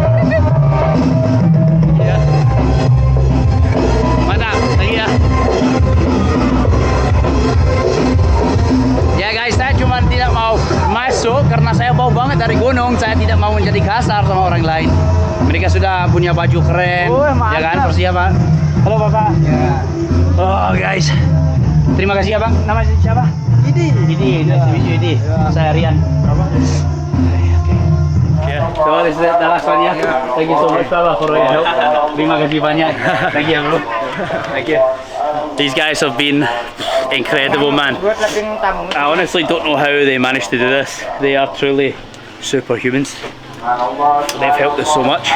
Ya. Mantap, lagi ya. Ya guys, saya cuma tidak mau masuk karena saya bau banget dari gunung. Saya tidak mau menjadi kasar sama orang lain. Mereka sudah punya baju keren, ya kan, persiapan. Halo Bapak. Ya. Oh guys, terima kasih ya Bang. Nama siapa? Idi. Nice to meet you, Idi. Saya Rian. Berapa? So this is the last one ya. Thank you so much Baba for your help. Terima kasih banyak. Thank you bro. Thank you. These guys have been incredible, man. I honestly don't know how they managed to do this. They are truly superhumans. They've helped us so much,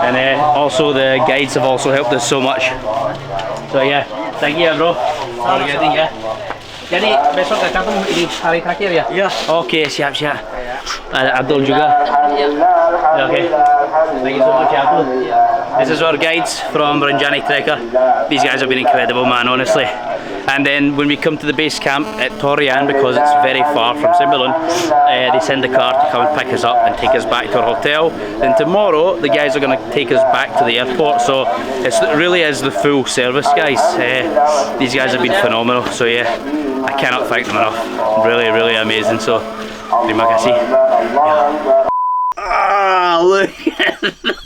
and also the guides have also helped us so much. So yeah, thank you bro. Ya. Jadi besok kita ketemu di hari terakhir ya? Iya. Oke, siap. Ada Abdul juga. Okay. Thank you so much, Abdul. This is our guides from Rinjani Trekker. These guys have been incredible, man, honestly. And then when we come to the base camp at Torian, because it's very far from Simbalun, they send the car to come and pick us up and take us back to our hotel. Then tomorrow, the guys are going to take us back to the airport. So it really is the full service, guys. These guys have been phenomenal. So yeah, I cannot thank them enough. Really, really amazing. So, terima kasih. Yeah. Ah, look at that.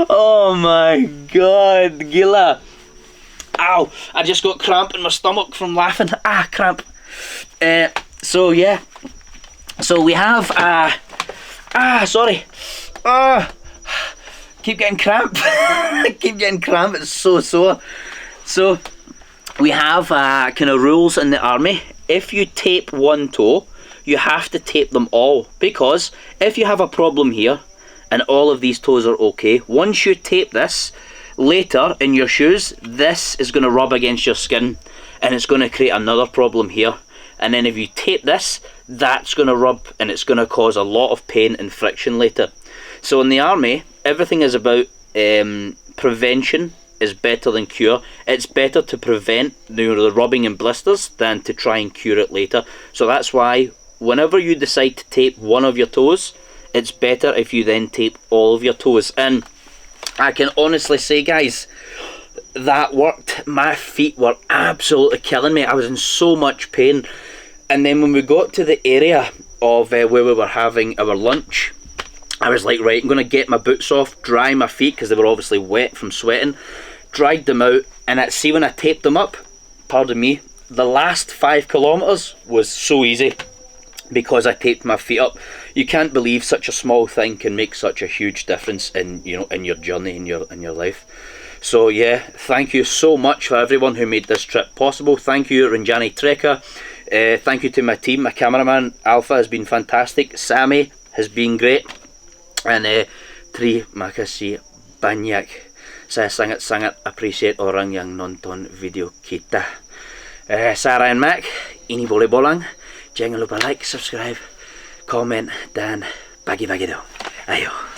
Oh my god, gila. Ow, I just got cramp in my stomach from laughing. Cramp. So yeah, so we have sorry. Keep getting cramp. It's so sore. So we have kind of rules in the army. If you tape one toe, you have to tape them all, because if you have a problem here and all of these toes are okay, once you tape this, later in your shoes, this is going to rub against your skin and it's going to create another problem here. And then if you tape this, that's going to rub and it's going to cause a lot of pain and friction later. So in the army, everything is about prevention is better than cure. It's better to prevent the rubbing and blisters than to try and cure it later. So that's why whenever you decide to tape one of your toes, it's better if you then tape all of your toes. And I can honestly say, guys, that worked. My feet were absolutely killing me. I was in so much pain. And then when we got to the area of where we were having our lunch, I was like, right, I'm going to get my boots off, dry my feet, because they were obviously wet from sweating. Dried them out, and see when I taped them up, pardon me, the last 5 kilometers was so easy because I taped my feet up. You can't believe such a small thing can make such a huge difference in in your journey, in your life. So yeah, thank you so much for everyone who made this trip possible. Thank you, Rinjani Trekker. Thank you to my team. My cameraman Alpha has been fantastic. Sammy has been great. And terima kasih banyak. Saya sangat-sangat appreciate orang yang nonton video kita. Saya Ryan Mac. Ini boleh bolang. Jangan lupa like, subscribe, comment, dan bagi-bagi dong. Ayo.